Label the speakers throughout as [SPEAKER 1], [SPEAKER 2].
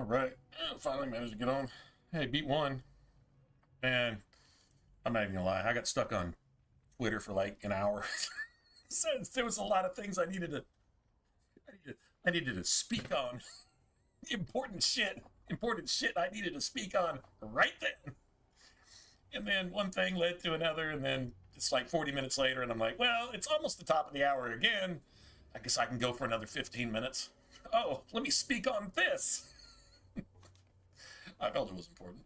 [SPEAKER 1] All right, finally managed to get on. Hey, beat one. And I'm not even gonna lie, I got stuck on Twitter for like an hour. Since there was a lot of things I needed to speak on. Important shit I needed to speak on right then. And then one thing led to another, and then it's like 40 minutes later, and I'm like, well, it's almost the top of the hour again. I guess I can go for another 15 minutes. Oh, let me speak on this. I felt it was important.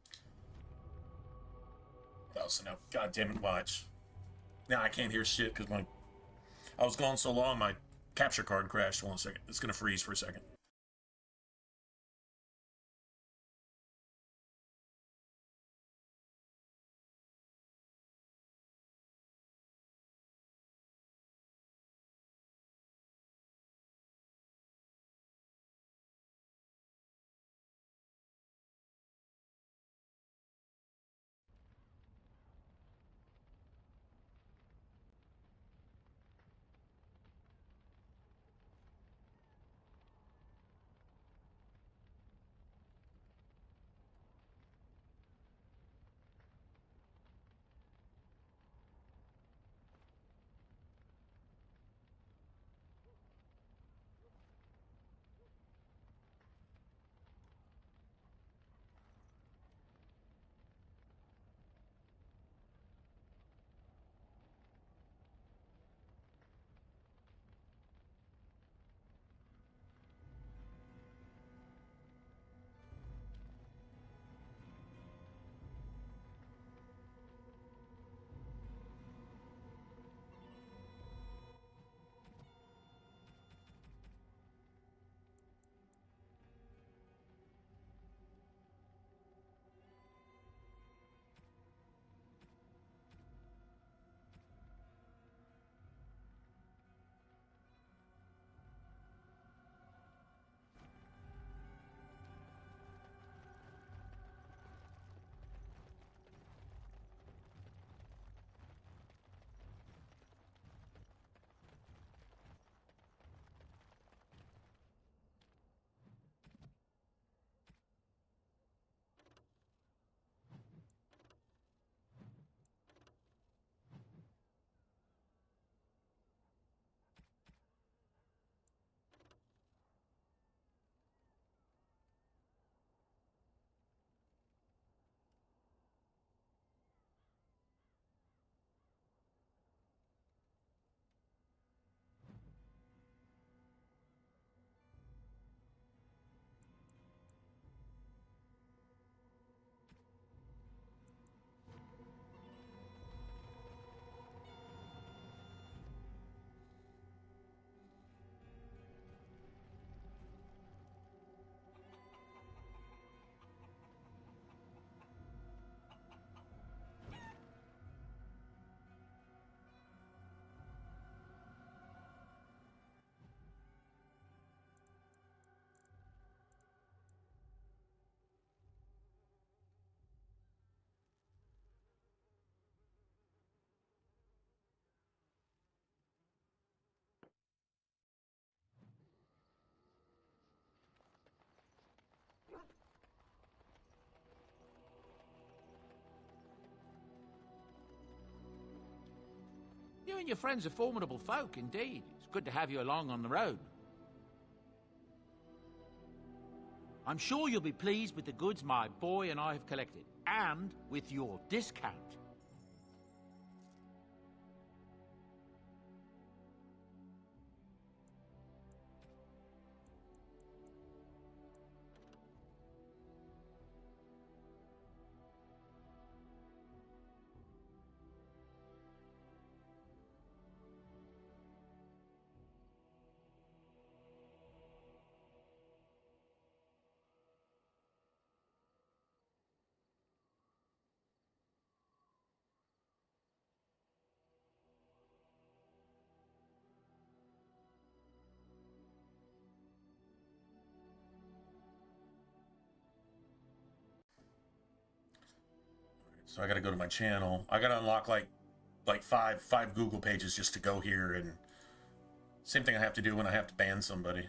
[SPEAKER 1] Oh, so now, God damn it, watch. Now I can't hear shit because I was gone so long, my capture card crashed. Hold on a second. It's going to freeze for a second.
[SPEAKER 2] You and your friends are formidable folk, indeed. It's good to have you along on the road. I'm sure you'll be pleased with the goods my boy and I have collected, and with your discount.
[SPEAKER 1] So I got to go to my channel. I got to unlock like five Google pages just to go here, and same thing I have to do when I have to ban somebody.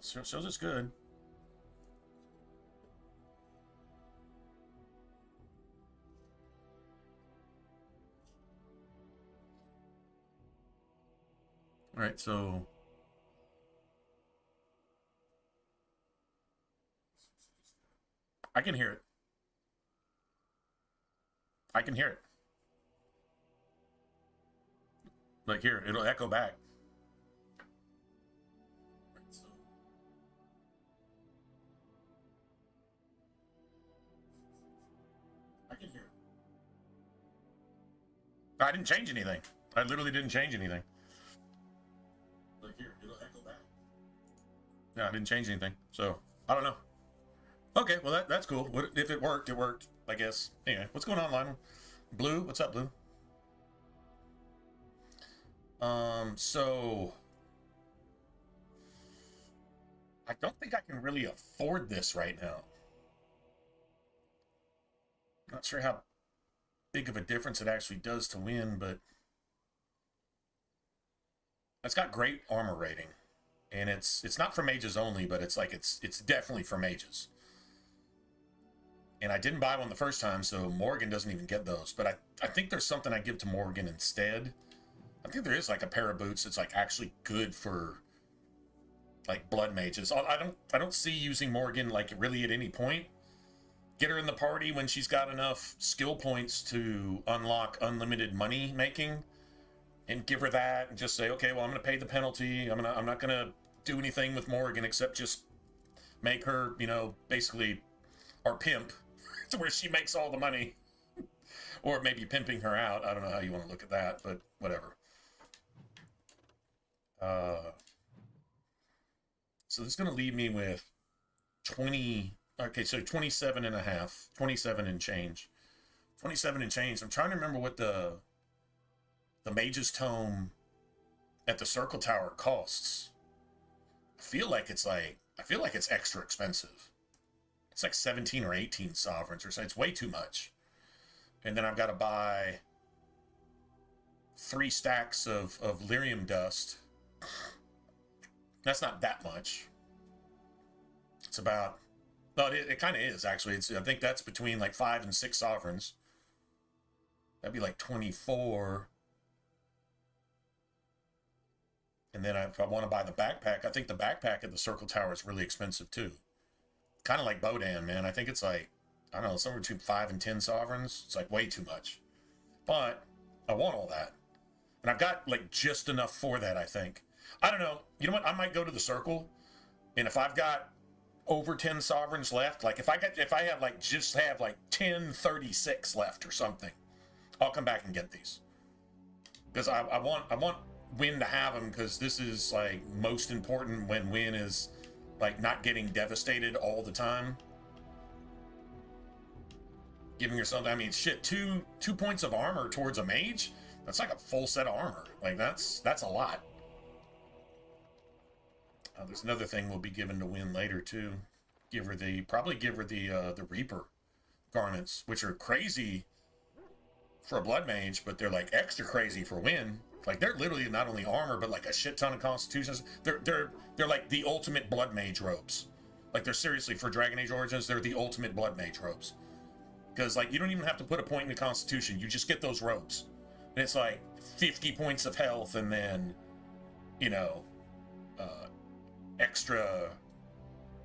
[SPEAKER 1] shows it's good. All right, so I can hear it. I can hear it. Like here, it'll echo back. I can hear it. I didn't change anything. I literally didn't change anything. Like here, it'll echo back. No, I didn't change anything. So, I don't know. Okay, well that's cool. If it worked, it worked, I guess. Anyway, what's going on, Lionel? Blue, what's up, Blue? So I don't think I can really afford this right now. Not sure how big of a difference it actually does to win, but it's got great armor rating. And it's not for mages only, but it's definitely for mages. And I didn't buy one the first time, so Morgan doesn't even get those. But I think there's something I give to Morgan instead. I think there is like a pair of boots that's like actually good for like blood mages. I don't see using Morgan like really at any point. Get her in the party when she's got enough skill points to unlock unlimited money making, and give her that and just say, okay, well, I'm gonna pay the penalty. I'm not gonna do anything with Morgan except just make her, you know, basically our pimp to where she makes all the money. Or maybe pimping her out. I don't know how you want to look at that, but whatever. So this is going to leave me with 20, okay, so 27 and a half, 27 and change. 27 and change. I'm trying to remember what the Mage's Tome at the Circle Tower costs. I feel like it's extra expensive. It's like 17 or 18 sovereigns or so. It's way too much. And then I've got to buy 3 stacks of lyrium dust. That's not that much. It's about, no, it kind of is actually. I think that's between like 5 and 6 sovereigns. That'd be like 24. And then if I want to buy the backpack, I think the backpack at the Circle Tower is really expensive too. Kind of like Bodan, man. I think it's like, I don't know, somewhere between 5 and 10 sovereigns. It's like way too much. But I want all that. And I've got like just enough for that, I think. I don't know. You know what? I might go to the Circle, and if I've got over 10 sovereigns left, like if I have like 1036 left or something, I'll come back and get these. Because I want Win to have them, because this is like most important when Win is like not getting devastated all the time. Giving yourself, I mean, shit, two points of armor towards a mage, that's like a full set of armor. Like that's a lot. There's another thing we'll be given to Win later too. Probably give her the Reaper garments, which are crazy for a blood mage, but they're like extra crazy for Win. Like they're literally not only armor, but like a shit ton of constitutions. They're like the ultimate blood mage robes. Like they're seriously, for Dragon Age Origins, they're the ultimate blood mage robes. Because like you don't even have to put a point in the constitution, you just get those robes. And it's like 50 points of health, and then, you know, extra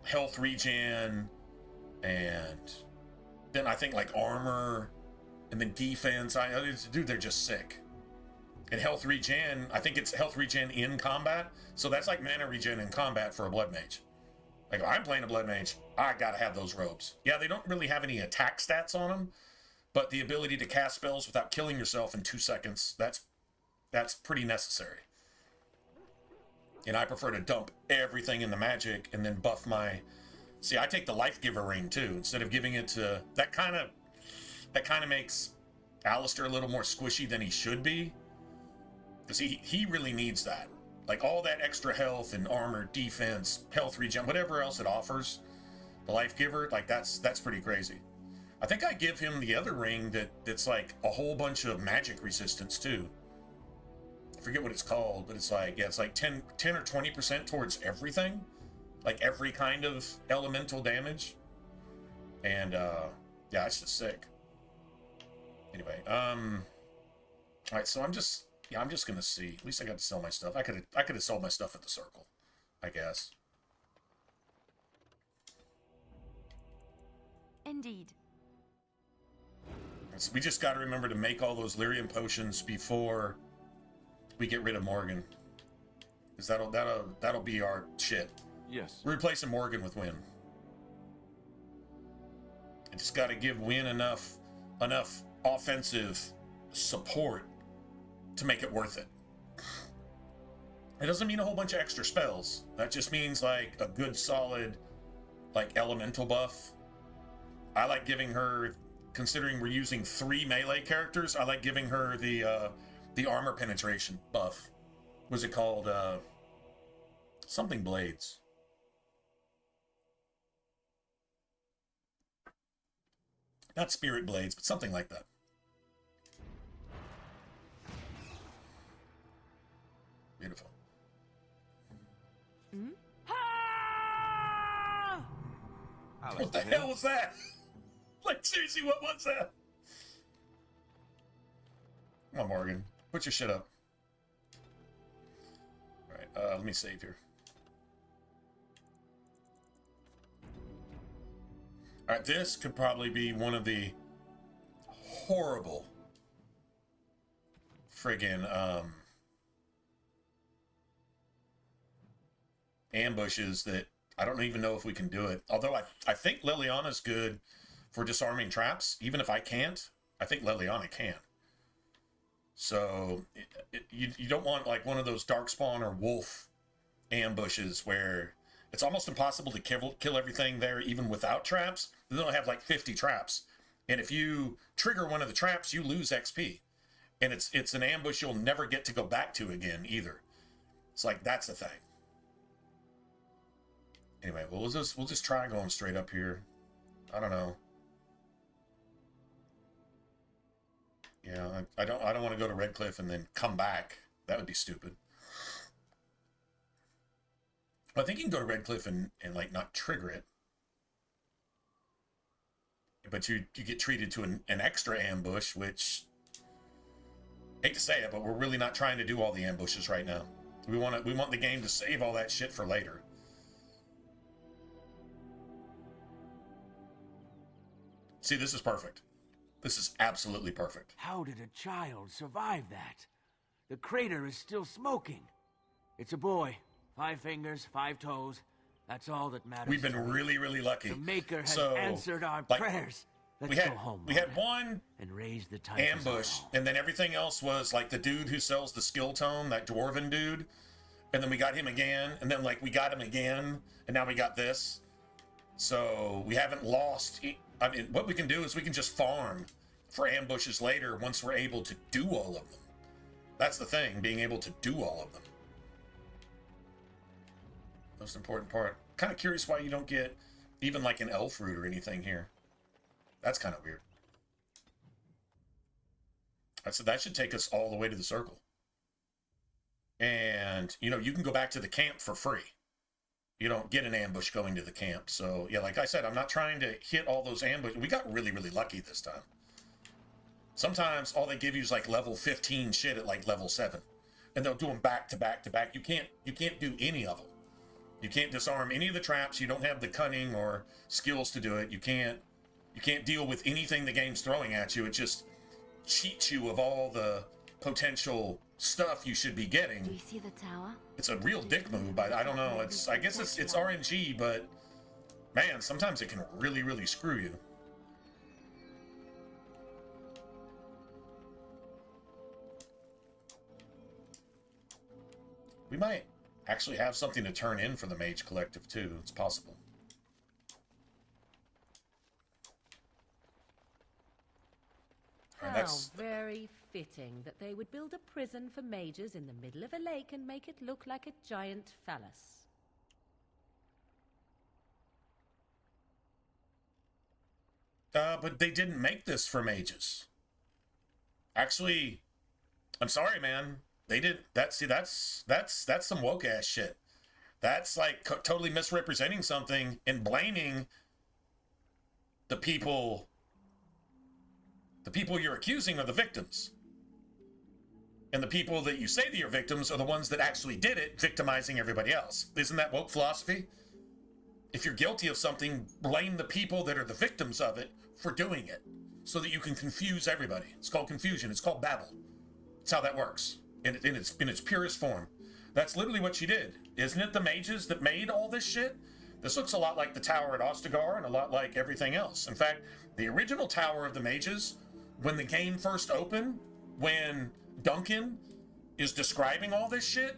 [SPEAKER 1] health regen, and then I think like armor, and then defense. Dude, they're just sick. And health regen, I think it's health regen in combat, so that's like mana regen in combat for a blood mage. Like if I'm playing a blood mage, I gotta have those robes. Yeah, they don't really have any attack stats on them, but the ability to cast spells without killing yourself in 2 seconds, that's pretty necessary. And I prefer to dump everything in the magic and then buff my... See, I take the Life Giver ring too, instead of giving it to... That kind of makes Alistair a little more squishy than he should be. Because he really needs that. Like all that extra health and armor, defense, health regen, whatever else it offers, the Life Giver, like that's pretty crazy. I think I give him the other ring that's like a whole bunch of magic resistance too. I forget what it's called, but it's like, yeah, it's like 10 or 20% towards everything. like every kind of elemental damage. And yeah, it's just sick. Anyway, all right, so I'm just gonna see. At least I got to sell my stuff. I could have sold my stuff at the circle, I guess.
[SPEAKER 3] Indeed.
[SPEAKER 1] So we just got to remember to make all those lyrium potions before we get rid of Morgan, because that'll be our shit.
[SPEAKER 4] Yes.
[SPEAKER 1] We're replacing Morgan with Wynn. I just got to give Wynn enough offensive support to make it worth it. It doesn't mean a whole bunch of extra spells. That just means like a good solid like elemental buff. I like giving her, considering we're using 3 melee characters, I like giving her the armor penetration buff. Was it called something blades? Not spirit blades, but something like that. Beautiful.
[SPEAKER 3] Hmm?
[SPEAKER 1] What the hell was that? Like, seriously, what was that? Come on, Morgan. Put your shit up. Alright, let me save here. Alright, this could probably be one of the horrible friggin' ambushes that I don't even know if we can do it. Although I think Liliana's good for disarming traps. Even if I can't, I think Liliana can. So you don't want like one of those Darkspawn or Wolf ambushes where it's almost impossible to kill everything there even without traps. They'll have like 50 traps. And if you trigger one of the traps, you lose XP. And it's an ambush you'll never get to go back to again either. It's like, that's the thing. Anyway, well, we'll just try going straight up here. I don't know. Yeah, I don't want to go to Redcliffe and then come back. That would be stupid. But I think you can go to Redcliffe and like not trigger it. But you get treated to an extra ambush, which, hate to say it, but we're really not trying to do all the ambushes right now. We want the game to save all that shit for later. See, this is perfect. This is absolutely perfect.
[SPEAKER 2] How did a child survive that? The crater is still smoking. It's a boy. 5 fingers, 5 toes. That's all that matters.
[SPEAKER 1] We've been really, really lucky.
[SPEAKER 2] The Maker has
[SPEAKER 1] So,
[SPEAKER 2] answered our
[SPEAKER 1] like,
[SPEAKER 2] prayers. Let's
[SPEAKER 1] we
[SPEAKER 2] go home.
[SPEAKER 1] had one
[SPEAKER 2] and raise the Titus
[SPEAKER 1] ambush,
[SPEAKER 2] all.
[SPEAKER 1] and then everything else was like the dude who sells the skill tome, that dwarven dude, and then we got him again, and then like we got him again, and now we got this. So we haven't lost. I mean, what we can do is we can just farm for ambushes later once we're able to do all of them. That's the thing, being able to do all of them. Most important part. Kind of curious why you don't get even like an elf root or anything here. That's kind of weird. So that should take us all the way to the circle. And, you know, you can go back to the camp for free. You don't get an ambush going to the camp. So, yeah, like I said, I'm not trying to hit all those ambushes. We got really, really lucky this time. Sometimes all they give you is like level 15 shit at like level 7. And they'll do them back to back to back. You can't do any of them. You can't disarm any of the traps. You don't have the cunning or skills to do it. You can't deal with anything the game's throwing at you. It just cheats you of all the potential stuff you should be getting.
[SPEAKER 3] Do you see the tower?
[SPEAKER 1] It's a real dick move, but I don't know. I guess it's RNG, but man, sometimes it can really, really screw you. We might actually have something to turn in for the Mage Collective too. It's possible.
[SPEAKER 5] How very fitting that they would build a prison for mages in the middle of a lake and make it look like a giant phallus.
[SPEAKER 1] But they didn't make this for mages. Actually, I'm sorry, man. They didn't. That's some woke ass shit. That's like totally misrepresenting something and blaming the people you're accusing are the victims. And the people that you say that you're victims are the ones that actually did it, victimizing everybody else. Isn't that woke philosophy? If you're guilty of something, blame the people that are the victims of it for doing it, so that you can confuse everybody. It's called confusion. It's called Babel. That's how that works in its purest form. That's literally what she did. Isn't it the mages that made all this shit? This looks a lot like the tower at Ostagar and a lot like everything else. In fact, the original tower of the mages, when the game first opened, when Duncan is describing all this shit,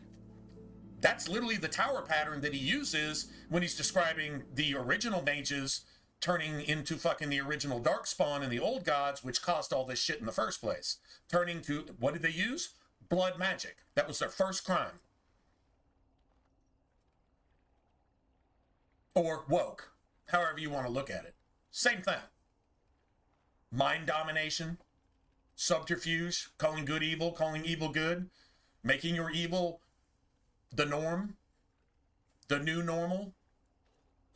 [SPEAKER 1] that's literally the tower pattern that he uses when he's describing the original mages turning into fucking the original Darkspawn and the old gods, which caused all this shit in the first place. Turning to, what did they use? Blood magic. That was their first crime. Or woke, however you want to look at it. Same thing. Mind domination, subterfuge, calling good evil, calling evil good, making your evil the norm, the new normal.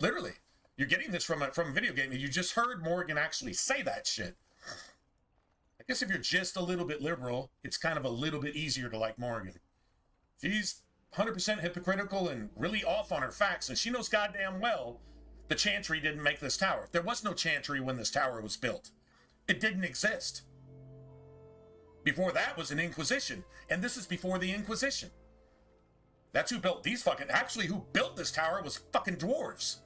[SPEAKER 1] Literally, you're getting this from a video game. You just heard Morgan actually say that shit. I guess if you're just a little bit liberal, it's kind of a little bit easier to like Morgan. She's 100% hypocritical and really off on her facts, and she knows goddamn well the Chantry didn't make this tower. There was no Chantry when this tower was built. It didn't exist. Before that was an Inquisition, and this is before the Inquisition. That's who built these fucking... Actually, who built this tower was fucking dwarves,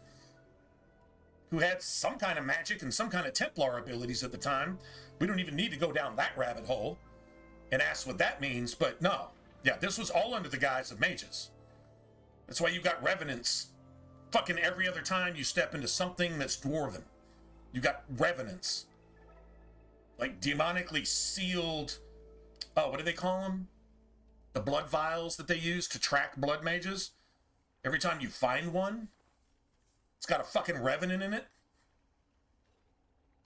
[SPEAKER 1] who had some kind of magic and some kind of Templar abilities at the time. We don't even need to go down that rabbit hole and ask what that means, but no. Yeah, this was all under the guise of mages. That's why you got revenants fucking every other time you step into something that's dwarven. You got revenants. Like demonically sealed... Oh, what do they call them? The blood vials that they use to track blood mages. Every time you find one, it's got a fucking revenant in it.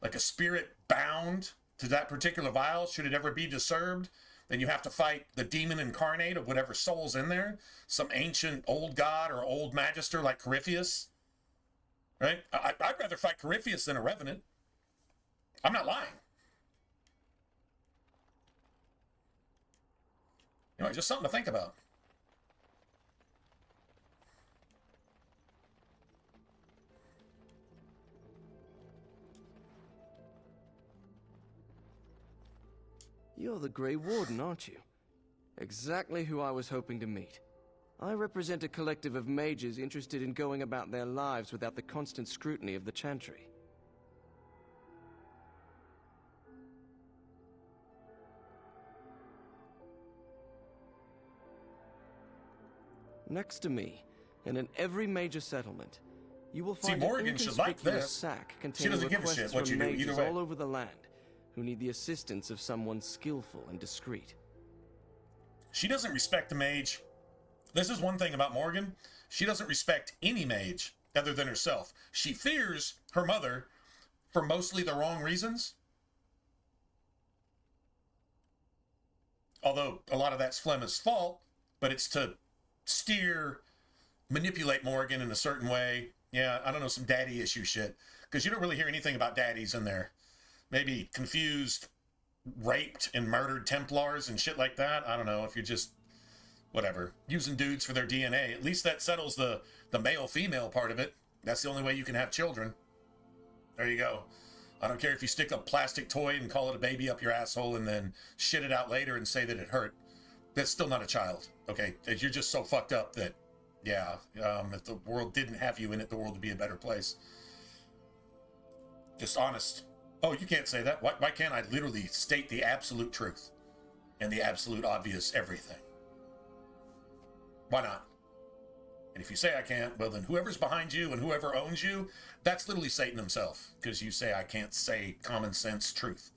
[SPEAKER 1] Like a spirit bound to that particular vial, should it ever be disturbed. Then you have to fight the demon incarnate of whatever soul's in there. Some ancient old god or old magister like Corypheus. Right? I'd rather fight Corypheus than a revenant. I'm not lying. Anyway, just something to think about.
[SPEAKER 3] You're the Grey Warden, aren't you? Exactly who I was hoping to meet. I represent a collective of mages interested in going about their lives without the constant scrutiny of the Chantry. Next to me, and in every major settlement, you will find
[SPEAKER 1] Morgan should like this.
[SPEAKER 3] sack
[SPEAKER 1] She
[SPEAKER 3] containing
[SPEAKER 1] doesn't give a
[SPEAKER 3] requests
[SPEAKER 1] shit what
[SPEAKER 3] from
[SPEAKER 1] you do,
[SPEAKER 3] mages
[SPEAKER 1] either way.
[SPEAKER 3] all over the land who need the assistance of someone skillful and discreet.
[SPEAKER 1] She doesn't respect the mage. This is one thing about Morgan. She doesn't respect any mage other than herself. She fears her mother for mostly the wrong reasons. Although a lot of that's Flemma's fault, but it's to manipulate Morgan in a certain way. Yeah, I don't know, some daddy issue shit. Because you don't really hear anything about daddies in there. Maybe confused, raped, and murdered Templars and shit like that. I don't know, if you're just, whatever, using dudes for their DNA. At least that settles the male-female part of it. That's the only way you can have children. There you go. I don't care if you stick a plastic toy and call it a baby up your asshole and then shit it out later and say that it hurt. That's still not a child, okay? You're just so fucked up that, yeah, if the world didn't have you in it, the world would be a better place. Just honest. Oh, you can't say that. Why can't I literally state the absolute truth and the absolute obvious everything? Why not? And if you say I can't, well then whoever's behind you and whoever owns you, that's literally Satan himself, because you say I can't say common sense truth,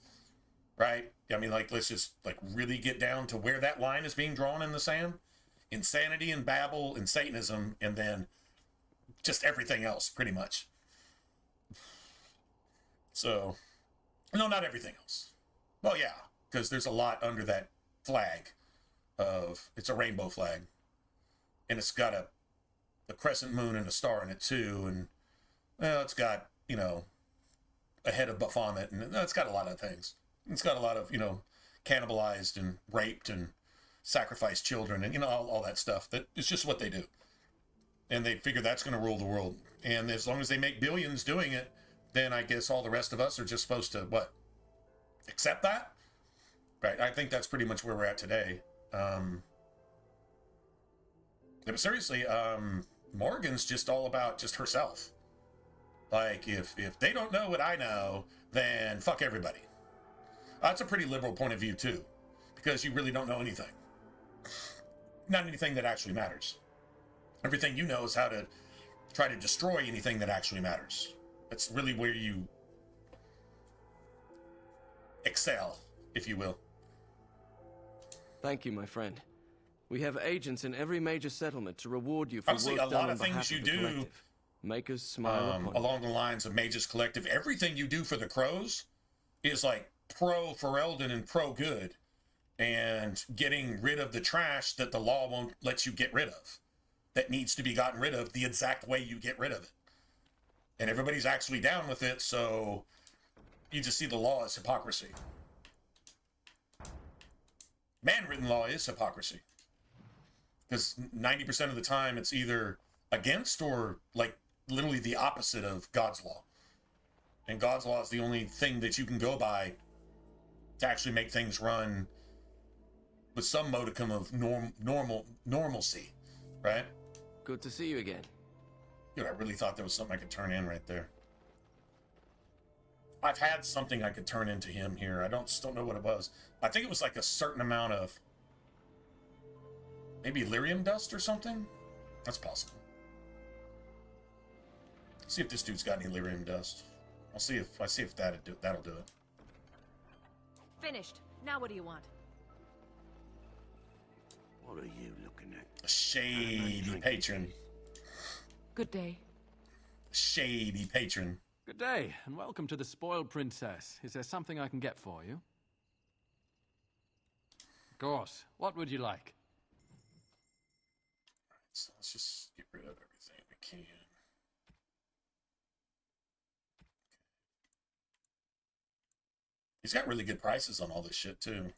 [SPEAKER 1] right? I mean, like, let's just like really get down to where that line is being drawn in the sand. Insanity and Babel and Satanism, and then just everything else, pretty much. So, no, not everything else. Well, yeah, because there's a lot under that flag of, it's a rainbow flag. And it's got a a crescent moon and a star in it too, and well, it's got, you know, a head of Baphomet, and it's got a lot of things. It's got a lot of, you know, cannibalized and raped and sacrificed children, and, you know, all that stuff. That it's just what they do, and they figure that's going to rule the world. And as long as they make billions doing it, then I guess all the rest of us are just supposed to what? Accept that, right? I think that's pretty much where we're at today. But seriously, Morgan's just all about just herself. Like, if they don't know what I know, then fuck everybody. That's a pretty liberal point of view, too, because you really don't know anything. Not anything that actually matters. Everything you know is how to try to destroy anything that actually matters. That's really where you excel, if you will.
[SPEAKER 3] Thank you, my friend. We have agents in every major settlement to reward you for
[SPEAKER 1] Honestly,
[SPEAKER 3] work
[SPEAKER 1] a
[SPEAKER 3] done
[SPEAKER 1] lot
[SPEAKER 3] on
[SPEAKER 1] of things
[SPEAKER 3] behalf
[SPEAKER 1] you
[SPEAKER 3] of the
[SPEAKER 1] do,
[SPEAKER 3] collective. Makers smile upon you.
[SPEAKER 1] along the lines of Mages Collective, everything you do for the Crows is like pro Ferelden and pro good, and getting rid of the trash that the law won't let you get rid of, that needs to be gotten rid of the exact way you get rid of it. And everybody's actually down with it, so you just see the law as hypocrisy. Man-written law is hypocrisy. Because 90% of the time it's either against or like literally the opposite of God's law. And God's law is the only thing that you can go by to actually make things run with some modicum of normalcy, right?
[SPEAKER 3] Good to see you again.
[SPEAKER 1] Dude, I really thought there was something I could turn in right there. I've had something I could turn into him here. I just don't know what it was. I think it was like a certain amount of maybe lyrium dust or something. That's possible. See if this dude's got any lyrium dust. I'll see if that'll do it.
[SPEAKER 5] Finished. Now what do you want?
[SPEAKER 2] What are you looking at?
[SPEAKER 1] A shady patron.
[SPEAKER 5] Good day.
[SPEAKER 1] Shady patron.
[SPEAKER 4] Good day, and welcome to the Spoiled Princess. Is there something I can get for you? Of course. What would you like?
[SPEAKER 1] Alright, so let's just get rid of everything we can. He's got really good prices on all this shit, too.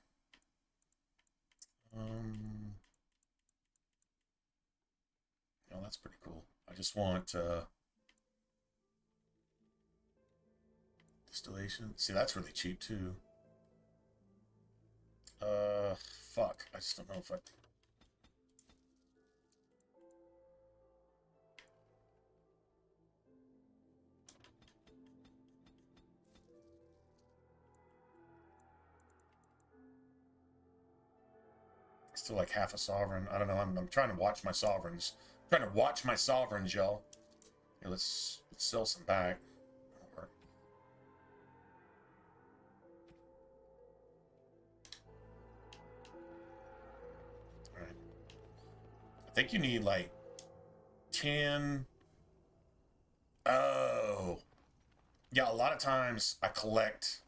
[SPEAKER 1] Oh, that's pretty cool. I just want, distillation. See, that's really cheap, too. Fuck. I just don't know if I... Still like half a sovereign. I don't know. I'm trying to watch my sovereigns. I'm trying to watch my sovereigns, y'all. Here, let's sell some back. That'll work. All right. I think you need like 10. Oh. Yeah, a lot of times I collect.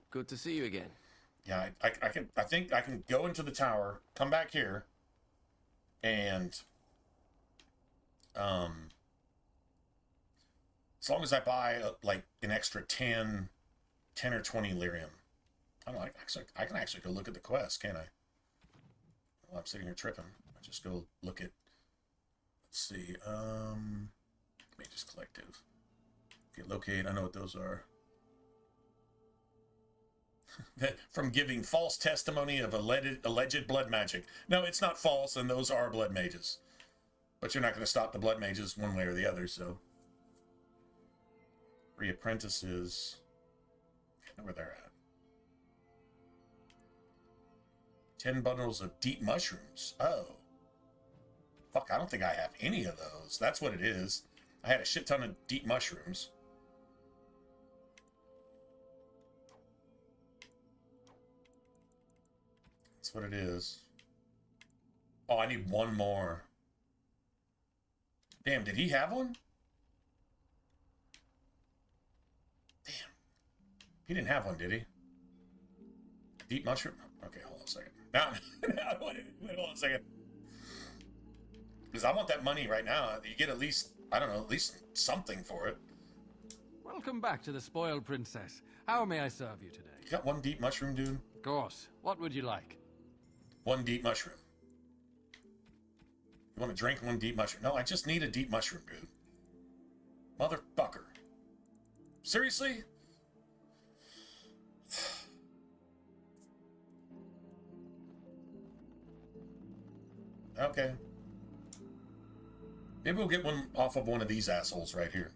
[SPEAKER 3] Good to see you again.
[SPEAKER 1] Yeah, I think I can go into the tower, come back here, and as long as I buy like an extra 10 or 20 lyrium, I don't know, I can actually go look at the quest, can't I? While I'm sitting here tripping, I just go look at, let's see, Mages Collective. Okay, locate, I know what those are. From giving false testimony of alleged blood magic. No, it's not false, and those are blood mages. But you're not going to stop the blood mages one way or the other, so. 3 apprentices. I know where they're at. 10 bundles of deep mushrooms. Oh. Fuck, I don't think I have any of those. That's what it is. I had a shit ton of deep mushrooms. That's what it is. Oh, I need one more. Damn, did he have one? Damn. He didn't have one, did he? Deep mushroom? Okay, hold on a second. Now, wait, hold on a second. Because I want that money right now. You get at least, I don't know, at least something for it.
[SPEAKER 4] Welcome back to the Spoiled Princess. How may I serve you today?
[SPEAKER 1] You got one deep mushroom, dude?
[SPEAKER 4] Of course. What would you like?
[SPEAKER 1] One deep mushroom. You want to drink one deep mushroom? No, I just need a deep mushroom, dude. Motherfucker. Seriously? Okay. Maybe we'll get one off of one of these assholes right here.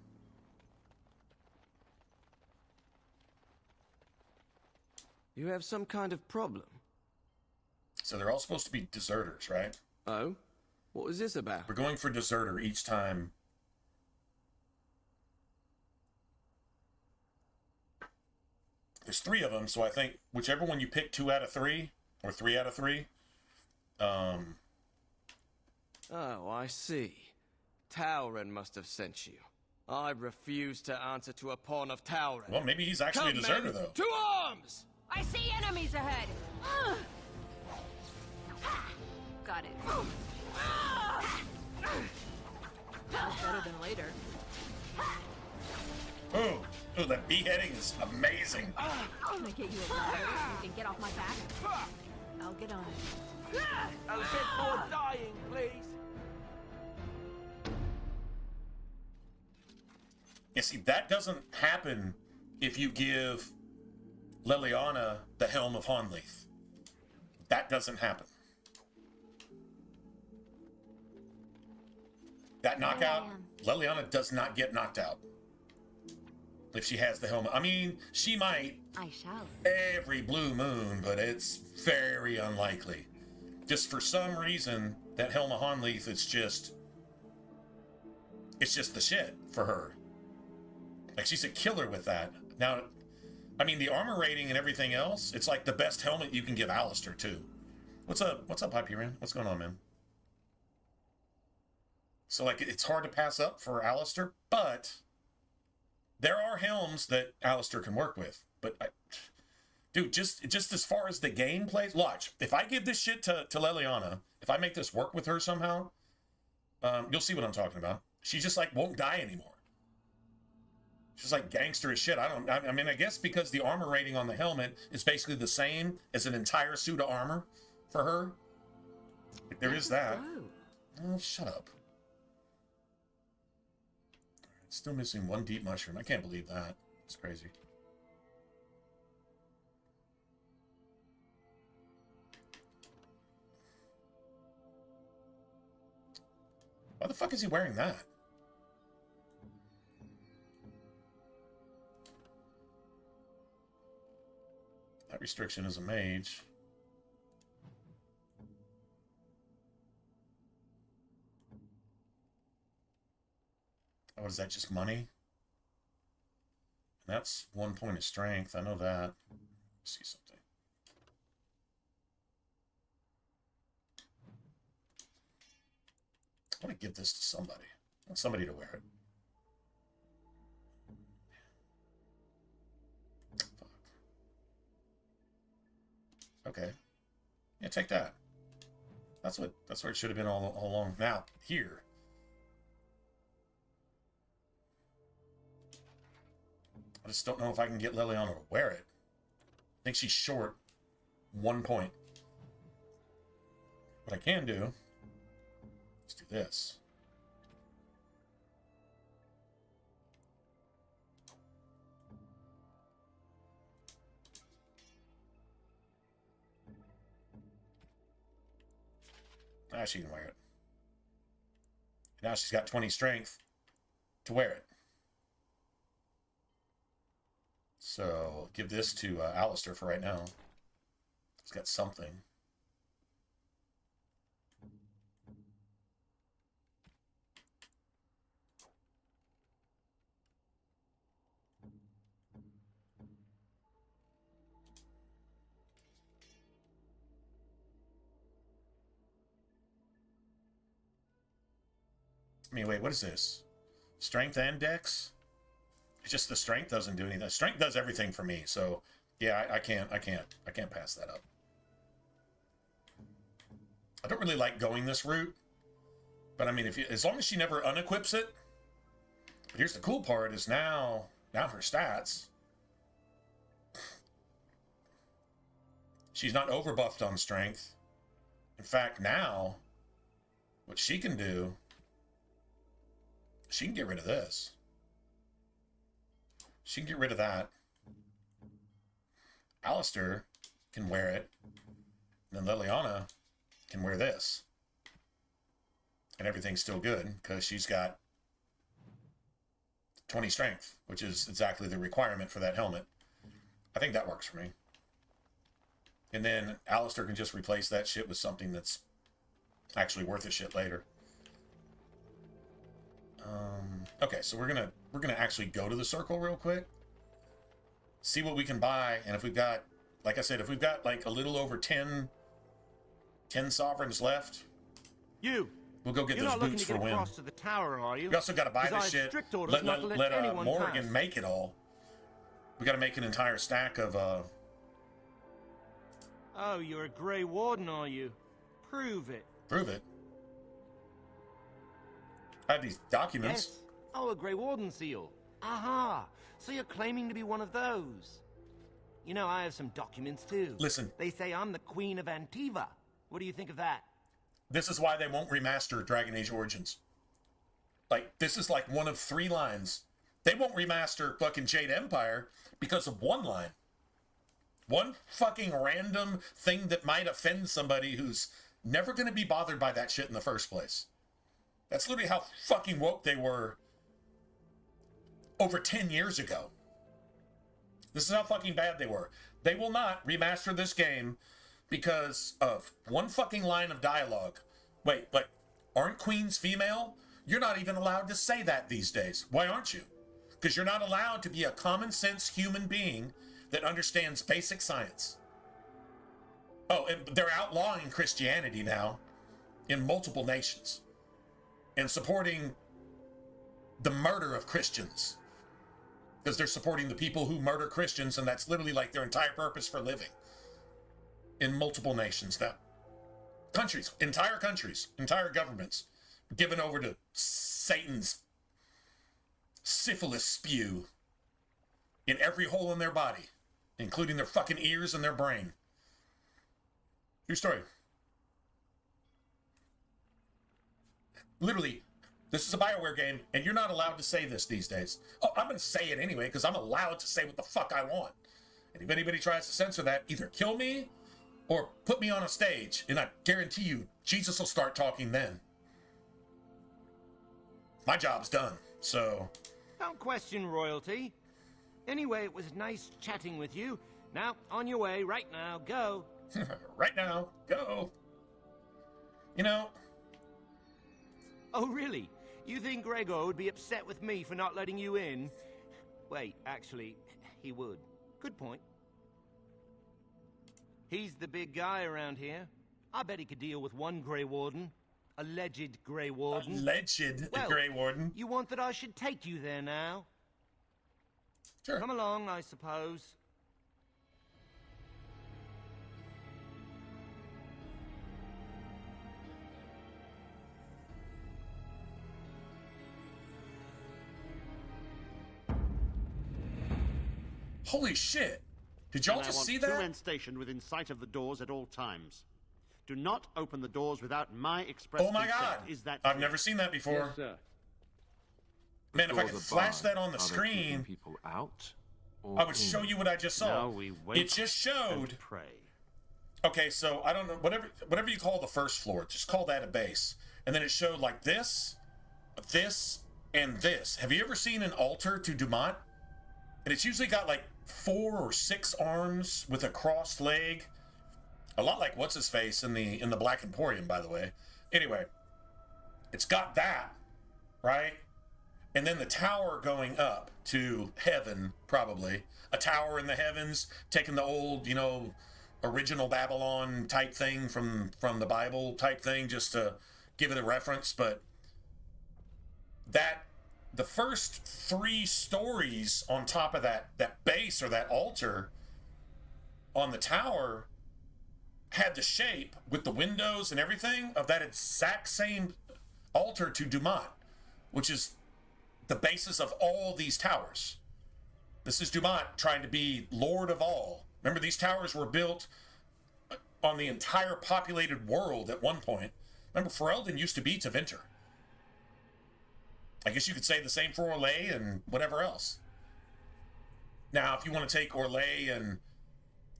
[SPEAKER 3] You have some kind of problem?
[SPEAKER 1] So they're all supposed to be deserters, right?
[SPEAKER 3] Oh? What was this about?
[SPEAKER 1] We're going for deserter each time. There's 3 of them, so I think whichever one you pick, 2 out of 3, or 3 out of 3.
[SPEAKER 3] Oh, I see. Tauren must have sent you. I refuse to answer to a pawn of Tauren.
[SPEAKER 1] Well, maybe he's actually a deserter,
[SPEAKER 3] men,
[SPEAKER 1] though.
[SPEAKER 3] to arms!
[SPEAKER 5] I see enemies ahead! Got it. Better than later.
[SPEAKER 1] Oh, that beheading is amazing.
[SPEAKER 5] I'm gonna get you a ladder so you can get off my back. I'll get on it.
[SPEAKER 2] A bit more dying, please.
[SPEAKER 1] Yeah, see, that doesn't happen if you give Leliana the Helm of Honleith. That doesn't happen. That knockout, Leliana does not get knocked out. If she has the helmet. I mean, she might
[SPEAKER 5] I shall.
[SPEAKER 1] every blue moon, but it's very unlikely. Just for some reason, that Helm of Honleith is just... It's just the shit for her. Like, she's a killer with that. Now, I mean, the armor rating and everything else, it's like the best helmet you can give Alistair, too. What's up, Hyperion? What's going on, man? So, like, it's hard to pass up for Alistair, but there are helms that Alistair can work with. But, dude, just as far as the game plays, watch. If I give this shit to Leliana, if I make this work with her somehow, you'll see what I'm talking about. She just, like, won't die anymore. She's like gangster as shit. I mean, I guess because the armor rating on the helmet is basically the same as an entire suit of armor for her. Like, there is that. Oh, shut up. Still missing one deep mushroom. I can't believe that. It's crazy. Why the fuck is he wearing that? That restriction is a mage. Oh, is that just money? And that's 1 point of strength. I know that. Let's see something. I want to give this to somebody. I want somebody to wear it. Fuck. Okay. Yeah, take that. That's where it should have been all along. Now, here. I just don't know if I can get Leliana to wear it. I think she's short 1 point. What I can do is do this. Now she can wear it. Now she's got 20 strength to wear it. So, give this to Alistair for right now. He's got something. I mean, wait, what is this? Strength and dex? It's just the strength doesn't do anything. Strength does everything for me, so yeah, I can't pass that up. I don't really like going this route But I mean, as long as she never unequips it. But here's the cool part: is now her stats. She's not overbuffed on strength. In fact, now what she can do, she can get rid of this. She can get rid of that. Alistair can wear it. And then Liliana can wear this. And everything's still good because she's got 20 strength, which is exactly the requirement for that helmet. I think that works for me. And then Alistair can just replace that shit with something that's actually worth a shit later. Okay, so we're gonna actually go to the circle real quick, see what we can buy, and if we've got, like I said, if we've got like a little over 10 sovereigns left, we'll go get those boots for Wim.
[SPEAKER 6] To the tower, are you?
[SPEAKER 1] We also got to buy this shit. Let Morrigan
[SPEAKER 6] pass.
[SPEAKER 1] make it all. We got to make an entire stack of.
[SPEAKER 6] Oh, you're a Grey Warden, are you? Prove it.
[SPEAKER 1] Prove it. I have these documents.
[SPEAKER 6] Yes. Oh, a Grey Warden seal. Aha! So you're claiming to be one of those. You know, I have some documents too.
[SPEAKER 1] Listen.
[SPEAKER 6] They say I'm the Queen of Antiva. What do you think of that?
[SPEAKER 1] This is why they won't remaster Dragon Age Origins. Like, this is like one of 3 lines. They won't remaster fucking Jade Empire because of one line. One fucking random thing that might offend somebody who's never going to be bothered by that shit in the first place. That's literally how fucking woke they were over 10 years ago. This is how fucking bad they were. They will not remaster this game because of one fucking line of dialogue. Wait, but aren't queens female? You're not even allowed to say that these days. Why aren't you? Because you're not allowed to be a common sense human being that understands basic science. Oh, and they're outlawing Christianity now in multiple nations and supporting the murder of Christians because they're supporting the people who murder Christians, and that's literally like their entire purpose for living in multiple nations now. Countries, entire governments given over to Satan's syphilis spew in every hole in their body, including their fucking ears and their brain. True story. Literally, this is a BioWare game, and you're not allowed to say this these days. Oh, I'm going to say it anyway, because I'm allowed to say what the fuck I want. And if anybody tries to censor that, either kill me or put me on a stage, and I guarantee you, Jesus will start talking then. My job's done, so...
[SPEAKER 6] Don't question royalty. Anyway, it was nice chatting with you. Now, on your way, right now, go.
[SPEAKER 1] Right now, go. You know...
[SPEAKER 6] Oh, really? You think Gregor would be upset with me for not letting you in? Wait, actually, he would. Good point. He's the big guy around here. I bet he could deal with one Grey Warden. Alleged Grey Warden.
[SPEAKER 1] Alleged Grey Warden.
[SPEAKER 6] You want that I should take you there now?
[SPEAKER 1] Sure.
[SPEAKER 6] Come along, I suppose.
[SPEAKER 1] Holy shit. Did y'all just see that?
[SPEAKER 7] 2 men stationed within sight of the doors at all times. Do not open the doors without my express
[SPEAKER 1] Oh my
[SPEAKER 7] consent.
[SPEAKER 1] god.
[SPEAKER 7] Is that
[SPEAKER 1] I've
[SPEAKER 7] clear?
[SPEAKER 1] never seen that before.
[SPEAKER 8] Yes, sir.
[SPEAKER 1] Man, if I could flash that on the screen,
[SPEAKER 8] people out, or
[SPEAKER 1] I would show you what I just saw.
[SPEAKER 7] Now we wait
[SPEAKER 1] It just showed.
[SPEAKER 7] and pray.
[SPEAKER 1] Okay, so I don't know, whatever you call the first floor, just call that a base. And then it showed like this, and this. Have you ever seen an altar to Dumont? And it's usually got like 4 or 6 arms with a crossed leg. A lot like what's his face in the Black Emporium, by the way. Anyway, it's got that, right? And then the tower going up to heaven, probably. A tower in the heavens, taking the old, original Babylon type thing from the Bible type thing, just to give it a reference. But the first 3 stories on top of that base or that altar on the tower had the shape with the windows and everything of that exact same altar to Dumont, which is the basis of all these towers. This is Dumont trying to be Lord of all. Remember, these towers were built on the entire populated world at one point. Remember, Ferelden used to be Tevinter. I guess you could say the same for Orlais and whatever else. Now, if you want to take Orlais and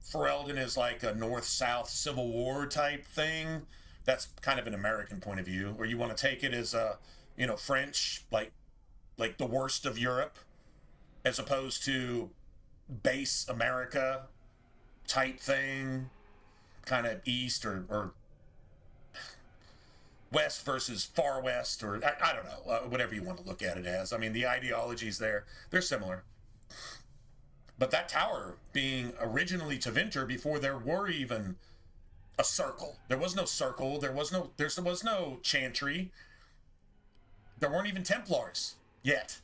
[SPEAKER 1] Ferelden as like a North-South Civil War type thing, that's kind of an American point of view. Or you want to take it as a, French, like the worst of Europe, as opposed to base America type thing, kind of East or West versus Far West, or I don't know, whatever you want to look at it as. I mean, the ideologies there, they're similar. But that tower being originally Tevinter before there were even a circle. There was no circle. There was no chantry. There weren't even Templars yet.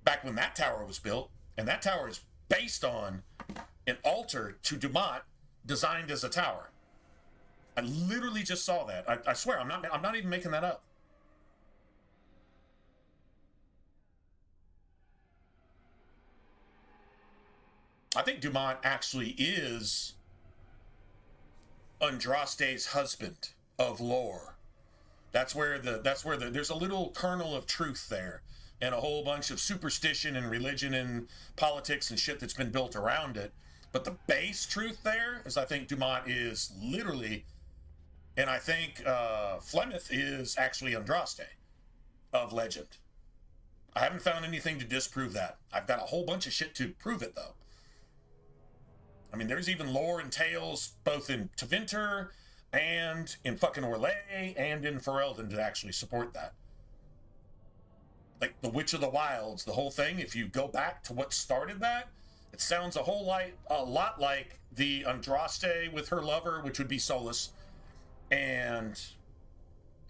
[SPEAKER 1] Back when that tower was built, and that tower is based on an altar to Dumont designed as a tower. I literally just saw that. I swear, I'm not even making that up. I think Dumont actually is Andraste's husband of lore. That's where there's a little kernel of truth there, and a whole bunch of superstition and religion and politics and shit that's been built around it. But the base truth there is, I think Dumont is literally, and I think Flemeth is actually Andraste of legend. I haven't found anything to disprove that. I've got a whole bunch of shit to prove it, though. I mean, there's even lore and tales both in Tevinter and in fucking Orlais and in Ferelden to actually support that. Like the Witch of the Wilds, the whole thing, if you go back to what started that, it sounds a lot like the Andraste with her lover, which would be Solus, and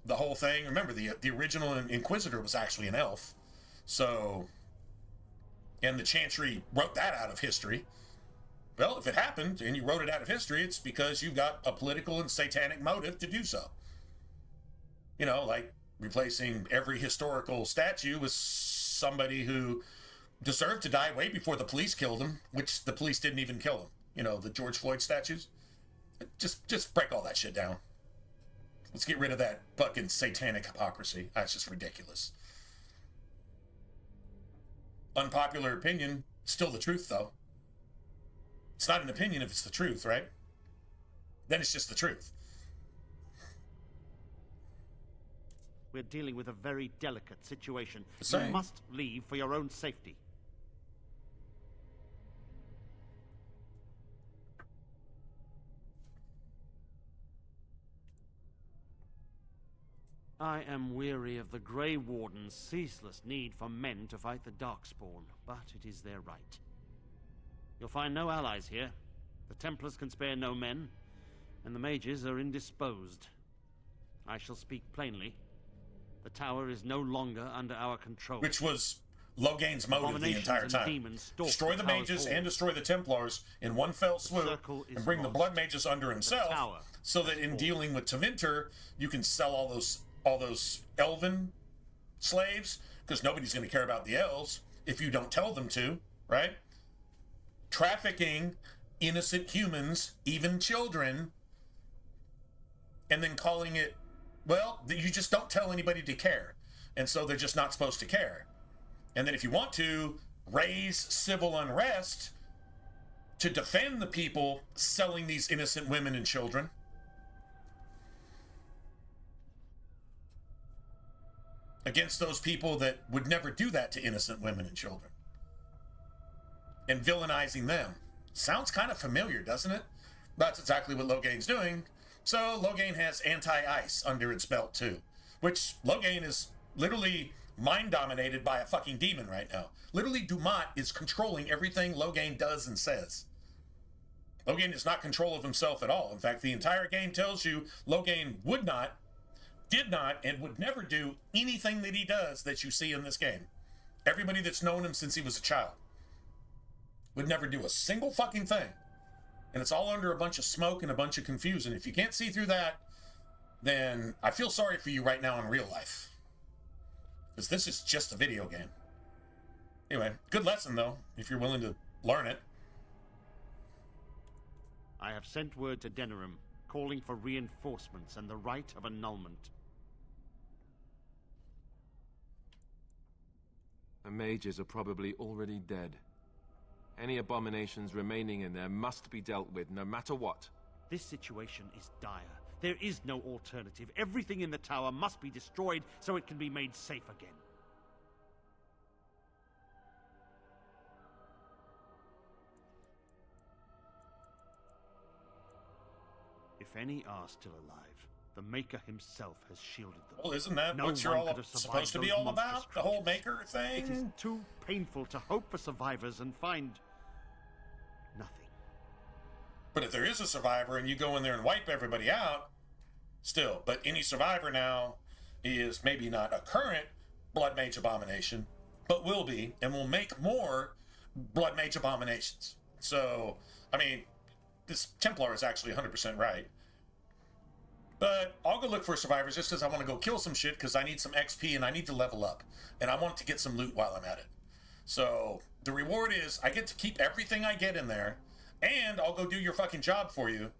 [SPEAKER 1] the whole thing. Remember, the original Inquisitor was actually an elf, so, and the Chantry wrote that out of history. Well, if it happened and you wrote it out of history, it's because you've got a political and satanic motive to do so. Like replacing every historical statue with somebody who deserved to die way before the police killed him, which the police didn't even kill him. The George Floyd statues. Just break all that shit down. Let's get rid of that fucking satanic hypocrisy. That's just ridiculous. Unpopular opinion, still the truth, though. It's not an opinion if it's the truth, right? Then it's just the truth.
[SPEAKER 7] We're dealing with a very delicate situation.
[SPEAKER 1] Sorry.
[SPEAKER 7] You must leave for your own safety. I am weary of the Grey Warden's ceaseless need for men to fight the Darkspawn, but it is their right. You'll find no allies here. The Templars can spare no men, and the mages are indisposed. I shall speak plainly. The tower is no longer under our control.
[SPEAKER 1] Which was Loghain's motive the entire time. Destroy the mages and destroy the Templars in one fell swoop, and bring the blood mages under himself, so that in dealing with Tevinter, you can sell all those elven slaves, because nobody's going to care about the elves if you don't tell them to, right? Trafficking innocent humans, even children, and then calling it, well, you just don't tell anybody to care, and so they're just not supposed to care. And then if you want to raise civil unrest to defend the people selling these innocent women and children, against those people that would never do that to innocent women and children, and villainizing them. Sounds kind of familiar, doesn't it? That's exactly what Loghain's doing. So Loghain has anti-ice under its belt too, which Loghain is literally mind-dominated by a fucking demon right now. Literally, Dumont is controlling everything Loghain does and says. Loghain is not control of himself at all. In fact, the entire game tells you Loghain did not, and would never do anything that he does that you see in this game. Everybody that's known him since he was a child would never do a single fucking thing. And it's all under a bunch of smoke and a bunch of confusion. If you can't see through that, then I feel sorry for you right now in real life. Because this is just a video game. Anyway, good lesson, though, if you're willing to learn it.
[SPEAKER 7] I have sent word to Denerim, calling for reinforcements and the right of annulment.
[SPEAKER 8] The mages are probably already dead. Any abominations remaining in there must be dealt with, no matter what.
[SPEAKER 7] This situation is dire. There is no alternative. Everything in the tower must be destroyed so it can be made safe again. If any are still alive, the Maker himself has shielded them.
[SPEAKER 1] Well, isn't that
[SPEAKER 7] No
[SPEAKER 1] what you're
[SPEAKER 7] one
[SPEAKER 1] all
[SPEAKER 7] could have
[SPEAKER 1] supposed to be
[SPEAKER 7] survived
[SPEAKER 1] all
[SPEAKER 7] those monstrous
[SPEAKER 1] about? The whole
[SPEAKER 7] creatures.
[SPEAKER 1] Maker thing?
[SPEAKER 7] It is too painful to hope for survivors and find nothing.
[SPEAKER 1] But if there is a survivor and you go in there and wipe everybody out, still, but any survivor now is maybe not a current Blood Mage abomination, but will be, and will make more Blood Mage abominations. So, I mean, this Templar is actually 100% right. But I'll go look for survivors just because I want to go kill some shit because I need some XP and I need to level up. And I want to get some loot while I'm at it. So the reward is I get to keep everything I get in there and I'll go do your fucking job for you.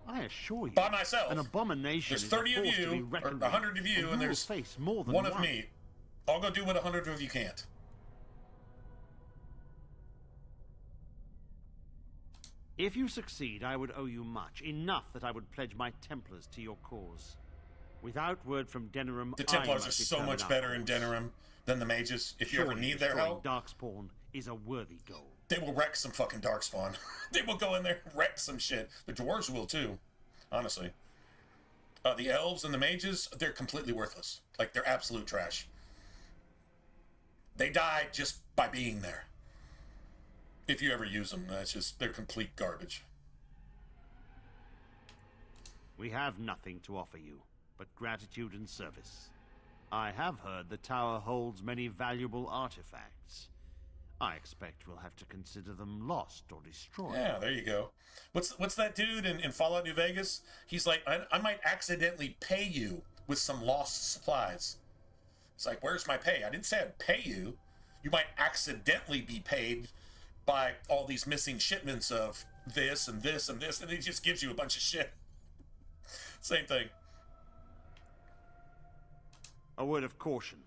[SPEAKER 7] I assure you,
[SPEAKER 1] By myself.
[SPEAKER 7] an abomination
[SPEAKER 1] There's
[SPEAKER 7] is
[SPEAKER 1] 30
[SPEAKER 7] a
[SPEAKER 1] of
[SPEAKER 7] force to be
[SPEAKER 1] you, or
[SPEAKER 7] reckoned
[SPEAKER 1] 100
[SPEAKER 7] with,
[SPEAKER 1] of you, and
[SPEAKER 7] will
[SPEAKER 1] there's
[SPEAKER 7] face more than
[SPEAKER 1] one of me. I'll go do what 100 of you can't.
[SPEAKER 7] If you succeed, I would owe you much, enough that I would pledge my Templars to your cause. Without word from Denerim,
[SPEAKER 1] The Templars
[SPEAKER 7] I
[SPEAKER 1] are
[SPEAKER 7] must
[SPEAKER 1] so
[SPEAKER 7] determine
[SPEAKER 1] much
[SPEAKER 7] our
[SPEAKER 1] better in
[SPEAKER 7] course.
[SPEAKER 1] Denerim than the mages. If you ever
[SPEAKER 7] Surely
[SPEAKER 1] need their
[SPEAKER 7] destroying
[SPEAKER 1] help,
[SPEAKER 7] Darkspawn is a worthy goal.
[SPEAKER 1] they will wreck some fucking Darkspawn. They will go in there and wreck some shit. The dwarves will too, honestly. The elves and the mages, they're completely worthless. Like, they're absolute trash. They die just by being there. If you ever use them, they're complete garbage.
[SPEAKER 7] We have nothing to offer you, but gratitude and service. I have heard the tower holds many valuable artifacts. I expect we'll have to consider them lost or destroyed.
[SPEAKER 1] Yeah, there you go. What's that dude in Fallout New Vegas? He's like, I might accidentally pay you with some lost supplies. It's like, where's my pay? I didn't say I'd pay you. You might accidentally be paid by all these missing shipments of this and this and this, and he just gives you a bunch of shit. Same thing.
[SPEAKER 7] A word of caution.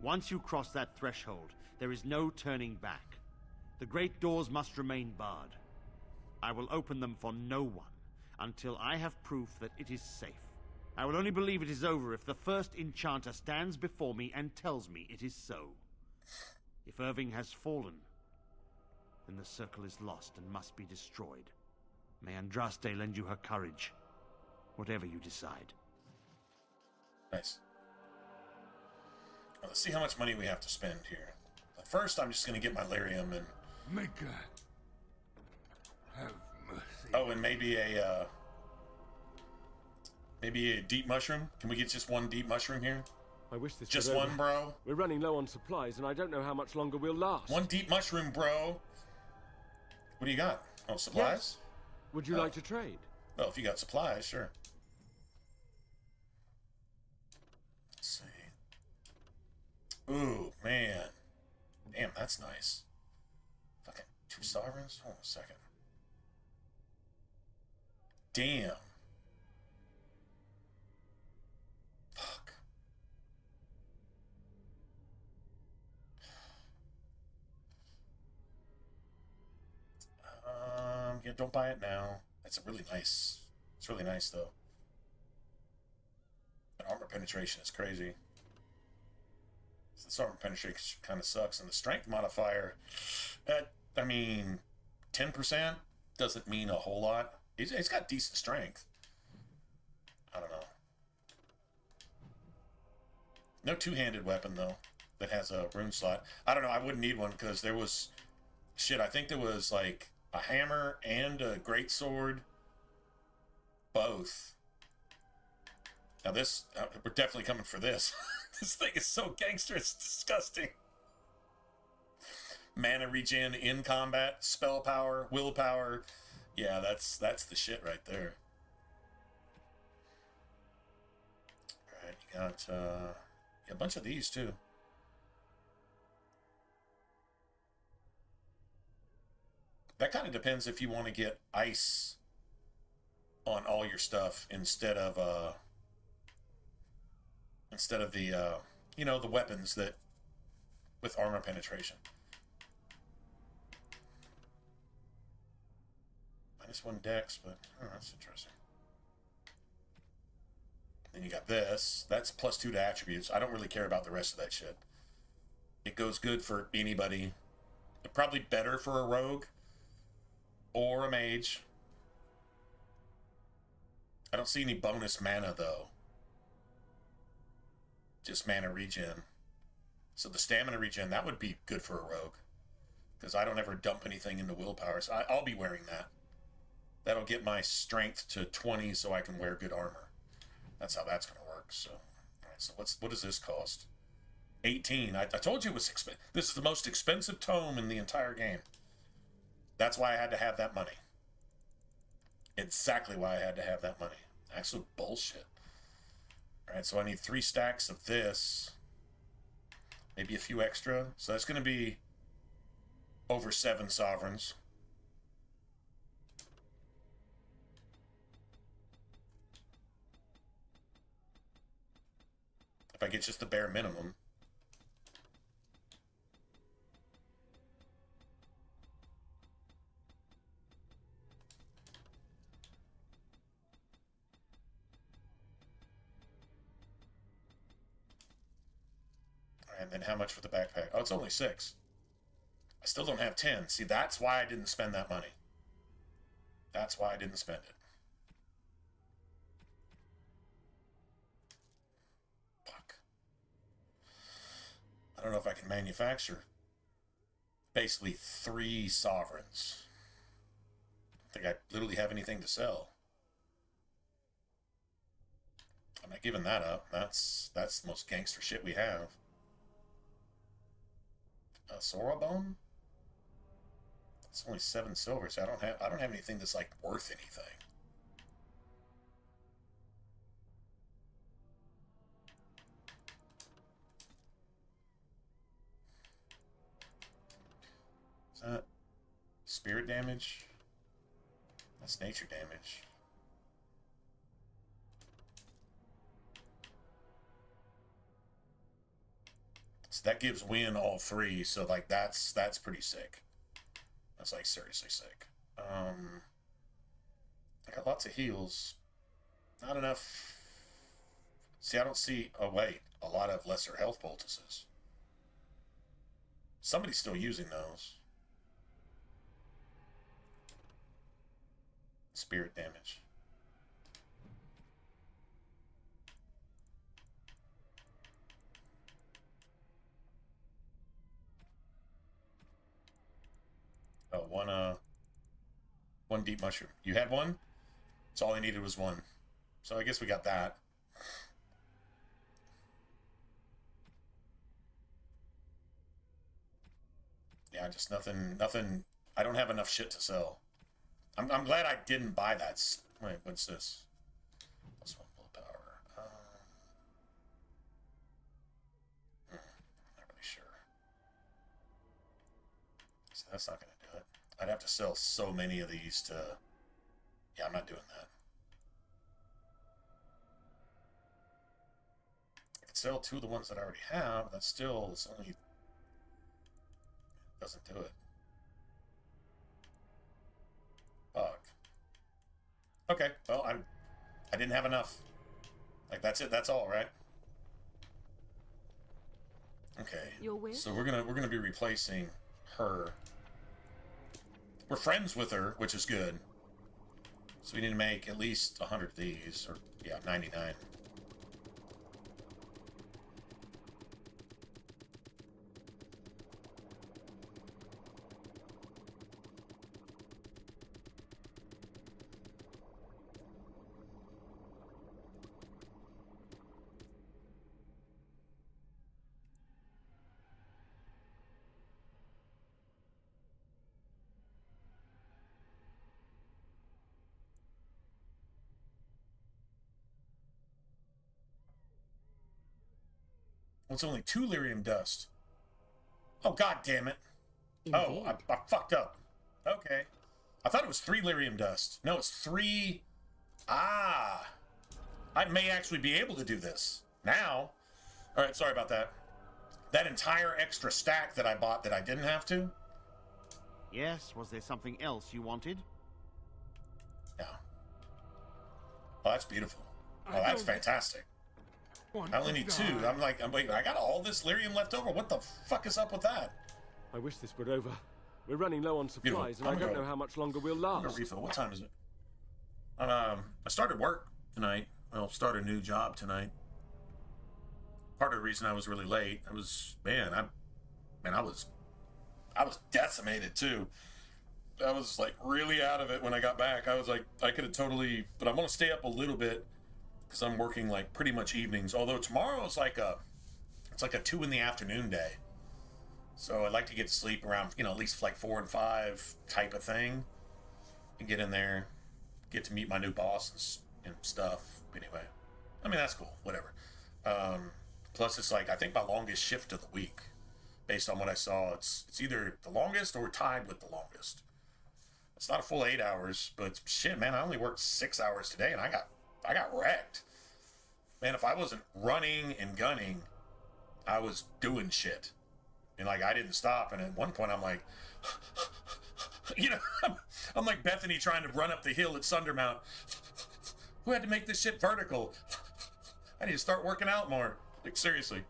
[SPEAKER 7] Once you cross that threshold, there is no turning back. The great doors must remain barred. I will open them for no one until I have proof that it is safe. I will only believe it is over if the first enchanter stands before me and tells me it is so. If Irving has fallen, then the circle is lost and must be destroyed. May Andraste lend you her courage, whatever you decide.
[SPEAKER 1] Nice. Well, let's see how much money we have to spend here. But first, I'm just going to get my lyrium and...
[SPEAKER 9] Maker, have mercy.
[SPEAKER 1] Oh, and maybe a deep mushroom? Can we get just one deep mushroom here?
[SPEAKER 10] I wish this
[SPEAKER 1] Just
[SPEAKER 10] was
[SPEAKER 1] one,
[SPEAKER 10] over.
[SPEAKER 1] bro?
[SPEAKER 10] We're running low on supplies, and I don't know how much longer we'll last.
[SPEAKER 1] One deep mushroom, bro. What do you got? Oh, supplies?
[SPEAKER 10] Yes. Would you like to trade?
[SPEAKER 1] Well, if you got supplies, sure. Let's see. Ooh, man. Damn, that's nice. Fucking 2 sovereigns? Hold on a second. Damn. Fuck. Yeah, don't buy it now. It's really nice. It's really nice, though. And armor penetration is crazy. This armor penetration kind of sucks. And the strength modifier, I mean, 10% doesn't mean a whole lot. It's got decent strength. I don't know. No two-handed weapon, though, that has a rune slot. I don't know. I wouldn't need one because there was... Shit, I think there was, like, a hammer and a greatsword. Both. Now this... we're definitely coming for this. This thing is so gangster, it's disgusting. Mana regen in combat, spell power, willpower. Yeah, that's the shit right there. Got a bunch of these too. That kind of depends if you want to get ice on all your stuff instead of the you know, the weapons that with armor penetration. -1 dex, but oh, that's interesting. Then you got this. That's +2 to attributes. I don't really care about the rest of that shit. It goes good for anybody. Probably better for a rogue or a mage. I don't see any bonus mana, though. Just mana regen. So the stamina regen, that would be good for a rogue. Because I don't ever dump anything into willpower, so I'll be wearing that. That'll get my strength to 20 so I can wear good armor. That's how that's going to work. So, all right, so what does this cost? 18. I told you it was expensive. This is the most expensive tome in the entire game. That's why I had to have that money. Exactly why I had to have that money. Absolute bullshit. All right, so I need 3 stacks of this. Maybe a few extra. So that's going to be over 7 sovereigns. If I get just the bare minimum. And then how much for the backpack? Oh, it's only 6. I still don't have 10. See, that's why I didn't spend that money. That's why I didn't spend it. Fuck. I don't know if I can manufacture basically 3 sovereigns. I don't think I literally have anything to sell. I'm not giving that up. That's the most gangster shit we have. Sorabone? It's only 7 silver, so I don't have anything that's like worth anything. Is that spirit damage? That's nature damage. So that gives win all 3, so like that's pretty sick. That's like seriously sick. I got lots of heals. Not enough. See, I don't see, oh wait, a lot of lesser health poultices. Somebody's still using those. Spirit damage. Oh, one deep mushroom. You had one? So all I needed was 1. So I guess we got that. Yeah, just nothing. I don't have enough shit to sell. I'm glad I didn't buy that. Wait, what's this? +1 willpower. Not really sure. So that's not going to do it. I'd have to sell so many of these to... Yeah, I'm not doing that. I could sell 2 of the ones that I already have. That still is only... Doesn't do it. Fuck. Okay, well, I didn't have enough. Like, that's it. That's all, right? Okay. So we're gonna be replacing her. We're friends with her, which is good. So we need to make at least 100 of these, or yeah, 99. It's only 2 lyrium dust. Oh, god damn it.
[SPEAKER 5] Indeed.
[SPEAKER 1] Oh, I fucked up. Okay. I thought it was 3 lyrium dust. No, it's 3... Ah. I may actually be able to do this. Now. Alright, sorry about that. That entire extra stack that I bought that I didn't have to?
[SPEAKER 7] Yes, was there something else you wanted?
[SPEAKER 1] No. Oh, that's beautiful. Oh, that's fantastic. I only need 2. I'm waiting. I got all this lyrium left over. What the fuck is up with that?
[SPEAKER 10] I wish this were over. We're running low on supplies,
[SPEAKER 1] Beautiful.
[SPEAKER 10] and I don't know how much longer we'll
[SPEAKER 1] I'm gonna
[SPEAKER 10] last.
[SPEAKER 1] refill. What time is it? I started work tonight. Well, start a new job tonight. Part of the reason I was really late, I was decimated too. I was like really out of it when I got back. I was like, I could have totally, but I want to stay up a little bit because I'm working like pretty much evenings. Although tomorrow is like it's like a 2 in the afternoon day. So I'd like to get to sleep around, at least like 4 and 5 type of thing, and get in there, get to meet my new boss and stuff. Anyway, I mean, that's cool, whatever. Plus it's like, I think my longest shift of the week, based on what I saw. It's either the longest or tied with the longest. It's not a full 8 hours, but shit, man, I only worked 6 hours today, and I got wrecked. Man, if I wasn't running and gunning, I was doing shit. And like, I didn't stop. And at one point I'm like, I'm like Bethany trying to run up the hill at Sundermount. Who had to make this shit vertical? I need to start working out more. Like, seriously.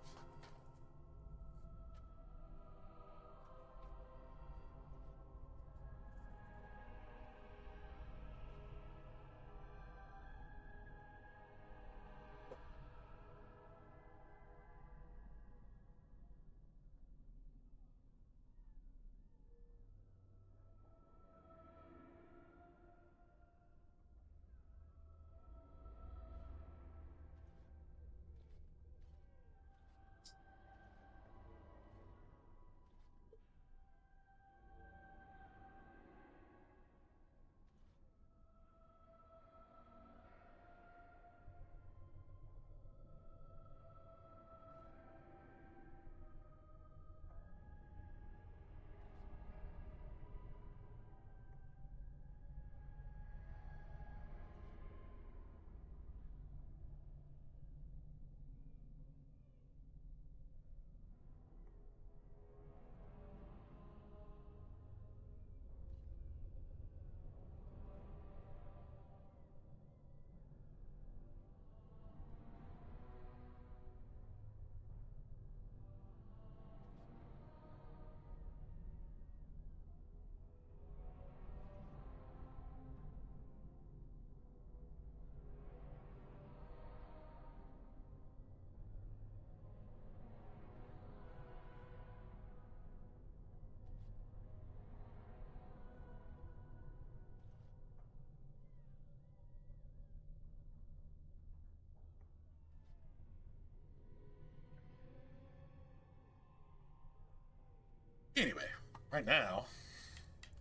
[SPEAKER 1] Anyway, right now,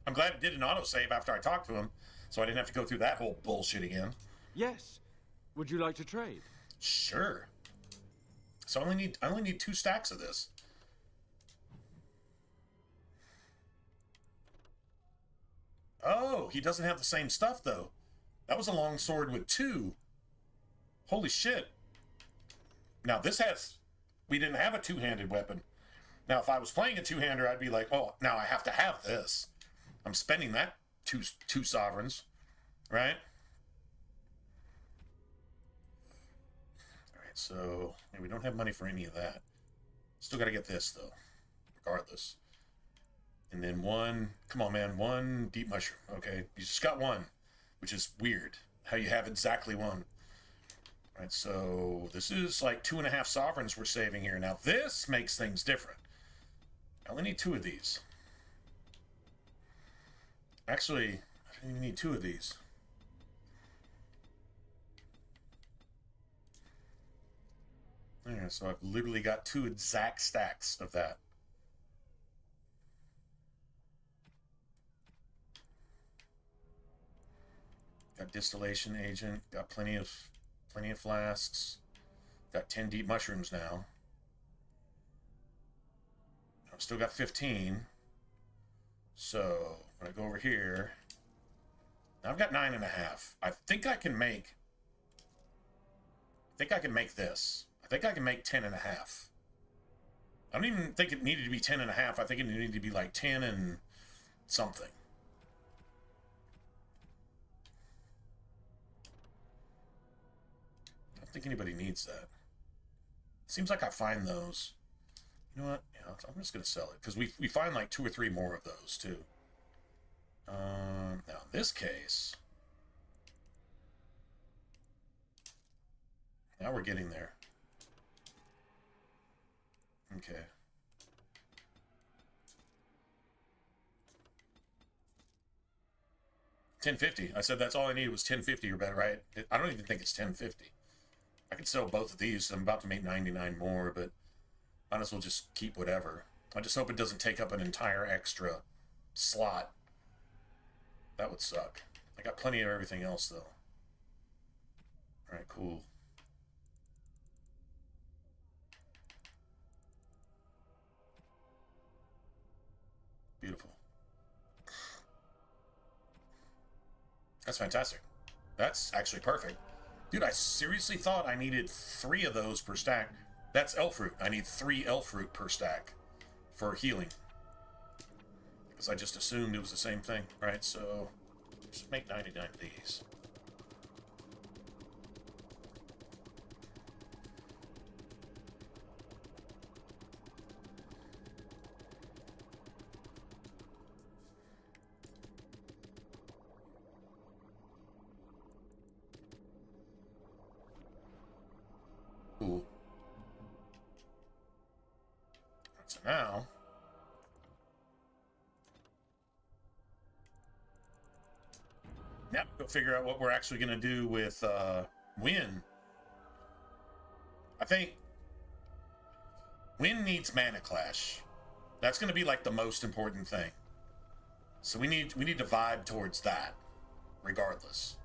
[SPEAKER 1] I'm glad it did an autosave after I talked to him, so I didn't have to go through that whole bullshit again.
[SPEAKER 10] Yes. Would you like to trade?
[SPEAKER 1] Sure. So I only need 2 stacks of this. Oh, he doesn't have the same stuff though. That was a long sword with 2. Holy shit. Now we didn't have a 2-handed weapon. Now, if I was playing a 2-hander, I'd be like, oh, now I have to have this. I'm spending that two sovereigns, right? All right, so we don't have money for any of that. Still got to get this, though, regardless. And then 1, come on, man, 1 deep mushroom. Okay, you just got 1, which is weird, how you have exactly 1. All right, so this is like 2.5 sovereigns we're saving here. Now, this makes things different. I only need 2 of these. Actually, I don't even need 2 of these. Alright, so I've literally got 2 exact stacks of that. Got distillation agent, got plenty of flasks. Got 10 deep mushrooms now. still got 15. So when I go over here, now I've got 9.5. I think I can make this. I think I can make 10.5. I don't even think it needed to be 10.5. I think it needed to be like 10 and something. I don't think anybody needs that. Seems like I find those. You know what? Yeah, I'm just going to sell it because we find like 2 or 3 more of those too. Now in this case, now we're getting there. Okay. $10.50. I said that's all I needed was $10.50 or better, right? I don't even think it's $10.50. I could sell both of these. I'm about to make 99 more, but might as well just keep whatever. I just hope it doesn't take up an entire extra slot. That would suck. I got plenty of everything else, though. Alright, cool. Beautiful. That's fantastic. That's actually perfect. Dude, I seriously thought I needed 3 of those per stack. That's elf fruit. I need 3 elf fruit per stack for healing. Because I just assumed it was the same thing, right? So, just make 99 of these. Cool. So now, go figure out what we're actually going to do with Wynn. I think Wynn needs Mana Clash. That's going to be like the most important thing. So we need to vibe towards that, regardless.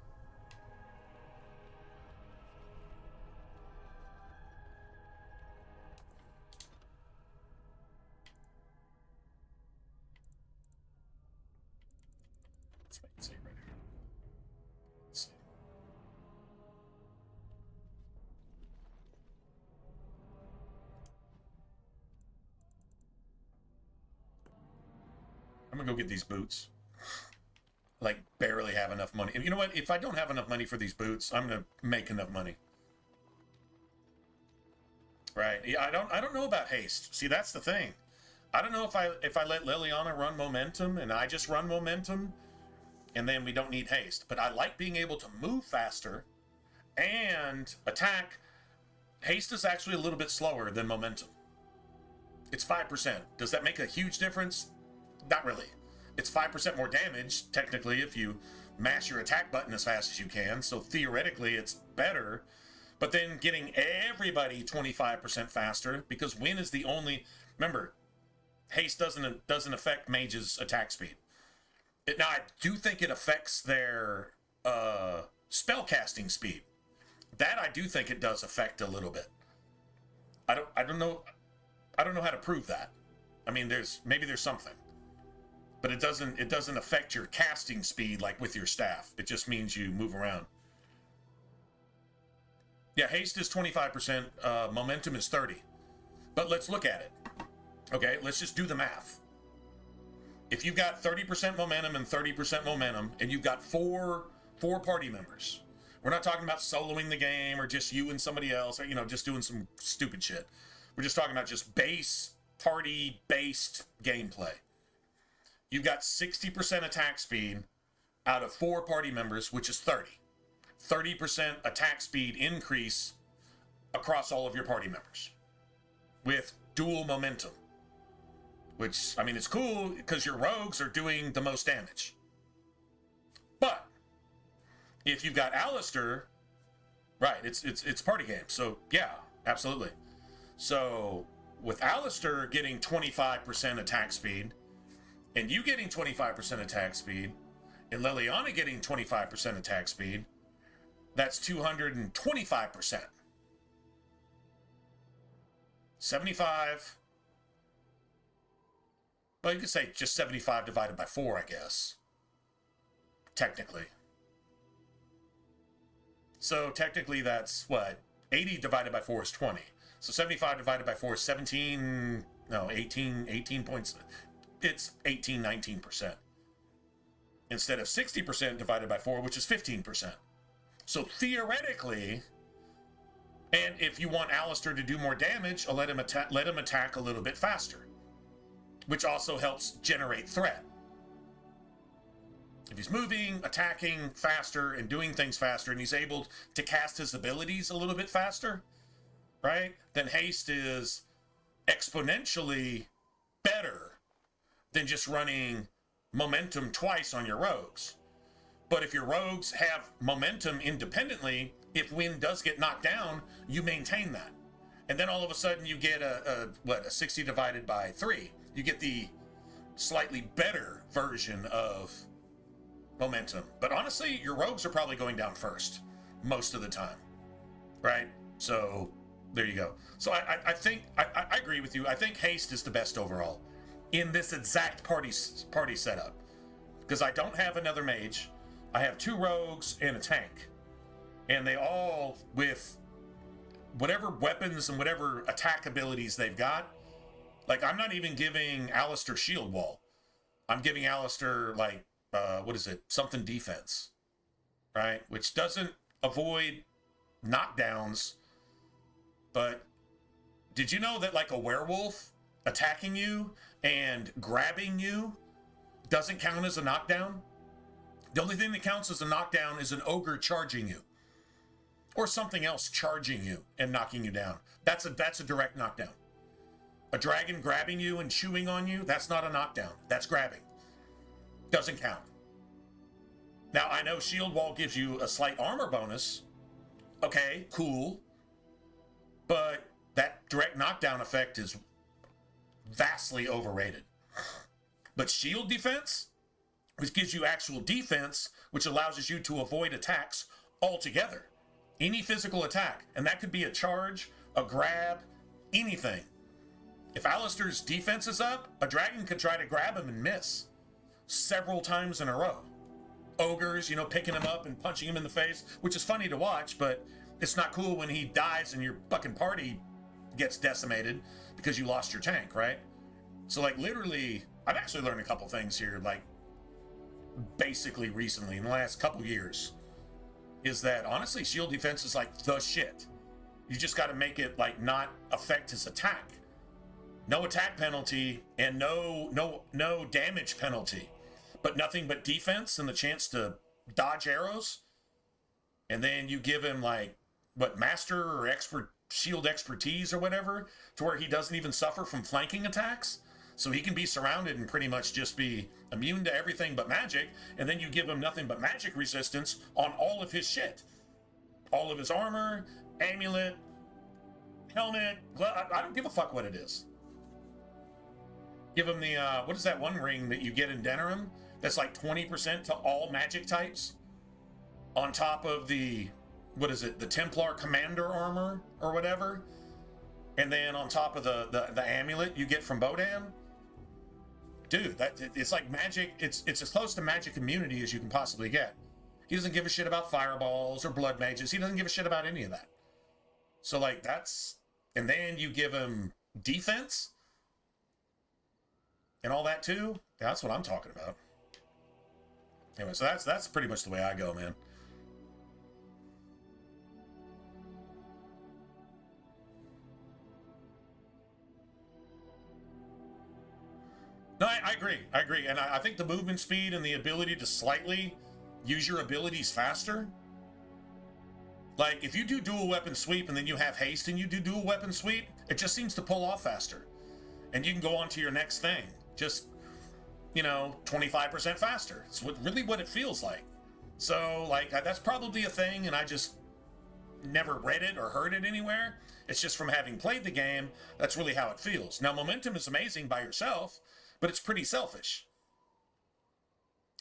[SPEAKER 1] Let's see right here. Let's see. I'm gonna go get these boots. Like, barely have enough money. And you know what? If I don't have enough money for these boots, I'm gonna make enough money. Right? Yeah, I don't know about haste. See, that's the thing. I don't know if I let Liliana run momentum and I just run momentum, and then we don't need haste. But I like being able to move faster and attack. Haste is actually a little bit slower than momentum. It's 5%. Does that make a huge difference? Not really. It's 5% more damage, technically, if you mash your attack button as fast as you can. So theoretically, it's better. But then getting everybody 25% faster, because Wynn is the only... Remember, haste doesn't affect mages' attack speed. Now, I do think it affects their spell casting speed. That I do think it does affect a little bit. I don't know how to prove that. I mean, maybe there's something, but it doesn't affect your casting speed like with your staff. It just means you move around. Yeah, haste is 25%. Momentum is 30. But let's look at it. Okay, let's just do the math. If you've got 30% momentum and 30% momentum, and you've got four party members, we're not talking about soloing the game or just you and somebody else, or just doing some stupid shit. We're just talking about just base party-based gameplay. You've got 60% attack speed out of 4 party members, which is 30. 30% attack speed increase across all of your party members with dual momentum. Which, I mean, it's cool because your rogues are doing the most damage. But if you've got Alistair, right, it's party game. So, yeah, absolutely. So, with Alistair getting 25% attack speed, and you getting 25% attack speed, and Liliana getting 25% attack speed, that's 225%. 75... Well, you could say just 75 divided by 4, I guess. Technically. So technically that's what? 80 divided by 4 is 20. So 75 divided by 4 is 17, no, 18 points. It's 18, 19%. Instead of 60% divided by 4, which is 15%. So theoretically, and if you want Alistair to do more damage, let him attack a little bit faster, which also helps generate threat. If he's moving, attacking faster, and doing things faster, and he's able to cast his abilities a little bit faster, right? Then haste is exponentially better than just running momentum twice on your rogues. But if your rogues have momentum independently, if wind does get knocked down, you maintain that. And then all of a sudden you get a 60 divided by 3. You get the slightly better version of momentum. But honestly, your rogues are probably going down first most of the time, right? So there you go. So I think I agree with you. I think haste is the best overall in this exact party setup, because I don't have another mage. I have 2 rogues and a tank, and they all, with whatever weapons and whatever attack abilities they've got, like I'm not even giving Alistair shield wall. I'm giving Alistair like something defense, right? Which doesn't avoid knockdowns. But did you know that like a werewolf attacking you and grabbing you doesn't count as a knockdown? The only thing that counts as a knockdown is an ogre charging you, or something else charging you and knocking you down. That's a direct knockdown. A dragon grabbing you and chewing on you, that's not a knockdown. That's grabbing. Doesn't count. Now, I know shield wall gives you a slight armor bonus. Okay, cool. But that direct knockdown effect is vastly overrated. But shield defense, which gives you actual defense, which allows you to avoid attacks altogether. Any physical attack. And that could be a charge, a grab, anything. If Alistair's defense is up, a dragon could try to grab him and miss several times in a row. Ogres, picking him up and punching him in the face, which is funny to watch, but it's not cool when he dies and your fucking party gets decimated because you lost your tank, right? So, like, literally, I've actually learned a couple things here, like, basically recently, in the last couple years, is that, honestly, shield defense is, like, the shit. You just got to make it, like, not affect his attack. No attack penalty and no damage penalty, but nothing but defense and the chance to dodge arrows. And then you give him like master or expert shield expertise or whatever, to where he doesn't even suffer from flanking attacks. So he can be surrounded and pretty much just be immune to everything but magic. And then you give him nothing but magic resistance on all of his shit. All of his armor, amulet, helmet, glove. I don't give a fuck what it is. Give him the, what is that one ring that you get in Denerim? That's like 20% to all magic types. On top of the, what is it? The Templar Commander armor or whatever. And then on top of the amulet you get from Bodan. Dude, it's like magic. It's as close to magic immunity as you can possibly get. He doesn't give a shit about fireballs or blood mages. He doesn't give a shit about any of that. So like that's, and then you give him defense and all that too. That's what I'm talking about. Anyway, so that's pretty much the way I go, man. No, I agree. And I think the movement speed and the ability to slightly use your abilities faster. Like, if you do dual weapon sweep and then you have haste and you do dual weapon sweep, it just seems to pull off faster. And you can go on to your next thing. Just, 25% faster. It's really what it feels like. So, like, that's probably a thing, and I just never read it or heard it anywhere. It's just from having played the game, that's really how it feels. Now, momentum is amazing by yourself, but it's pretty selfish.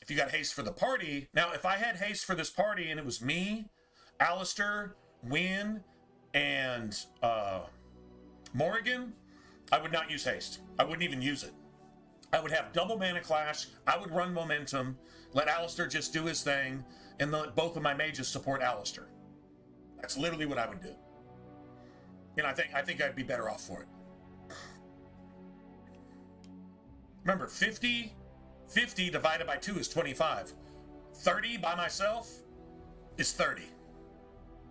[SPEAKER 1] If you got haste for the party... Now, if I had haste for this party and it was me, Alistair, Wynn, and Morrigan, I would not use haste. I wouldn't even use it. I would have double mana clash. I would run momentum, let Alistair just do his thing, and let both of my mages support Alistair. That's literally what I would do. And I think I'd be better off for it. Remember, 50 divided by 2 is 25. 30 by myself is 30.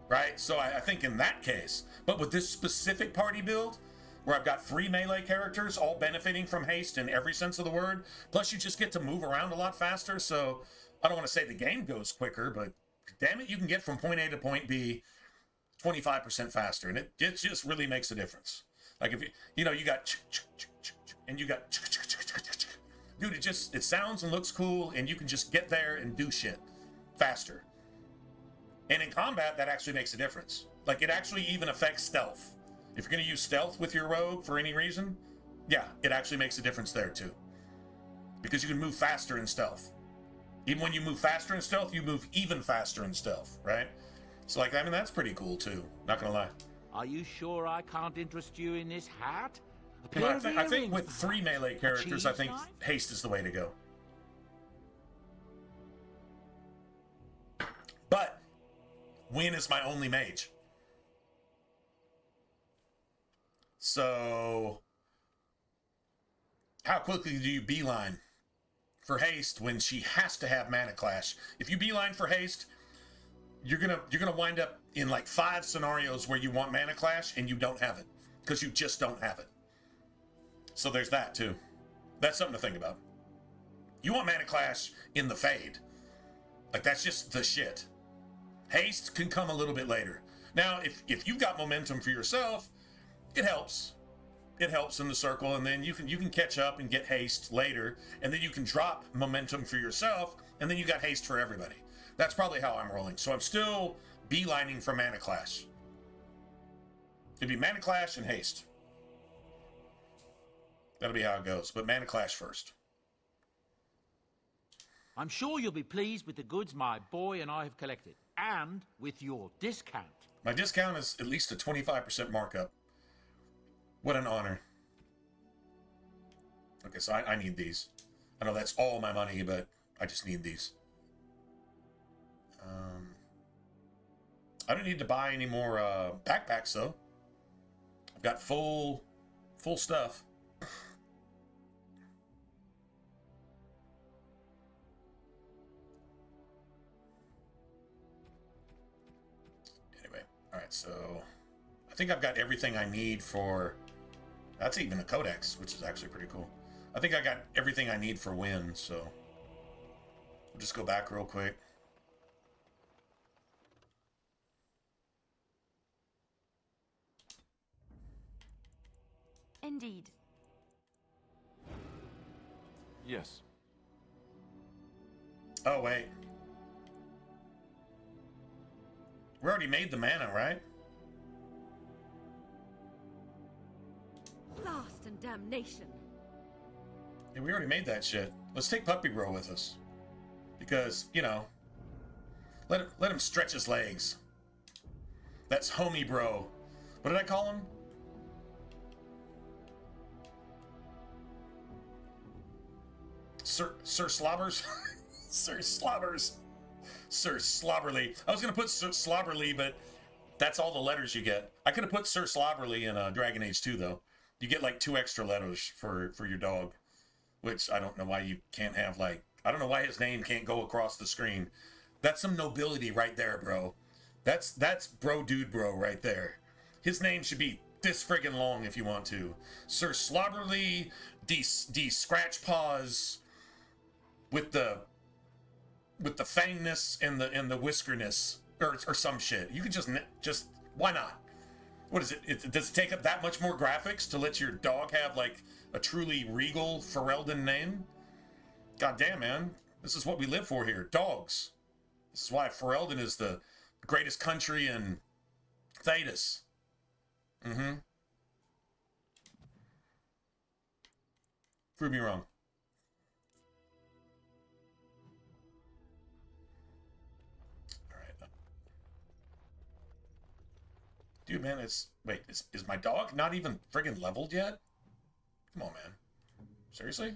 [SPEAKER 1] Right? So I think in that case, but with this specific party build, where I've got 3 melee characters all benefiting from haste in every sense of the word, plus you just get to move around a lot faster, so I don't want to say the game goes quicker, but damn it, you can get from point A to point B 25% faster, and it just really makes a difference. Like if you got and you got dude, it sounds and looks cool, and you can just get there and do shit faster. And in combat, that actually makes a difference. Like, it actually even affects stealth. If you're going to use stealth with your rogue for any reason, yeah, it actually makes a difference there too. Because you can move faster in stealth. Even when you move faster in stealth, you move even faster in stealth, right? So, like, I mean, that's pretty cool too. Not going to lie.
[SPEAKER 9] Are you sure I can't interest you in this hat?
[SPEAKER 1] I think with 3 melee characters, I think haste is the way to go. But Wynn is my only mage. So how quickly do you beeline for haste when she has to have mana clash? If you beeline for haste, you're gonna wind up in like 5 scenarios where you want mana clash and you don't have it because you just don't have it. So there's that too. That's something to think about. You want mana clash in the fade. Like, that's just the shit. Haste can come a little bit later. Now, if you've got momentum for yourself, it helps. It helps in the circle, and then you can catch up and get haste later, and then you can drop momentum for yourself, and then you got haste for everybody. That's probably how I'm rolling. So I'm still beelining for mana clash. It'd be mana clash and haste. That'll be how it goes, but mana clash first.
[SPEAKER 9] I'm sure you'll be pleased with the goods my boy and I have collected, and with your discount.
[SPEAKER 1] My discount is at least a 25% markup. What an honor. Okay, so I need these. I know that's all my money, but I just need these. I don't need to buy any more backpacks, though. I've got full stuff. Alright, so I think I've got everything I need for... That's even a codex, which is actually pretty cool. I think I got everything I need for Win, so... We'll just go back real quick.
[SPEAKER 11] Indeed.
[SPEAKER 8] Yes.
[SPEAKER 1] Oh, wait. We already made the mana, right?
[SPEAKER 5] Blast and damnation.
[SPEAKER 1] Yeah, we already made that shit. Let's take Puppy Bro with us. Because, you know, let him stretch his legs. That's Homie Bro. What did I call him? Sir Slobbers? Sir Slobbers. Sir Slobberly. I was going to put Sir Slobberly, but that's all the letters you get. I could have put Sir Slobberly in Dragon Age 2, though. You get like 2 extra letters for your dog, which I don't know why you can't have, like... I don't know why his name can't go across the screen. That's some nobility right there, bro. That's bro dude bro right there. His name should be this friggin' long if you want to. Sir Slobberly D Scratch Paws with the fangness and the whiskerness or some shit. You could just why not? What is it? Does it take up that much more graphics to let your dog have like a truly regal Ferelden name? God damn, man. This is what we live for here. Dogs. This is why Ferelden is the greatest country in Thedas. Mm-hmm. Prove me wrong. Alright. Dude, man, is my dog not even friggin' leveled yet? Come on, man. Seriously?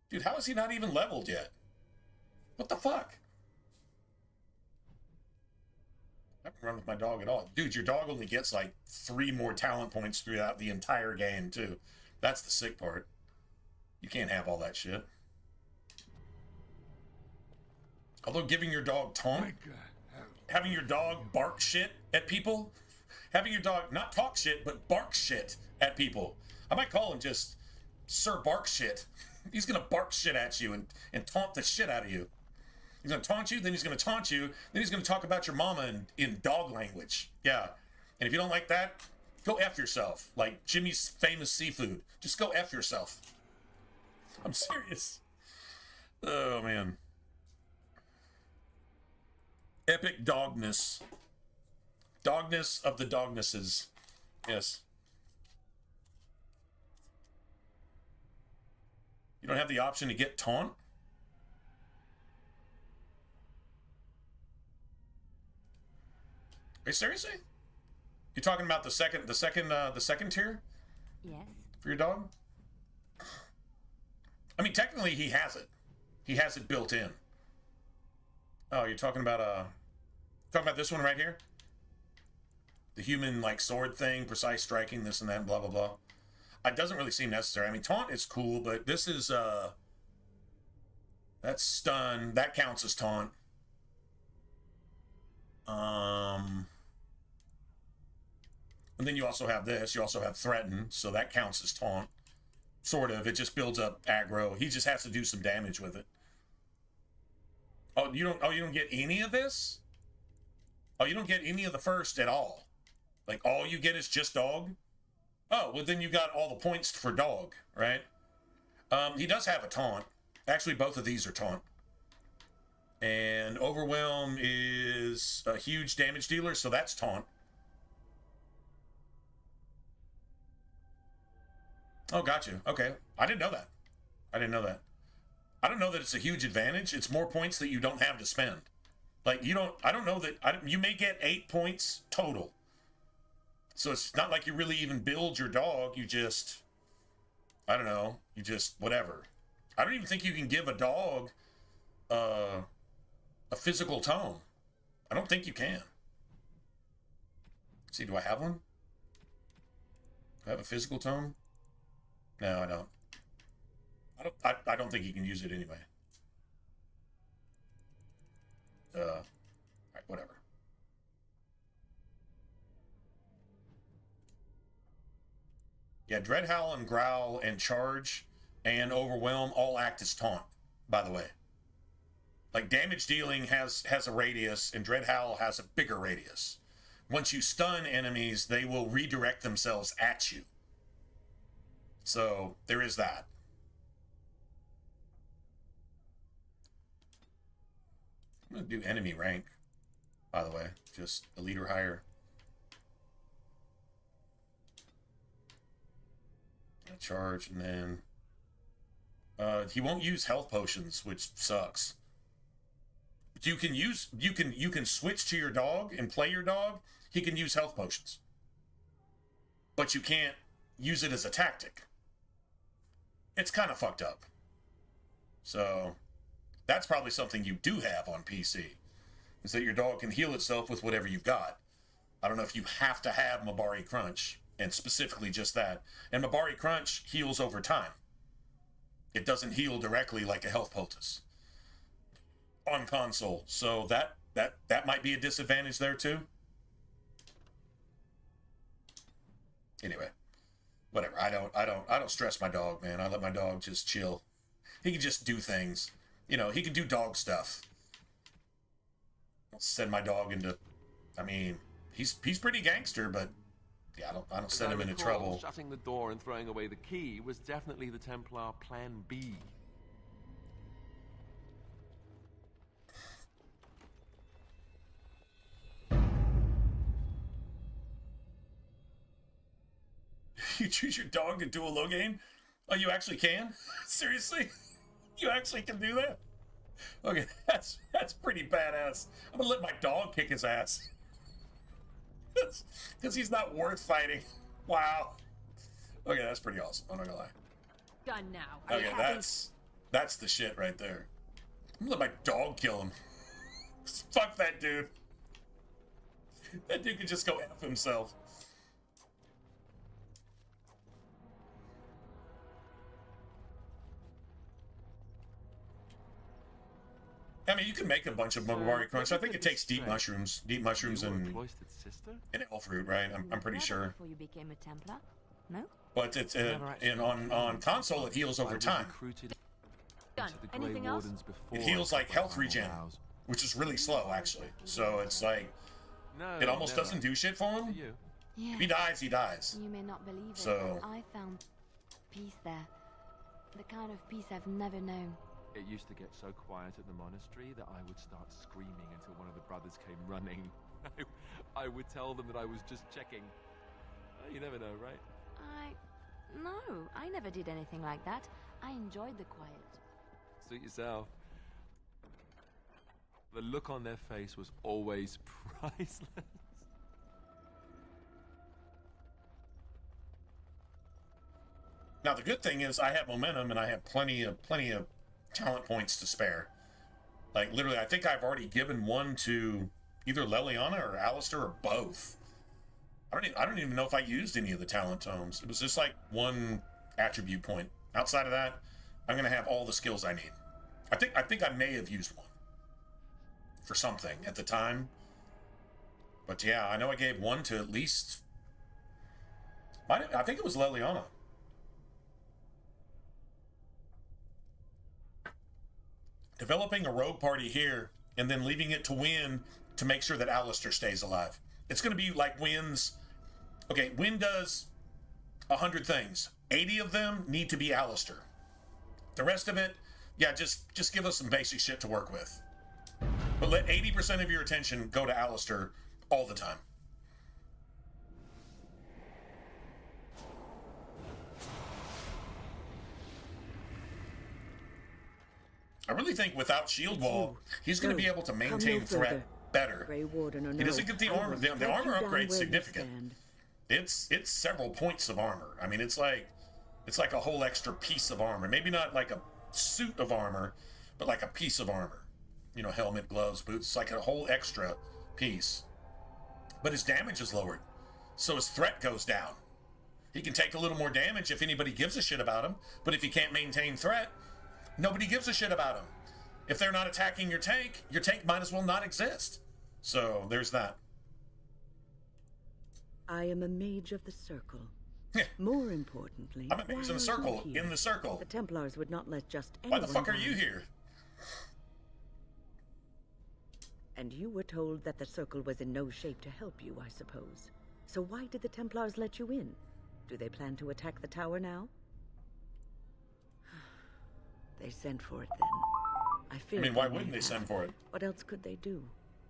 [SPEAKER 1] Dude, how is he not even leveled yet? What the fuck? I haven't run with my dog at all. Dude, your dog only gets like 3 more talent points throughout the entire game, too. That's the sick part. You can't have all that shit. Although giving your dog taunt, having your dog bark shit at people, having your dog not talk shit, but bark shit at people. I might call him just Sir Bark Shit. He's going to bark shit at you and taunt the shit out of you. He's going to taunt you, then he's going to taunt you, then he's going to talk about your mama in dog language. Yeah. And if you don't like that, go F yourself. Like Jimmy's famous seafood. Just go F yourself. I'm serious. Oh, man. Epic dogness. Dogness of the dognesses. Yes. You don't have the option to get taunt? Are you seriously? You talking about the second tier?
[SPEAKER 5] Yes.
[SPEAKER 1] For your dog? I mean, technically he has it. He has it built in. Oh, you're talking about this one right here? The human like sword thing, precise striking, this and that, blah blah blah. It doesn't really seem necessary. I mean, taunt is cool, but this is that's stun. That counts as taunt. And then you also have this. You also have threaten, so that counts as taunt. Sort of. It just builds up aggro. He just has to do some damage with it. Oh, you don't get any of this? Oh, you don't get any of the first at all. Like all you get is just dog? Oh, well then you got all the points for dog, right? He does have a taunt. Actually, both of these are taunt. And overwhelm is a huge damage dealer, so that's taunt. Oh, gotcha. Okay. I didn't know that. I don't know that it's a huge advantage. It's more points that you don't have to spend. Like, you may get 8 points total. So it's not like you really even build your dog. You just, I don't know, whatever. I don't even think you can give a dog a physical tone. I don't think you can. See, do I have one? Do I have a physical tone? No, I don't. I don't think you can use it anyway. Alright, whatever. Yeah, Dread Howl and Growl and Charge and Overwhelm all act as taunt, by the way. Like, damage dealing has a radius, and Dread Howl has a bigger radius. Once you stun enemies, they will redirect themselves at you. So, there is that. I'm going to do enemy rank, by the way. Just elite or higher. Charge, and then he won't use health potions, which sucks. But you can switch to your dog and play your dog. He can use health potions, but you can't use it as a tactic. It's kind of fucked up. So that's probably something you do have on PC, is that your dog can heal itself with whatever you've got. I don't know if you have to have Mabari Crunch, and specifically just that. And Mabari Crunch heals over time. It doesn't heal directly like a health poultice on console. So that might be a disadvantage there too. Anyway, whatever. I don't stress my dog, man. I let my dog just chill. He can just do things. You know, he can do dog stuff. I'll send my dog into, I mean, he's pretty gangster, but yeah, I don't send him into trouble.
[SPEAKER 8] Shutting the door and throwing away the key was definitely the Templar Plan B.
[SPEAKER 1] You choose your dog to dual Logain? Oh, you actually can? Seriously? You actually can do that? Okay, that's pretty badass. I'm gonna let my dog kick his ass. Because he's not worth fighting. Wow. Okay, that's pretty awesome. I'm not gonna lie.
[SPEAKER 5] Done now.
[SPEAKER 1] Okay, That's the shit right there. I'm gonna let my dog kill him. Fuck that dude. That dude could just go F himself. I mean, you can make a bunch of Mogwari Crunch. I think it takes deep mushrooms and elf fruit, right? I'm pretty sure.
[SPEAKER 11] Before you became a Templar, no?
[SPEAKER 1] But it's on console it heals over time.
[SPEAKER 11] Done. Anything else?
[SPEAKER 1] It heals like health regen, which is really slow actually. So it's like it almost doesn't do shit for him.
[SPEAKER 11] Yeah.
[SPEAKER 1] If he dies, he dies.
[SPEAKER 11] You may not believe it,
[SPEAKER 1] So
[SPEAKER 11] but I found peace there. The kind of peace I've never known.
[SPEAKER 8] It used to get so quiet at the monastery that I would start screaming until one of the brothers came running. I would tell them that I was just checking. You never know, right?
[SPEAKER 11] No, I never did anything like that. I enjoyed the quiet.
[SPEAKER 8] Suit yourself. The look on their face was always priceless.
[SPEAKER 1] now the good thing is I have momentum and I have plenty of talent points to spare. Like literally, I think I've already given one to either Leliana or Alistair or both. I don't even know if I used any of the talent tomes. It was just like one attribute point. Outside of that, I'm gonna have all the skills I need. I think I may have used one for something at the time. But yeah, I know I gave one to at least. I think it was Leliana. Developing a rogue party here and then leaving it to Wynn to make sure that Alistair stays alive. It's going to be like Wynn's. Okay, Wynn does 100 things. 80 of them need to be Alistair. The rest of it, yeah, just give us some basic shit to work with. But let 80% of your attention go to Alistair all the time. I really think without Shield Wall, he's going to be able to maintain threat better. He doesn't get the armor. The armor upgrade's significant. It's several points of armor. I mean, it's like a whole extra piece of armor. Maybe not like a suit of armor, but like a piece of armor. You know, helmet, gloves, boots. It's like a whole extra piece. But his damage is lowered, so his threat goes down. He can take a little more damage if anybody gives a shit about him, but if he can't maintain threat, nobody gives a shit about him. If they're not attacking your tank might as well not exist. So there's that.
[SPEAKER 12] I am a mage of the circle. More importantly,
[SPEAKER 1] I'm a mage of the circle, in the circle.
[SPEAKER 12] The Templars would not let just anyone.
[SPEAKER 1] Why the fuck are you here?
[SPEAKER 12] And you were told that the circle was in no shape to help you, I suppose. So why did the Templars let you in? Do they plan to attack the tower now? They sent for it then. I
[SPEAKER 1] mean, why wouldn't they send for it?
[SPEAKER 12] What else could they do?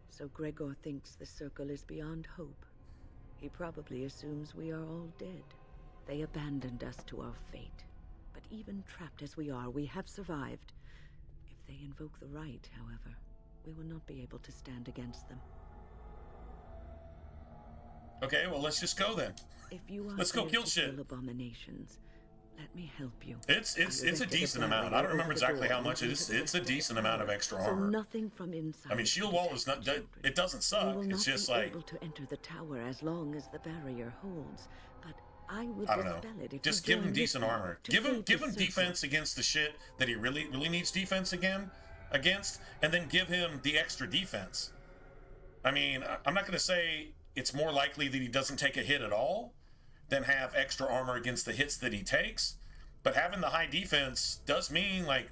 [SPEAKER 12] So Gregor thinks the circle is beyond hope. He probably assumes we are all dead. They abandoned us to our fate. But even trapped as we are, we have survived. If they invoke the right, however, we will not be able to stand against them.
[SPEAKER 1] Okay, well, let's just go then.
[SPEAKER 12] If you are
[SPEAKER 1] let's go kill shit.
[SPEAKER 12] Abominations, let me help you.
[SPEAKER 1] It's a decent amount. I don't remember exactly how much it is. It's a decent amount of extra armor.
[SPEAKER 12] So nothing from inside.
[SPEAKER 1] I mean, shield wall is not. It doesn't suck. It's just like.
[SPEAKER 12] Able to enter the tower as long as the barrier holds, but I will
[SPEAKER 1] I don't know.
[SPEAKER 12] It if
[SPEAKER 1] just give him decent armor. Give him defense against the shit that he really needs defense against, and then give him the extra defense. I mean, I'm not going to say it's more likely that he doesn't take a hit at all than have extra armor against the hits that he takes, but having the high defense does mean, like,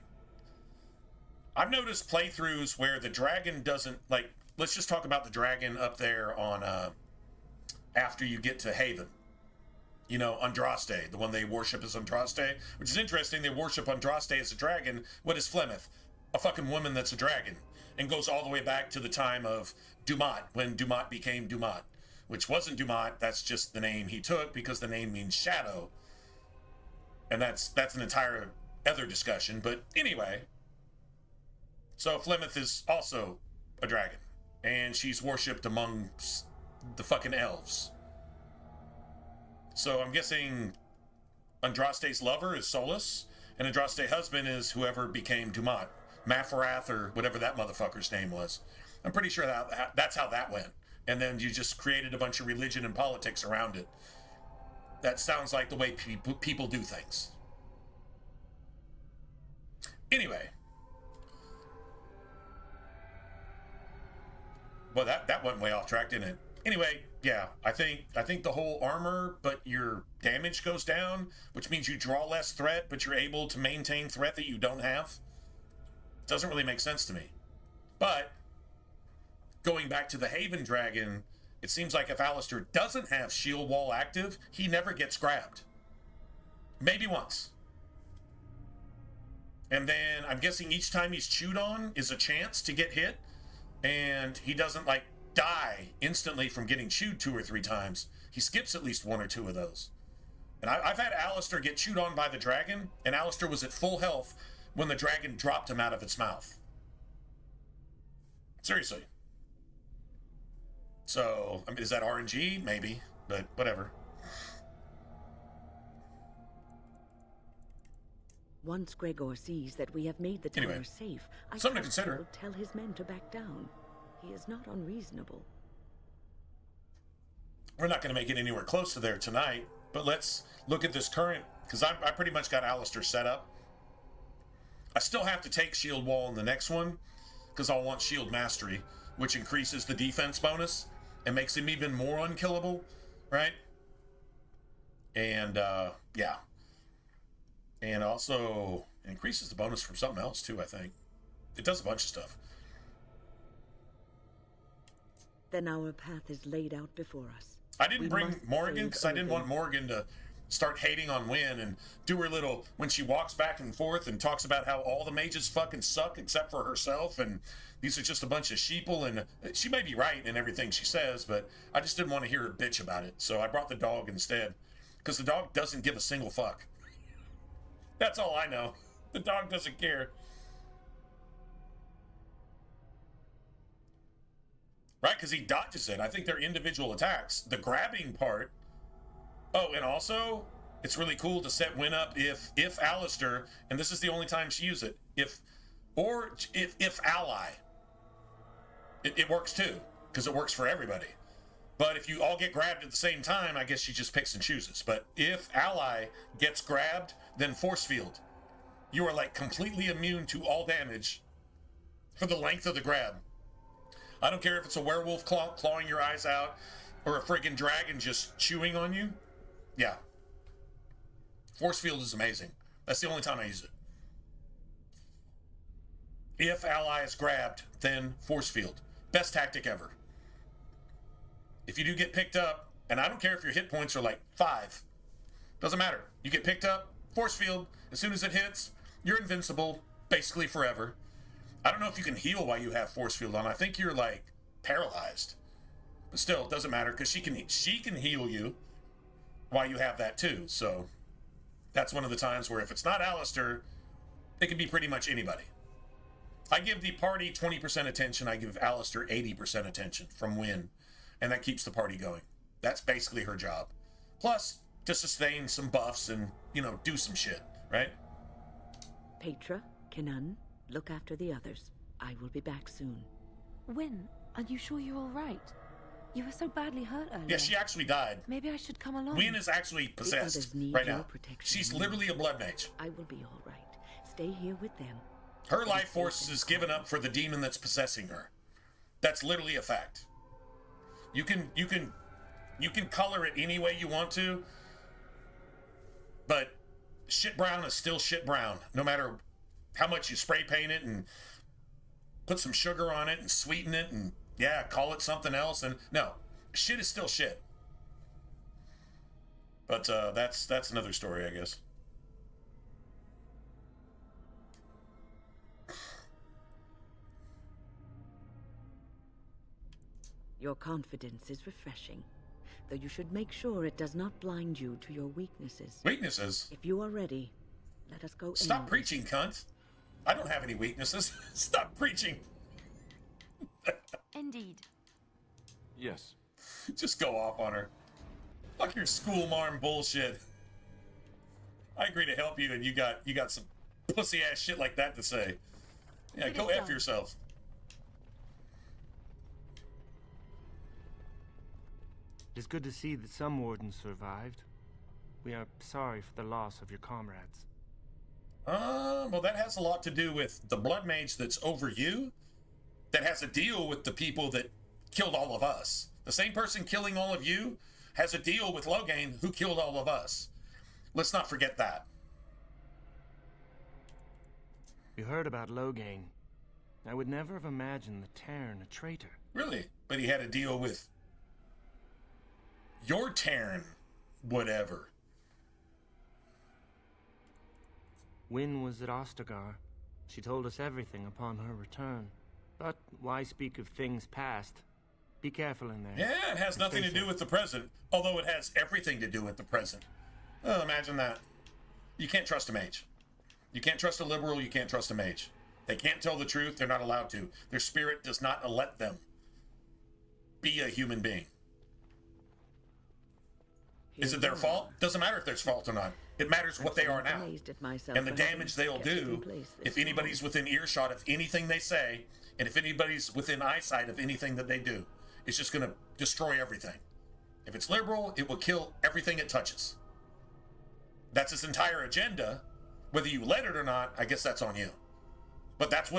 [SPEAKER 1] I've noticed playthroughs where the dragon doesn't, like, let's just talk about the dragon up there on after you get to Haven. You know, Andraste, the one they worship as Andraste, which is interesting. They worship Andraste as a dragon. What is Flemeth? A fucking woman that's a dragon, and goes all the way back to the time of Dumat, when Dumat became Dumat, which wasn't Dumat. That's just the name he took because the name means shadow, and that's an entire other discussion. But anyway, so Flemeth is also a dragon, and she's worshipped among the fucking elves. So I'm guessing Andraste's lover is Solus, And Andraste husband is whoever became Dumont. Mafarath or whatever that motherfucker's name was. I'm pretty sure that's how that went. And then you just created a bunch of religion and politics around it. That sounds like the way people do things. Anyway. Well, that went way off track, didn't it? Anyway, yeah, I think the whole armor, but your damage goes down, which means you draw less threat, but you're able to maintain threat that you don't have. Doesn't really make sense to me. But going back to the Haven Dragon, it seems like if Alistair doesn't have shield wall active, he never gets grabbed. Maybe once. And then I'm guessing each time he's chewed on is a chance to get hit, and he doesn't like die instantly from getting chewed 2 or 3 times. He skips at least 1 or 2 of those. And I've had Alistair get chewed on by the dragon, and Alistair was at full health when the dragon dropped him out of its mouth. Seriously. So, I mean, is that RNG? Maybe, but whatever.
[SPEAKER 12] Once Gregor sees that we have made the tower safe, I
[SPEAKER 1] something to
[SPEAKER 12] trust he
[SPEAKER 1] consider.
[SPEAKER 12] will tell his men to back down. He is not unreasonable.
[SPEAKER 1] We're not going to make it anywhere close to there tonight, but let's look at this current, because I pretty much got Alistair set up. I still have to take Shield Wall in the next one, because I'll want Shield Mastery, which increases the defense bonus and makes him even more unkillable, right? And, yeah. And also increases the bonus from something else, too, I think. It does a bunch of stuff.
[SPEAKER 12] Then our path is laid out before us.
[SPEAKER 1] I didn't bring Morrigan because I didn't want Morrigan to start hating on Wynn and do her little, when she walks back and forth and talks about how all the mages fucking suck except for herself, and these are just a bunch of sheeple, and she may be right in everything she says, but I just didn't want to hear her bitch about it, so I brought the dog instead, because the dog doesn't give a single fuck. That's all I know. The dog doesn't care. Right, because he dodges it. I think they're individual attacks. The grabbing part. Oh, and also, it's really cool to set Wynn up if Alistair, and this is the only time she uses it, if ally. It works too, because it works for everybody. But if you all get grabbed at the same time, I guess she just picks and chooses. But if ally gets grabbed, then force field. You are like completely immune to all damage for the length of the grab. I don't care if it's a werewolf clawing your eyes out or a friggin' dragon just chewing on you. Yeah. Force field is amazing. That's the only time I use it. If ally is grabbed, then force field. Best tactic ever. If you do get picked up, and I don't care if your hit points are like 5. Doesn't matter. You get picked up, force field. As soon as it hits, you're invincible basically forever. I don't know if you can heal while you have force field on. I think you're like paralyzed. But still, it doesn't matter because she can heal you while you have that too. So that's one of the times where if it's not Alistair, it can be pretty much anybody. I give the party 20% attention. I give Alistair 80% attention from Wynn. And that keeps the party going. That's basically her job. Plus, to sustain some buffs and, do some shit, right?
[SPEAKER 12] Petra, Kenan, look after the others. I will be back soon.
[SPEAKER 11] Wynn, are you sure you're all right? You were so badly hurt earlier.
[SPEAKER 1] Yeah, she actually died.
[SPEAKER 11] Maybe I should come along.
[SPEAKER 1] Wynn is actually possessed right now. She's literally a blood mage.
[SPEAKER 12] I will be all right. Stay here with them.
[SPEAKER 1] Her life force is given up for the demon that's possessing her. That's literally a fact. You can color it any way you want to, but shit brown is still shit brown, no matter how much you spray paint it and put some sugar on it and sweeten it and call it something else. And no, shit is still shit. But that's another story, I guess.
[SPEAKER 12] Your confidence is refreshing, though you should make sure it does not blind you to your weaknesses.
[SPEAKER 1] Weaknesses?
[SPEAKER 12] If you are ready, let us go.
[SPEAKER 1] Stop preaching, cunt. I don't have any weaknesses. Stop preaching.
[SPEAKER 11] Indeed.
[SPEAKER 8] Yes.
[SPEAKER 1] Just go off on her. Fuck your school marm bullshit. I agree to help you, and you got some pussy ass shit like that to say. Yeah, go F yourself.
[SPEAKER 13] It's good to see that some wardens survived. We are sorry for the loss of your comrades.
[SPEAKER 1] Well, that has a lot to do with the blood mage that's over you. That has a deal with the people that killed all of us. The same person killing all of you has a deal with Loghain, who killed all of us. Let's not forget that.
[SPEAKER 13] You heard about Loghain. I would never have imagined the Terran a traitor.
[SPEAKER 1] Really? But he had a deal with your Terran, whatever.
[SPEAKER 13] Wynne was at Ostagar. She told us everything upon her return. But why speak of things past? Be careful in there.
[SPEAKER 1] Yeah, it has nothing to do with the present, although it has everything to do with the present. Oh, imagine that. You can't trust a mage. You can't trust a liberal, you can't trust a mage. They can't tell the truth, they're not allowed to. Their spirit does not let them be a human being. Is it their fault? Doesn't matter if there's fault or not. It matters what they are now. And the damage they'll do if anybody's within earshot of anything they say, and if anybody's within eyesight of anything that they do. It's just going to destroy everything. If it's liberal, it will kill everything it touches. That's its entire agenda. Whether you let it or not, I guess that's on you. But that's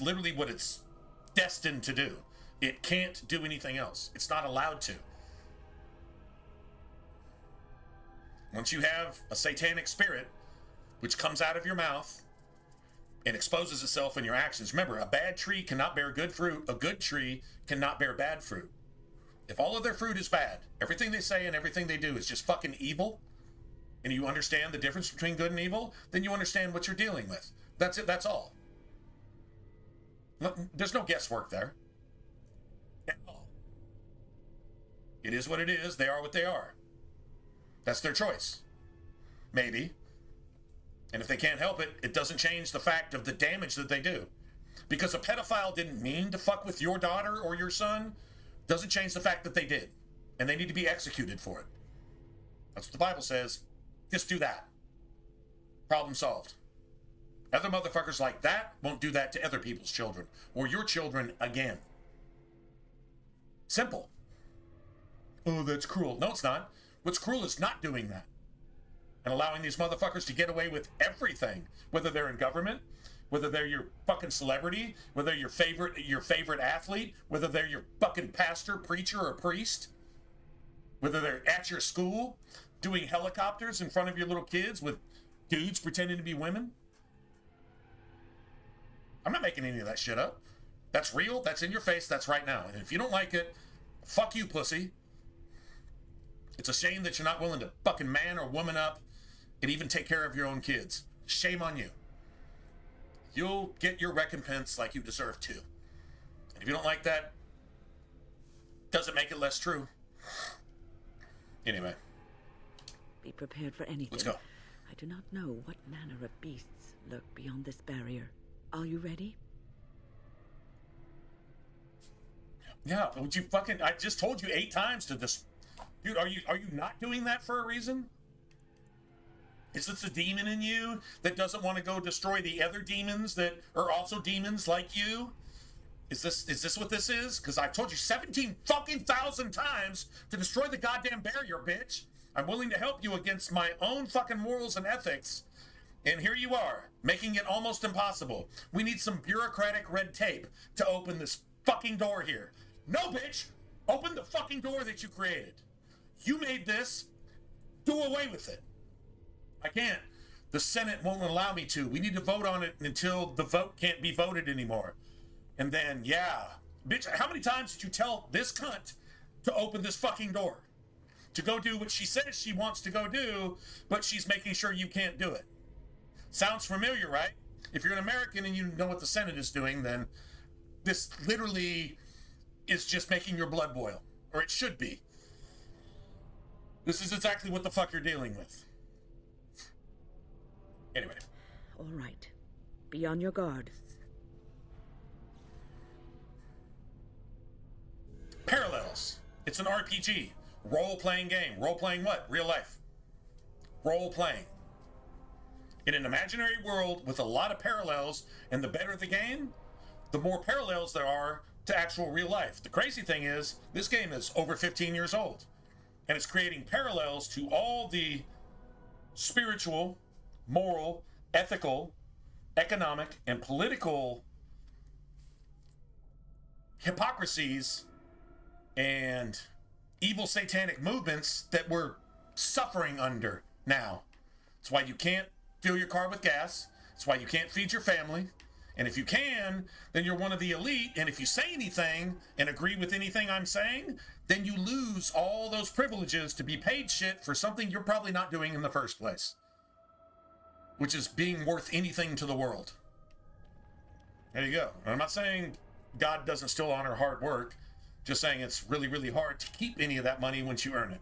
[SPEAKER 1] literally what it's destined to do. It can't do anything else. It's not allowed to. Once you have a satanic spirit, which comes out of your mouth and exposes itself in your actions. Remember, a bad tree cannot bear good fruit. A good tree cannot bear bad fruit. If all of their fruit is bad, everything they say and everything they do is just fucking evil, and you understand the difference between good and evil, then you understand what you're dealing with. That's it. That's all. There's no guesswork there. At all. It is what it is. They are what they are. That's their choice. Maybe. And if they can't help it, it doesn't change the fact of the damage that they do. Because a pedophile didn't mean to fuck with your daughter or your son, doesn't change the fact that they did. And they need to be executed for it. That's what the Bible says. Just do that. Problem solved. Other motherfuckers like that won't do that to other people's children. Or your children again. Simple. Oh, that's cruel. No, it's not. What's cruel is not doing that. And allowing these motherfuckers to get away with everything. Whether they're in government, whether they're your fucking celebrity, whether your favorite athlete, whether they're your fucking pastor, preacher, or priest, whether they're at your school doing helicopters in front of your little kids with dudes pretending to be women. I'm not making any of that shit up. That's real, that's in your face, that's right now. And if you don't like it, fuck you, pussy. It's a shame that you're not willing to fucking man or woman up and even take care of your own kids. Shame on you. You'll get your recompense like you deserve to. And if you don't like that, doesn't make it less true. Anyway.
[SPEAKER 12] Be prepared for anything.
[SPEAKER 1] Let's go.
[SPEAKER 12] I do not know what manner of beasts lurk beyond this barrier. Are you ready?
[SPEAKER 1] Yeah, would you fucking... I just told you 8 times to this... Dude, are you not doing that for a reason? Is this a demon in you that doesn't want to go destroy the other demons that are also demons like you? Is this what this is? Because I told you 17 fucking thousand times to destroy the goddamn barrier, bitch. I'm willing to help you against my own fucking morals and ethics. And here you are, making it almost impossible. We need some bureaucratic red tape to open this fucking door here. No, bitch! Open the fucking door that you created. You made this. Do away with it. I can't. The Senate won't allow me to. We need to vote on it until the vote can't be voted anymore. And then, yeah. Bitch, how many times did you tell this cunt to open this fucking door? To go do what she says she wants to go do, but she's making sure you can't do it. Sounds familiar, right? If you're an American and you know what the Senate is doing, then this literally is just making your blood boil. Or it should be. This is exactly what the fuck you're dealing with. Anyway.
[SPEAKER 12] All right. Be on your guard.
[SPEAKER 1] Parallels. It's an RPG. Role-playing game. Role-playing what? Real life. Role-playing. In an imaginary world with a lot of parallels, and the better the game, the more parallels there are to actual real life. The crazy thing is, this game is over 15 years old, and it's creating parallels to all the spiritual, moral, ethical, economic, and political hypocrisies and evil satanic movements that we're suffering under now. It's why you can't fill your car with gas. It's why you can't feed your family. And if you can, then you're one of the elite. And if you say anything and agree with anything I'm saying, then you lose all those privileges to be paid shit for something you're probably not doing in the first place, which is being worth anything to the world. There you go. And I'm not saying God doesn't still honor hard work, just saying it's really, really hard to keep any of that money once you earn it.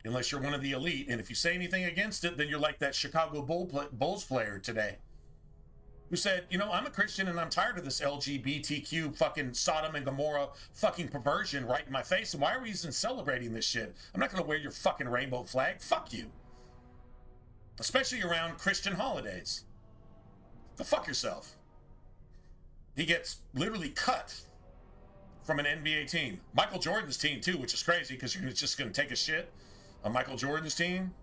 [SPEAKER 1] Unless you're one of the elite, and if you say anything against it, then you're like that Chicago Bulls player today, who said, you know, I'm a Christian and I'm tired of this LGBTQ fucking Sodom and Gomorrah fucking perversion right in my face, and why are we even celebrating this shit? I'm not gonna wear your fucking rainbow flag. Fuck you. Especially around Christian holidays. Go fuck yourself. He gets literally cut from an NBA team. Michael Jordan's team too, which is crazy because you're just gonna take a shit on Michael Jordan's team.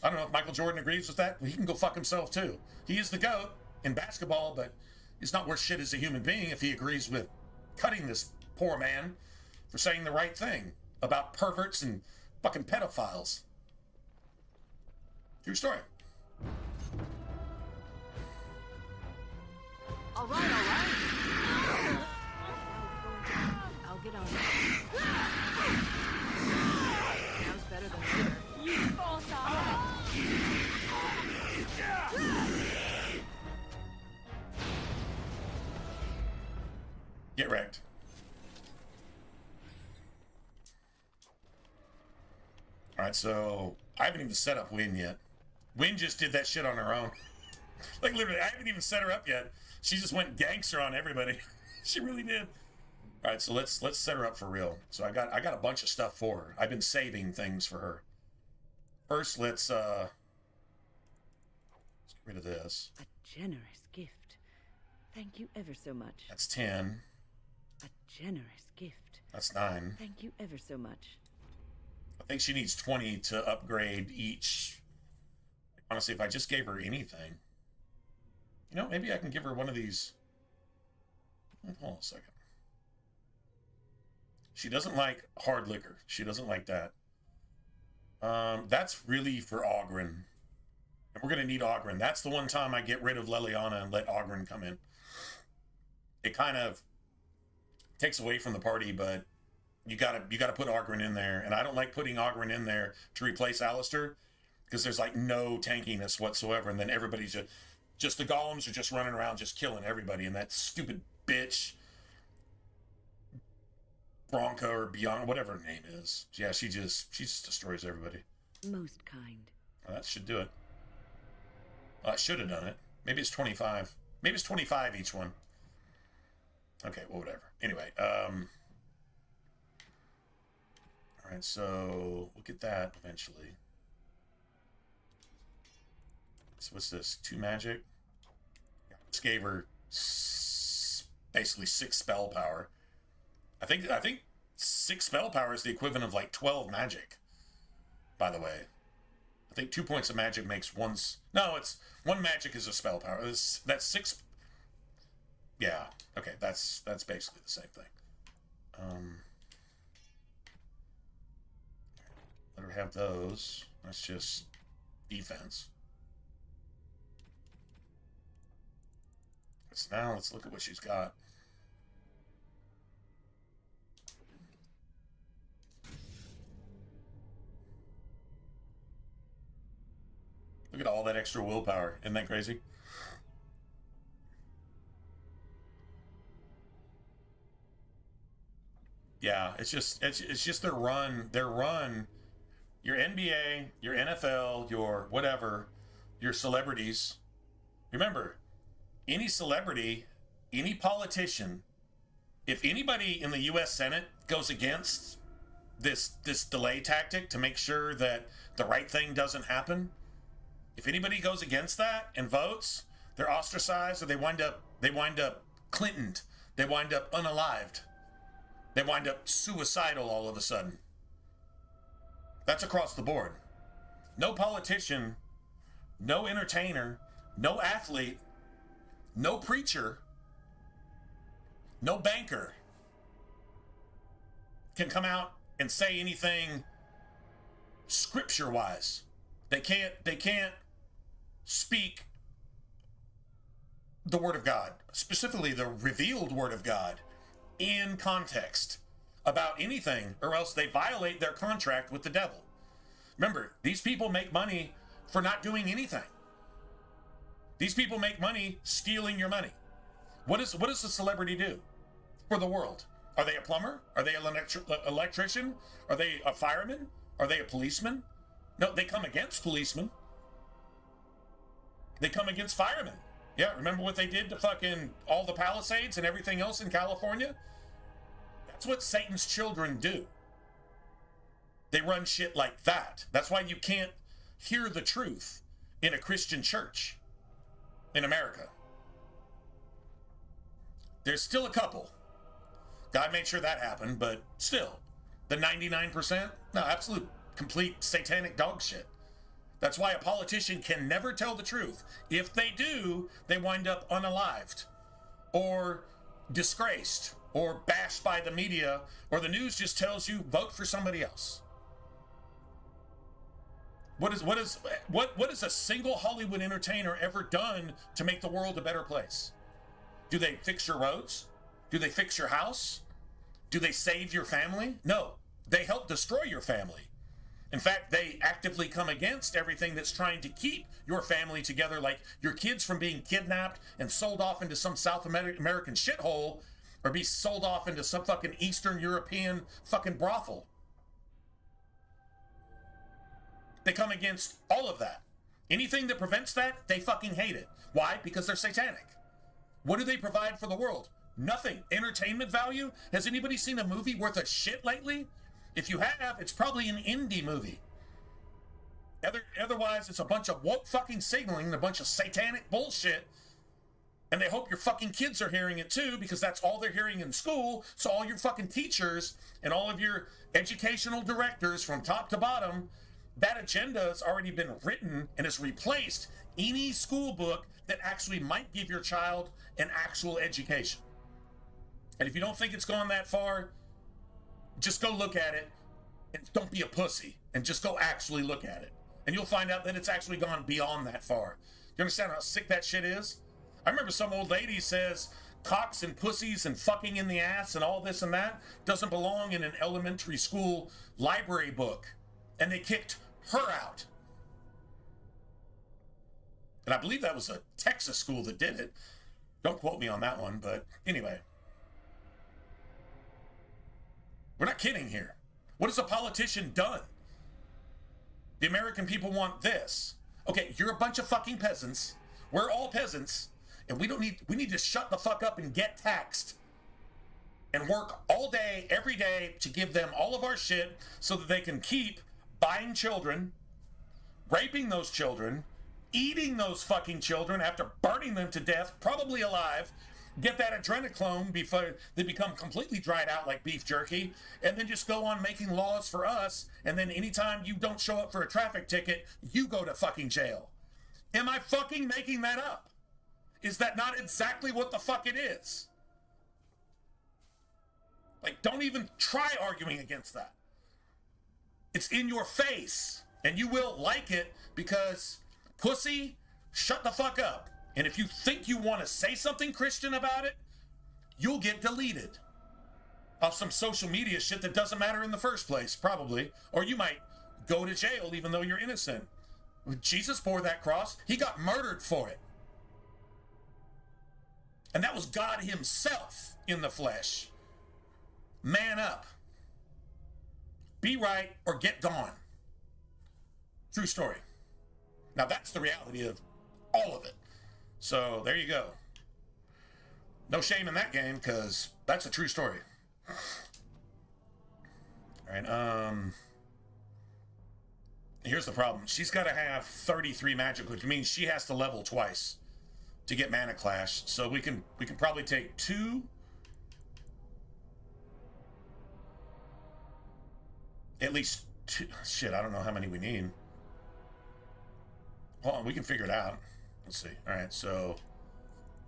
[SPEAKER 1] I don't know if Michael Jordan agrees with that, but he can go fuck himself too. He is the GOAT in basketball, but he's not worth shit as a human being if he agrees with cutting this poor man for saying the right thing about perverts and fucking pedophiles. True story.
[SPEAKER 11] All right, all right. I'll get on it. Sounds better than later.
[SPEAKER 1] Get wrecked. All right, so I haven't even set up Win yet. Win just did that shit on her own. Like literally, I haven't even set her up yet. She just went gangster on everybody. She really did. All right, so let's set her up for real. So I got a bunch of stuff for her. I've been saving things for her. First, let's get rid of this.
[SPEAKER 12] A generous gift. Thank you ever so much.
[SPEAKER 1] That's 10.
[SPEAKER 12] A generous gift.
[SPEAKER 1] That's 9.
[SPEAKER 12] Thank you ever so much.
[SPEAKER 1] I think she needs 20 to upgrade each. Honestly, if I just gave her anything, you know, maybe I can give her one of these. Hold on a second. She doesn't like hard liquor. She doesn't like that. That's really for Ogren. And we're going to need Ogren. That's the one time I get rid of Leliana and let Ogren come in. It kind of takes away from the party, but you gotta put Ogren in there. And I don't like putting Ogren in there to replace Alistair, because there's like no tankiness whatsoever. And then everybody's just the golems are just running around just killing everybody. And that stupid bitch Bronca or Bianca, whatever her name is. Yeah, she just destroys everybody.
[SPEAKER 12] Most kind.
[SPEAKER 1] Well, that should do it. Well, I should have done it. Maybe it's 25. Maybe it's 25 each one. Okay, well, whatever. Anyway, all right, so we'll get that eventually. So what's this? 2 magic? This gave her basically 6 spell power. I think 6 spell power is the equivalent of like 12 magic, by the way. I think 2 points of magic makes no, it's 1 magic is a spell power. That's 6. Yeah, okay, that's basically the same thing. Let her have those. That's just defense. So now let's look at what she's got. Look at all that extra willpower. Isn't that crazy? Yeah, it's just their run. Your NBA, your NFL, your whatever, your celebrities. Remember, any celebrity, any politician, if anybody in the U.S. Senate goes against this delay tactic to make sure that the right thing doesn't happen, If anybody goes against that and votes, they're ostracized, or they wind up Clintoned. They wind up unalived. They wind up suicidal all of a sudden. That's across the board. No politician, no entertainer, no athlete, no preacher, no banker can come out and say anything scripture-wise. They can't speak the Word of God, specifically the revealed Word of God, in context about anything, or else they violate their contract with the devil. Remember, these people make money for not doing anything. These people make money stealing your money. What does a celebrity do for the world? Are they a plumber? Are they an electrician? Are they a fireman? Are they a policeman? No, they come against policemen. They come against firemen. Yeah, remember what they did to fucking all the Palisades and everything else in California? That's what Satan's children do. They run shit like that. That's why you can't hear the truth in a Christian church in America. There's still a couple. God made sure that happened, but still, the 99%, no, absolute, complete satanic dog shit. That's why a politician can never tell the truth. If they do, they wind up unalived or disgraced or bashed by the media, or the news just tells you vote for somebody else. What is a single Hollywood entertainer ever done to make the world a better place? Do they fix your roads? Do they fix your house? Do they save your family? No, they help destroy your family. In fact, they actively come against everything that's trying to keep your family together, like your kids from being kidnapped and sold off into some South American shithole, or be sold off into some fucking Eastern European fucking brothel. They come against all of that. Anything that prevents that, they fucking hate it. Why? Because they're satanic. What do they provide for the world? Nothing. Entertainment value? Has anybody seen a movie worth a shit lately? If you have, it's probably an indie movie. Otherwise, it's a bunch of woke fucking signaling and a bunch of satanic bullshit. And they hope your fucking kids are hearing it too, because that's all they're hearing in school. So all your fucking teachers and all of your educational directors from top to bottom, that agenda has already been written and has replaced any school book that actually might give your child an actual education. And if you don't think it's gone that far, just go look at it and don't be a pussy and just go actually look at it. And you'll find out that it's actually gone beyond that far. You understand how sick that shit is? I remember some old lady says cocks and pussies and fucking in the ass and all this and that doesn't belong in an elementary school library book. And they kicked her out. And I believe that was a Texas school that did it. Don't quote me on that one, but anyway. We're not kidding here. What has a politician done? The American people want this. Okay, you're a bunch of fucking peasants. We're all peasants. And we need to shut the fuck up and get taxed. And work all day, every day, to give them all of our shit so that they can keep buying children, raping those children, eating those fucking children after burning them to death, probably alive, get that adrenochrome before they become completely dried out like beef jerky, and then just go on making laws for us, and then anytime you don't show up for a traffic ticket, you go to fucking jail. Am I fucking making that up? Is that not exactly what the fuck it is? Like, don't even try arguing against that. It's in your face, and you will like it because, pussy, shut the fuck up. And if you think you want to say something Christian about it, you'll get deleted off some social media shit that doesn't matter in the first place, probably. Or you might go to jail even though you're innocent. Jesus bore that cross. He got murdered for it. And that was God himself in the flesh. Man up. Be right or get gone. True story. Now that's the reality of all of it. So there you go. No shame in that game, because that's a true story. All right. Here's the problem. She's got to have 33 magic, which means she has to level twice to get Mana Clash. So we can probably take 2. At least 2. Shit, I don't know how many we need. Hold on, we can figure it out. Let's see. All right, so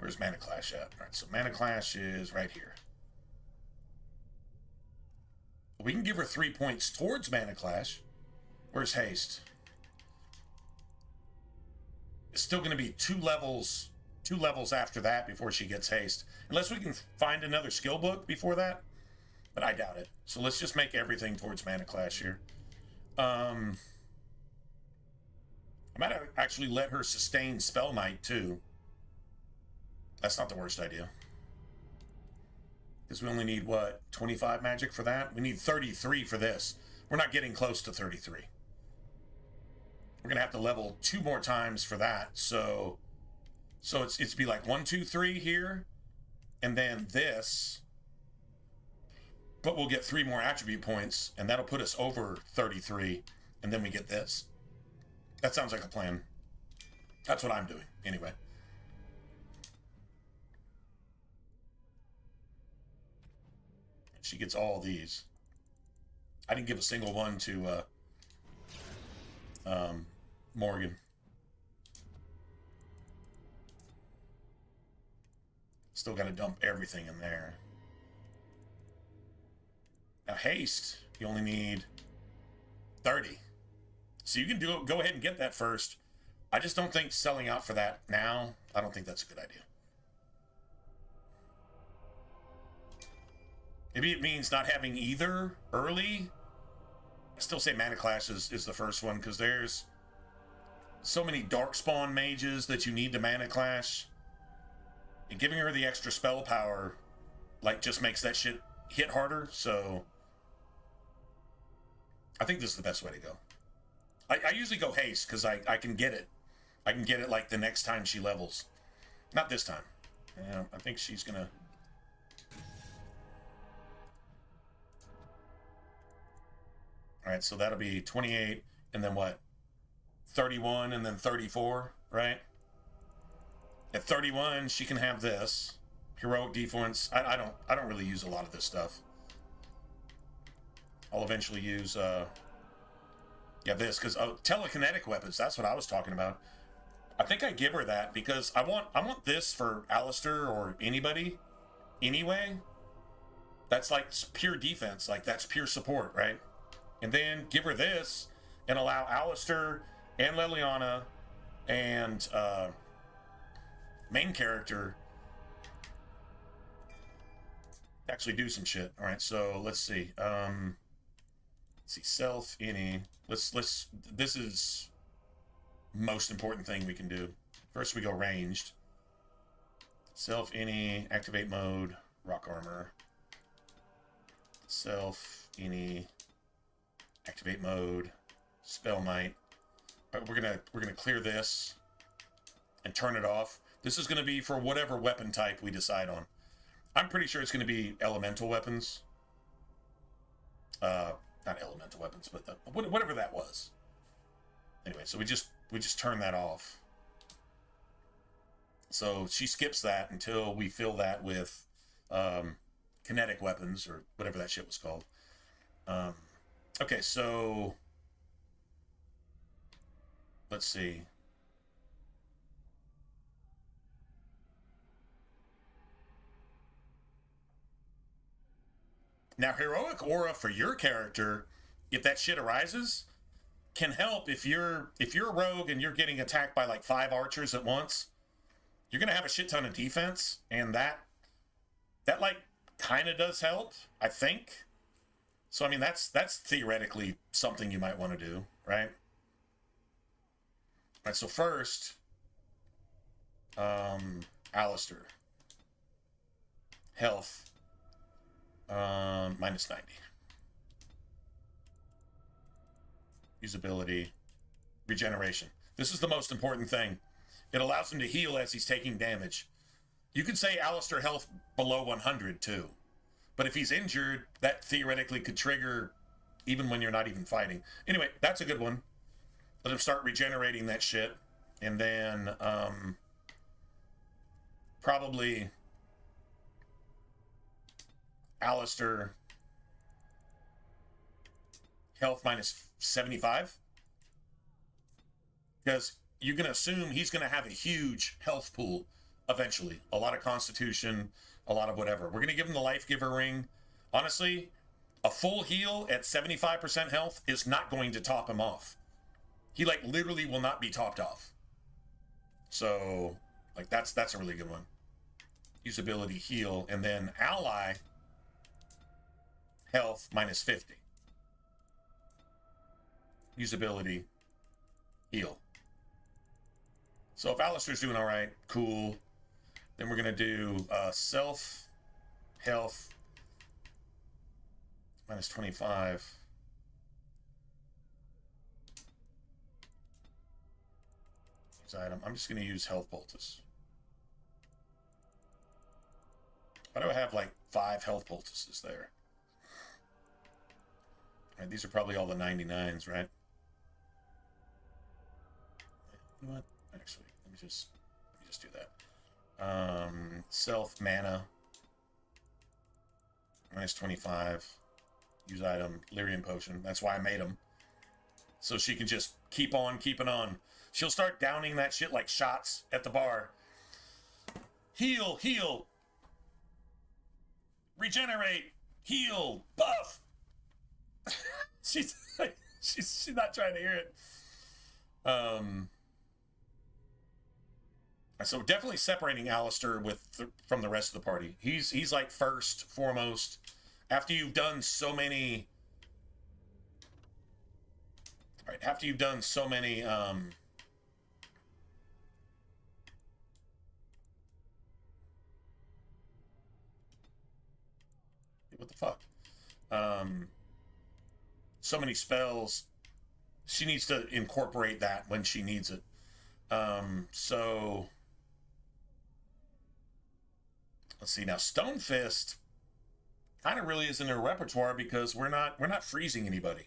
[SPEAKER 1] where's Mana Clash at? All right, so Mana Clash is right here. We can give her 3 points towards Mana Clash. Where's haste? It's still going to be 2 levels after that before she gets haste. Unless we can find another skill book before that. But I doubt it. So let's just make everything towards Mana Clash here. I might actually let her sustain Spell Might too. That's not the worst idea. Because we only need, what, 25 magic for that? We need 33 for this. We're not getting close to 33. We're gonna have to level 2 more times for that. So it's be like 1, 2, 3 here, and then this. But we'll get 3 more attribute points, and that'll put us over 33, and then we get this. That sounds like a plan. That's what I'm doing, anyway. She gets all these. I didn't give a single one to Morgan. Still got to dump everything in there. Now haste, you only need 30. So you can go ahead and get that first. I just don't think selling out for that now, I don't think that's a good idea. Maybe it means not having either early. I still say Mana Clash is the first one, because there's so many Darkspawn mages that you need to Mana Clash. And giving her the extra spell power, like, just makes that shit hit harder, so I think this is the best way to go. I usually go haste, because I can get it. I can get it, like, the next time she levels. Not this time. Yeah, I think she's gonna... Alright, so that'll be 28, and then what? 31, and then 34, right? At 31, she can have this. Heroic Defense. I don't really use a lot of this stuff. I'll eventually use, this, because telekinetic weapons, that's what I was talking about. I think I give her that, because I want this for Alistair or anybody, anyway. That's like pure defense, like that's pure support, right? And then give her this and allow Alistair and Leliana and main character to actually do some shit. All right, so let's see. Let's see, self, any. This is most important thing we can do. First we go ranged. Self, any, activate mode, rock armor. Self, any, activate mode, spell might. All right, we're gonna clear this and turn it off. This is gonna be for whatever weapon type we decide on. I'm pretty sure it's gonna be elemental weapons. Not elemental weapons, but whatever that was. Anyway, so we just turn that off. So she skips that until we fill that with kinetic weapons or whatever that shit was called. Okay, so let's see. Now, heroic aura for your character, if that shit arises, can help if you're a rogue and you're getting attacked by like 5 archers at once. You're gonna have a shit ton of defense, and that like kind of does help, I think. So I mean that's theoretically something you might want to do, right? All right, so first, Alistair. Health. Minus 90. Usability. Regeneration. This is the most important thing. It allows him to heal as he's taking damage. You could say Alistair health below 100 too. But if he's injured, that theoretically could trigger even when you're not even fighting. Anyway, that's a good one. Let him start regenerating that shit. And then probably Alistair, health minus 75. Because you're going to assume he's going to have a huge health pool eventually. A lot of constitution, a lot of whatever. We're going to give him the Life Giver ring. Honestly, a full heal at 75% health is not going to top him off. He, like, literally will not be topped off. So, like, that's a really good one. Usability, heal, and then ally, health, minus 50. Usability, heal. So if Alistair's doing all right, cool. Then we're going to do self, health, minus 25. Use item. I'm just going to use health poultice. Why do I have like 5 health poultices there? All right, these are probably all the 99s, right? You know what? Actually, let me just do that. Self mana minus 25. Use item Lyrium potion. That's why I made them. So she can just keep on keeping on. She'll start downing that shit like shots at the bar. Heal, heal. Regenerate, heal, buff. she's not trying to hear it. So definitely separating Alistair from the rest of the party. He's like first, foremost. After you've done so many... Right, after you've done so many... what the fuck? So many spells. She needs to incorporate that when she needs it. So... Let's see now. Stone Fist kind of really is in her repertoire because we're not freezing anybody.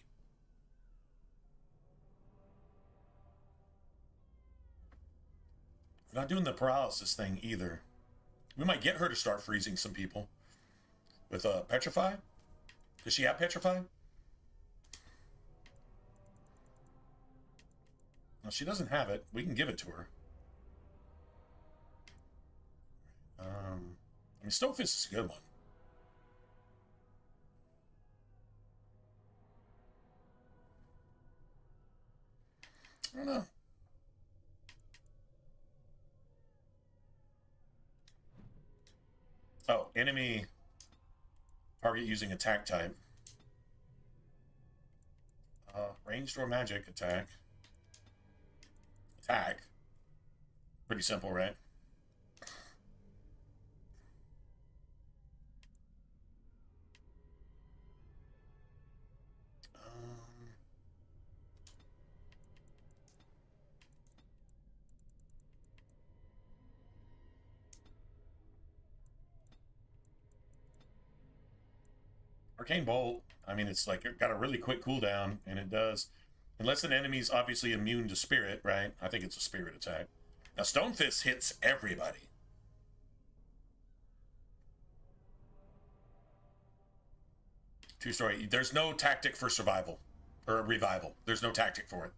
[SPEAKER 1] We're not doing the paralysis thing either. We might get her to start freezing some people with Petrify. Does she have Petrify? No, she doesn't have it. We can give it to her. I mean, Stone Fist is a good one. I don't know. Oh, enemy target using attack type. Ranged or magic attack. Attack. Pretty simple, right? Arcane Bolt, I mean, it's like it got a really quick cooldown, and it does. Unless an enemy's obviously immune to spirit, right? I think it's a spirit attack. Now, Stone Fist hits everybody. True story. There's no tactic for survival or revival. There's no tactic for it.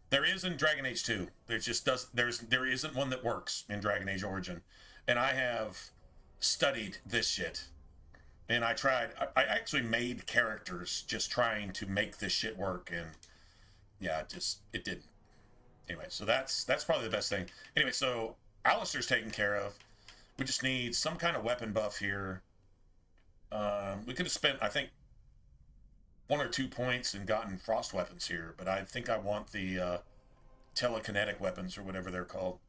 [SPEAKER 1] There is in Dragon Age 2. There isn't one that works in Dragon Age Origin. And I have studied this shit. And I actually made characters just trying to make this shit work, and yeah, it didn't. Anyway, so that's probably the best thing. Anyway, so Alistair's taken care of. We just need some kind of weapon buff here. We could have spent, I think, 1 or 2 points and gotten frost weapons here, but I think I want the telekinetic weapons or whatever they're called.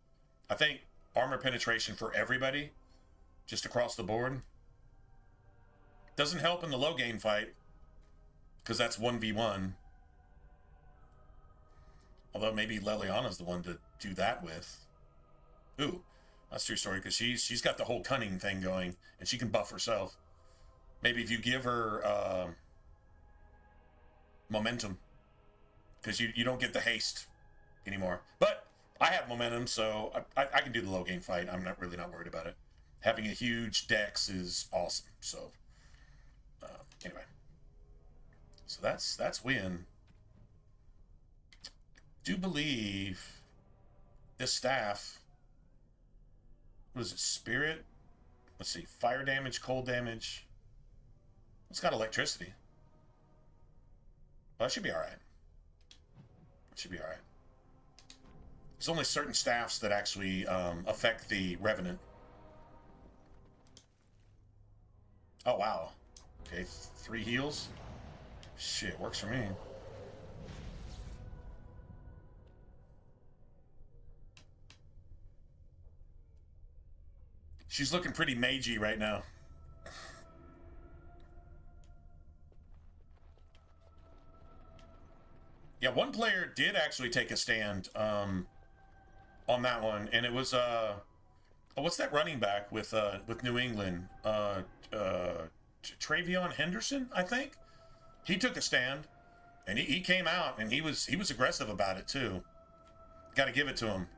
[SPEAKER 1] I think armor penetration for everybody, just across the board. Doesn't help in the low gain fight, because that's 1v1. Although maybe Leliana's the one to do that with. Ooh, that's true story, because she's got the whole cunning thing going, and she can buff herself. Maybe if you give her momentum, because you don't get the haste anymore. But I have momentum, so I can do the low game fight. I'm not worried about it. Having a huge dex is awesome. So anyway, so that's win. Do believe this staff. What is it? Spirit. Let's see. Fire damage, cold damage. It's got electricity. Well, that should be all right. It should be all right. There's only certain staffs that actually affect the Revenant. Oh, wow. Okay, 3 heals. Shit, works for me. She's looking pretty magey right now. Yeah, one player did actually take a stand on that one, and it was what's that running back with New England? Travion Henderson, I think. He took a stand, and he came out, and he was aggressive about it too. Got to give it to him.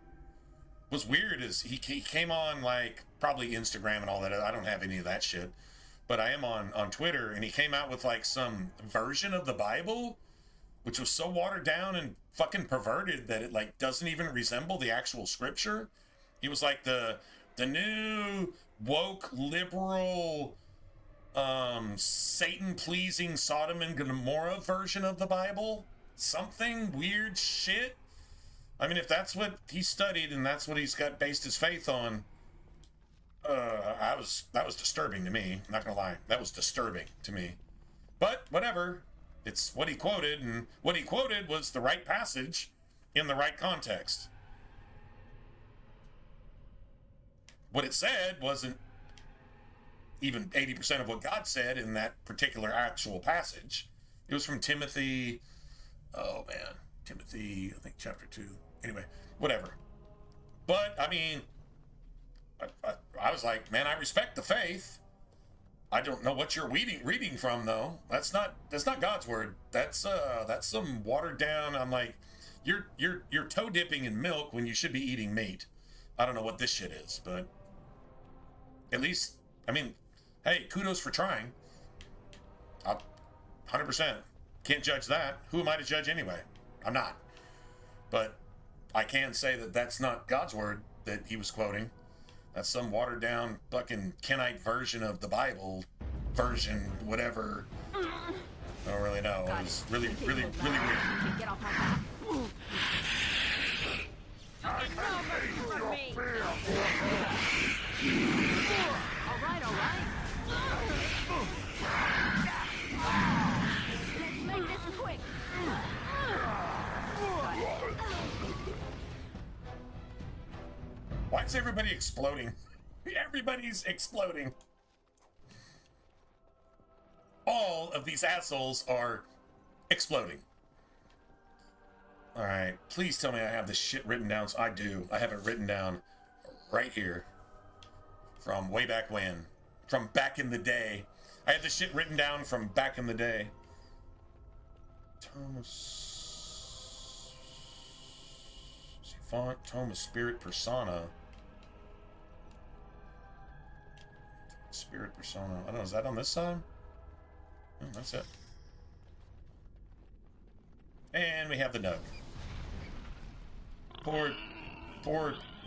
[SPEAKER 1] What's weird is he came on, like, probably Instagram and all that. I don't have any of that shit, but I am on Twitter, and he came out with like some version of the Bible, which was so watered down and fucking perverted that it like doesn't even resemble the actual scripture. He was like the new woke liberal Satan pleasing Sodom and Gomorrah version of the Bible. Something weird shit. I mean, if that's what he studied and that's what he's got based his faith on, that was disturbing to me. I'm not gonna lie, that was disturbing to me. But whatever, it's what he quoted, and what he quoted was the right passage in the right context. What it said wasn't even 80% of what God said in that particular actual passage. It was from Timothy. Oh man, Timothy, I think chapter 2. Anyway, whatever. But I mean, I was like, man, I respect the faith. I don't know what you're reading from though. That's not God's word. That's some watered down. I'm like, you're toe dipping in milk when you should be eating meat. I don't know what this shit is, but at least, I mean, hey, kudos for trying. 100%. Can't judge that. Who am I to judge anyway? I'm not. But I can say that that's not God's word that he was quoting. That's some watered down fucking Kenite version of the Bible version, whatever. I don't really know. It was really weird.
[SPEAKER 11] Get off my back. All right. Let's make this quick.
[SPEAKER 1] Why is everybody exploding? Everybody's exploding. All of these assholes are exploding. Alright, please tell me I have this shit written down. So I do. I have it written down right here. From way back when. From back in the day. I had this shit written down from back in the day. Font, Tome of Spirit Persona. Spirit Persona. I don't know, is that on this side? Oh, that's it. And we have the Nug. Poor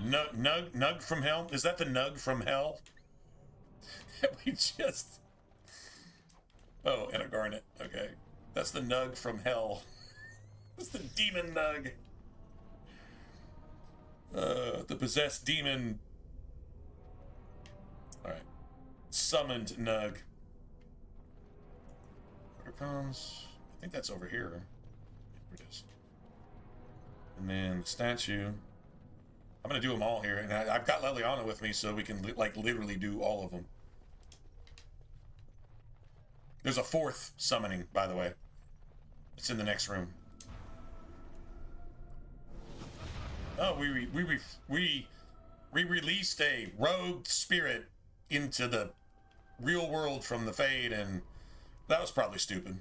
[SPEAKER 1] Nug from Hell. Is that the Nug from Hell? We just... Oh, and a Garnet. Okay. That's the Nug from Hell. That's the demon Nug. The possessed demon. Alright. Summoned Nug. Here comes. I think that's over here. Here it is. And then the statue. I'm gonna do them all here, and I've got Leliana with me, so we can like literally do all of them. There's a 4th summoning, by the way. It's in the next room. Oh, we released a rogue spirit into the real world from the Fade, and that was probably stupid.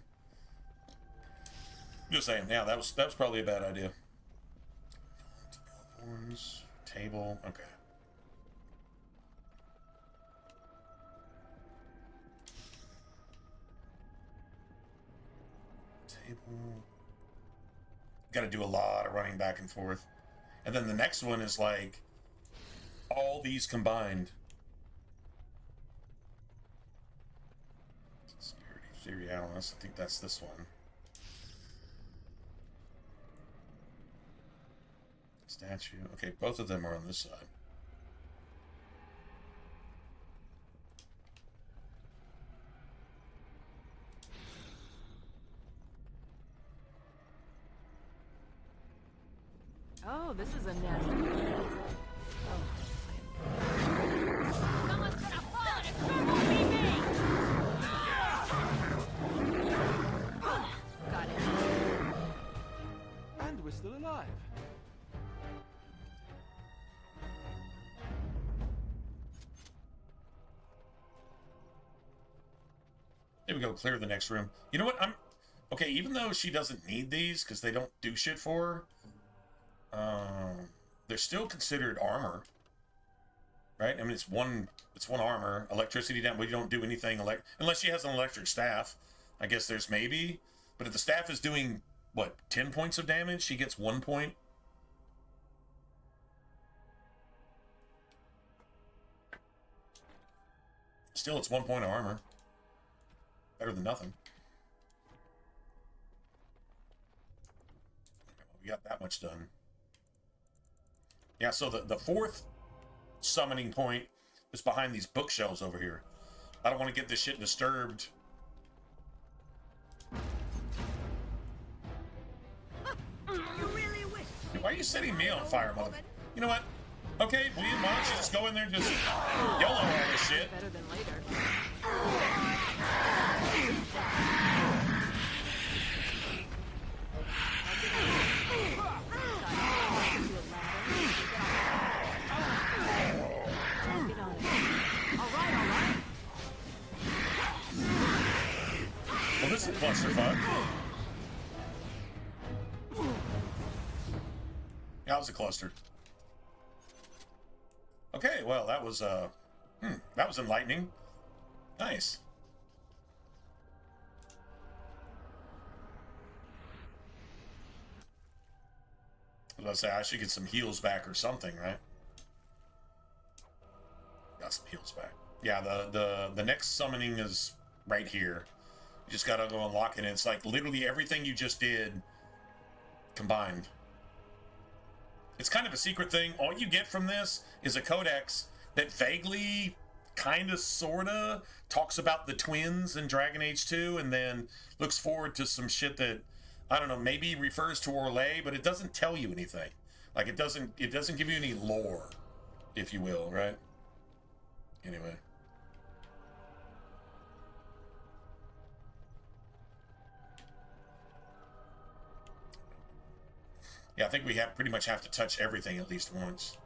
[SPEAKER 1] Just saying, yeah, that was probably a bad idea. Horns, table, okay. Table. Got to do a lot of running back and forth. And then the next one is like all these combined. Spirit Etherealis, I think that's this one. Statue. Okay, both of them are on this side.
[SPEAKER 11] Oh, this is a nasty.
[SPEAKER 14] Someone's gonna fall and it sure won't be me!
[SPEAKER 11] Got it.
[SPEAKER 4] And we're still alive.
[SPEAKER 1] There we go, clear the next room. You know what, okay, even though she doesn't need these, because they don't do shit for her, they're still considered armor. Right? I mean, it's one armor. Electricity down, we don't do anything, unless she has an electric staff. I guess there's maybe. But if the staff is doing, what, 10 points of damage, she gets 1 point. Still, it's 1 point of armor. Better than nothing. We got that much done. Yeah, so the fourth summoning point is behind these bookshelves over here. I don't want to get this shit disturbed. Why are you setting me on fire, mother? You know what? Okay, William, why don't you just go in there and just YOLO all this shit?
[SPEAKER 11] Better than later.
[SPEAKER 1] Well, this is clusterfuck. That was a cluster. Okay, well, that was enlightening. Nice. I was about to say, I should get some heals back or something, right? Got some heals back. Yeah, the next summoning is right here. You just gotta go unlock it, and it's like literally everything you just did combined. It's kind of a secret thing. All you get from this is a codex that vaguely, kind of, sort of, talks about the twins in Dragon Age 2, and then looks forward to some shit that, I don't know, maybe refers to Orlais, but it doesn't tell you anything. Like, it doesn't give you any lore, if you will, right? Anyway. Yeah, I think we pretty much have to touch everything at least once.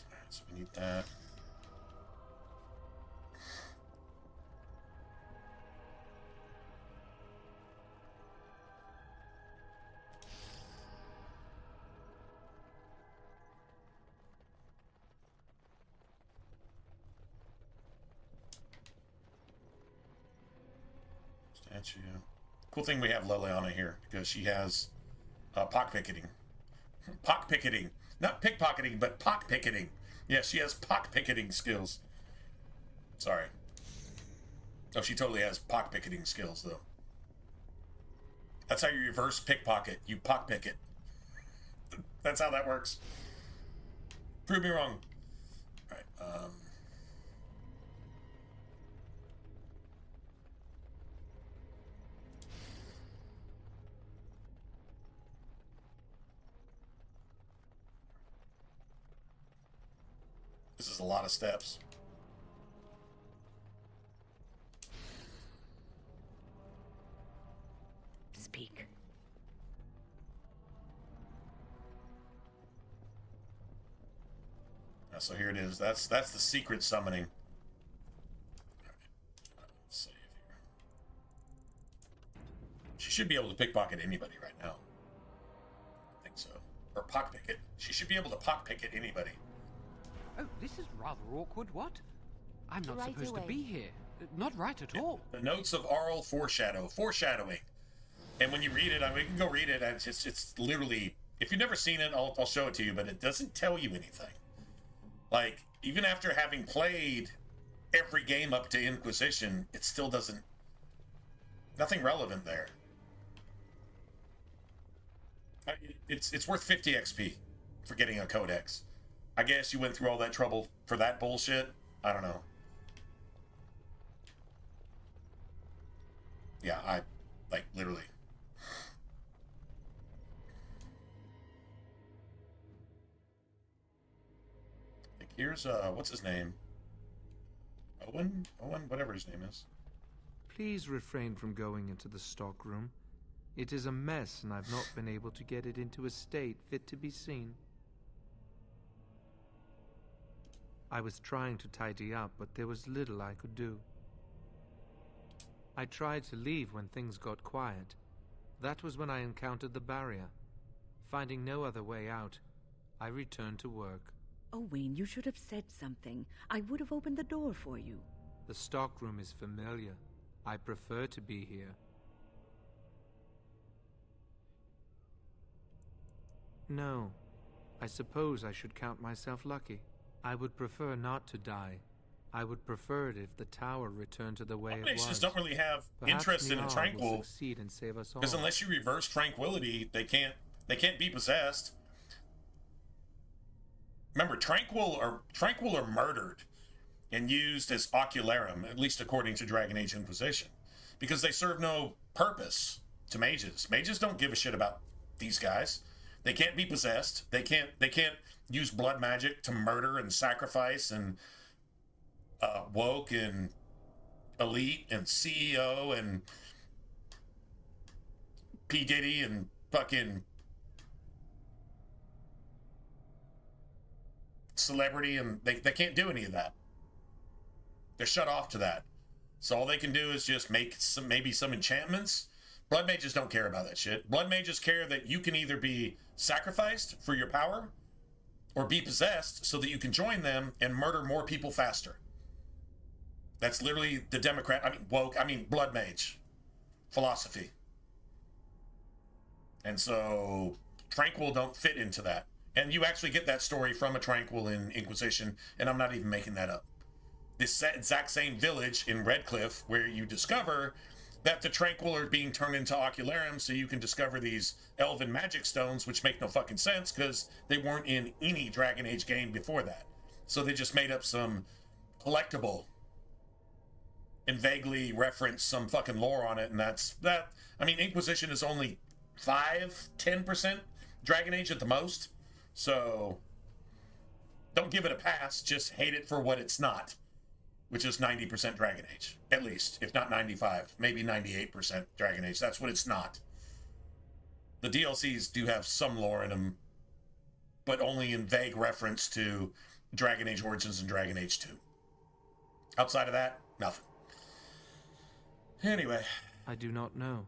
[SPEAKER 1] Alright, so we need that. Statue. Cool thing we have Liliana here, because she has pockpicketing. Pockpicketing. Not pickpocketing, but pockpicketing. Yeah, she has pockpicketing skills. Sorry. Oh, she totally has pockpicketing skills, though. That's how you reverse pickpocket. You pockpicket. That's how that works. Prove me wrong. Alright, this is a lot of steps.
[SPEAKER 12] Speak.
[SPEAKER 1] So here it is. That's the secret summoning. Let's save here. She should be able to pickpocket anybody right now. I think so. Or pockpicket. She should be able to pockpicket anybody.
[SPEAKER 4] Oh, this is rather awkward. What? I'm not
[SPEAKER 11] Right
[SPEAKER 4] supposed
[SPEAKER 11] away.
[SPEAKER 4] to be here. Not right at all.
[SPEAKER 1] The notes of oral foreshadowing. And when you read it, I mean, you can go read it. And it's literally, if you've never seen it, I'll show it to you, but it doesn't tell you anything. Like, even after having played every game up to Inquisition, it still doesn't, nothing relevant there. It's worth 50 XP for getting a codex. I guess you went through all that trouble for that bullshit. I don't know. Yeah, like, literally. I think here's, what's his name? Owen, whatever his name is.
[SPEAKER 15] Please refrain from going into the stockroom. It is a mess, and I've not been able to get it into a state fit to be seen. I was trying to tidy up, but there was little I could do. I tried to leave when things got quiet. That was when I encountered the barrier. Finding no other way out, I returned to work.
[SPEAKER 12] Oh, Wayne, you should have said something. I would have opened the door for you.
[SPEAKER 15] The stockroom is familiar. I prefer to be here. No. I suppose I should count myself lucky. I would prefer not to die. I would prefer it if the tower returned to the way it was.
[SPEAKER 1] Nations don't really have
[SPEAKER 15] Perhaps
[SPEAKER 1] interest in a
[SPEAKER 15] Niall will
[SPEAKER 1] tranquil,
[SPEAKER 15] succeed and save us all.
[SPEAKER 1] because unless you reverse tranquility, they can't be possessed. Remember, tranquil are murdered and used as ocularum, at least according to Dragon Age Inquisition, because they serve no purpose to mages. Mages don't give a shit about these guys. They can't be possessed. They can't use blood magic to murder and sacrifice and woke and elite and CEO and P. Diddy and fucking celebrity, and they can't do any of that. They're shut off to that. So all they can do is just make maybe some enchantments. Blood mages don't care about that shit. Blood mages care that you can either be sacrificed for your power or be possessed so that you can join them and murder more people faster. That's literally the blood mage philosophy. And so Tranquil don't fit into that. And you actually get that story from a Tranquil in Inquisition, and I'm not even making that up. This exact same village in Redcliffe where you discover that the Tranquil are being turned into Ocularum, so you can discover these elven magic stones, which make no fucking sense because they weren't in any Dragon Age game before that. So they just made up some collectible and vaguely reference some fucking lore on it, and that's that. I mean, Inquisition is only 5-10% Dragon Age at the most, so don't give it a pass, just hate it for what it's not, which is 90% Dragon Age, at least, if not 95, maybe 98% Dragon Age. That's what it's not. The DLCs do have some lore in them, but only in vague reference to Dragon Age Origins and Dragon Age 2. Outside of that, nothing. Anyway.
[SPEAKER 15] I do not know,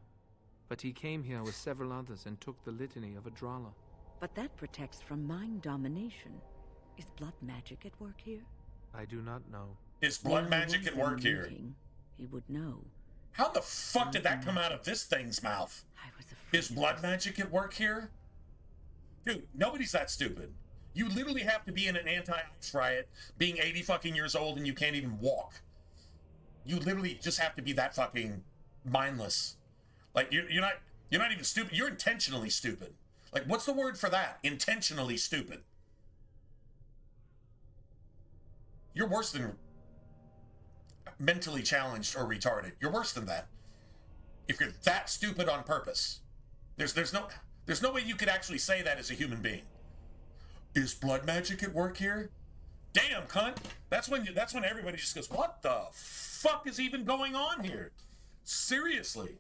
[SPEAKER 15] but he came here with several others and took the litany of Adrala.
[SPEAKER 12] But that protects from mind domination. Is blood magic at work here?
[SPEAKER 15] I do not know.
[SPEAKER 1] Is blood magic at work here?
[SPEAKER 12] He would know.
[SPEAKER 1] How the fuck did that come out of this thing's mouth?
[SPEAKER 12] I was afraid.
[SPEAKER 1] Is blood magic at work here? Dude, nobody's that stupid. You literally have to be in an anti-ice riot, being 80 fucking years old, and you can't even walk. You literally just have to be that fucking mindless. Like, you're not even stupid. You're intentionally stupid. Like, what's the word for that? Intentionally stupid. You're worse than mentally challenged or retarded. You're worse than that. If you're that stupid on purpose, there's no way you could actually say that as a human being. Is blood magic at work here? Damn, cunt. That's when everybody just goes, what the fuck is even going on here? Seriously.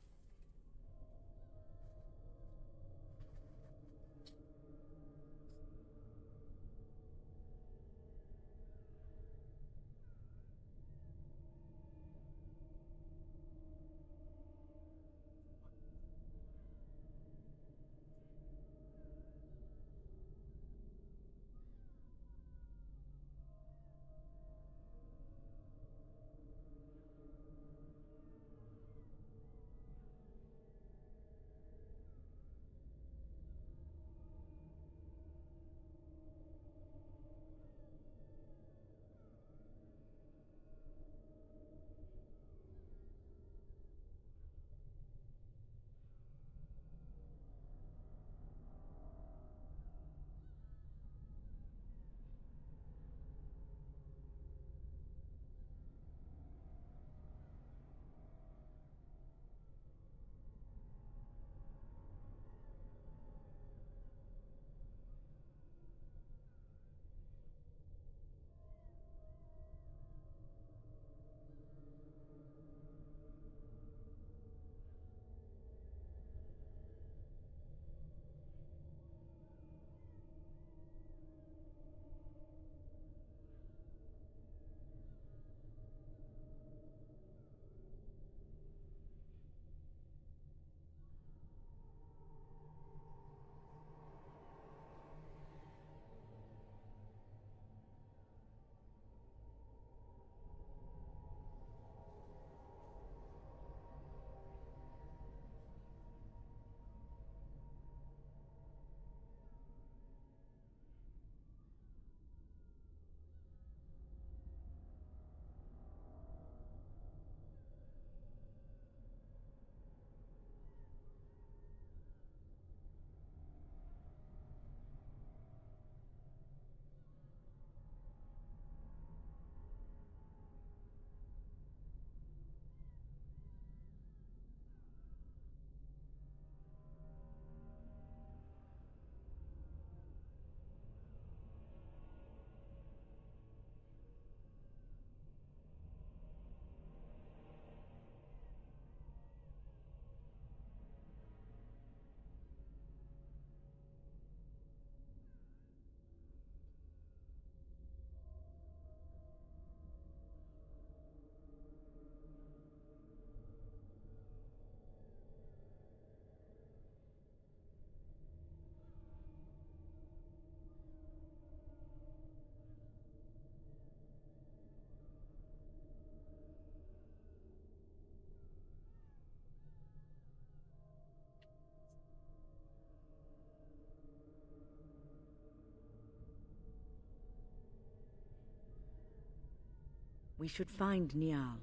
[SPEAKER 12] We should find Niall.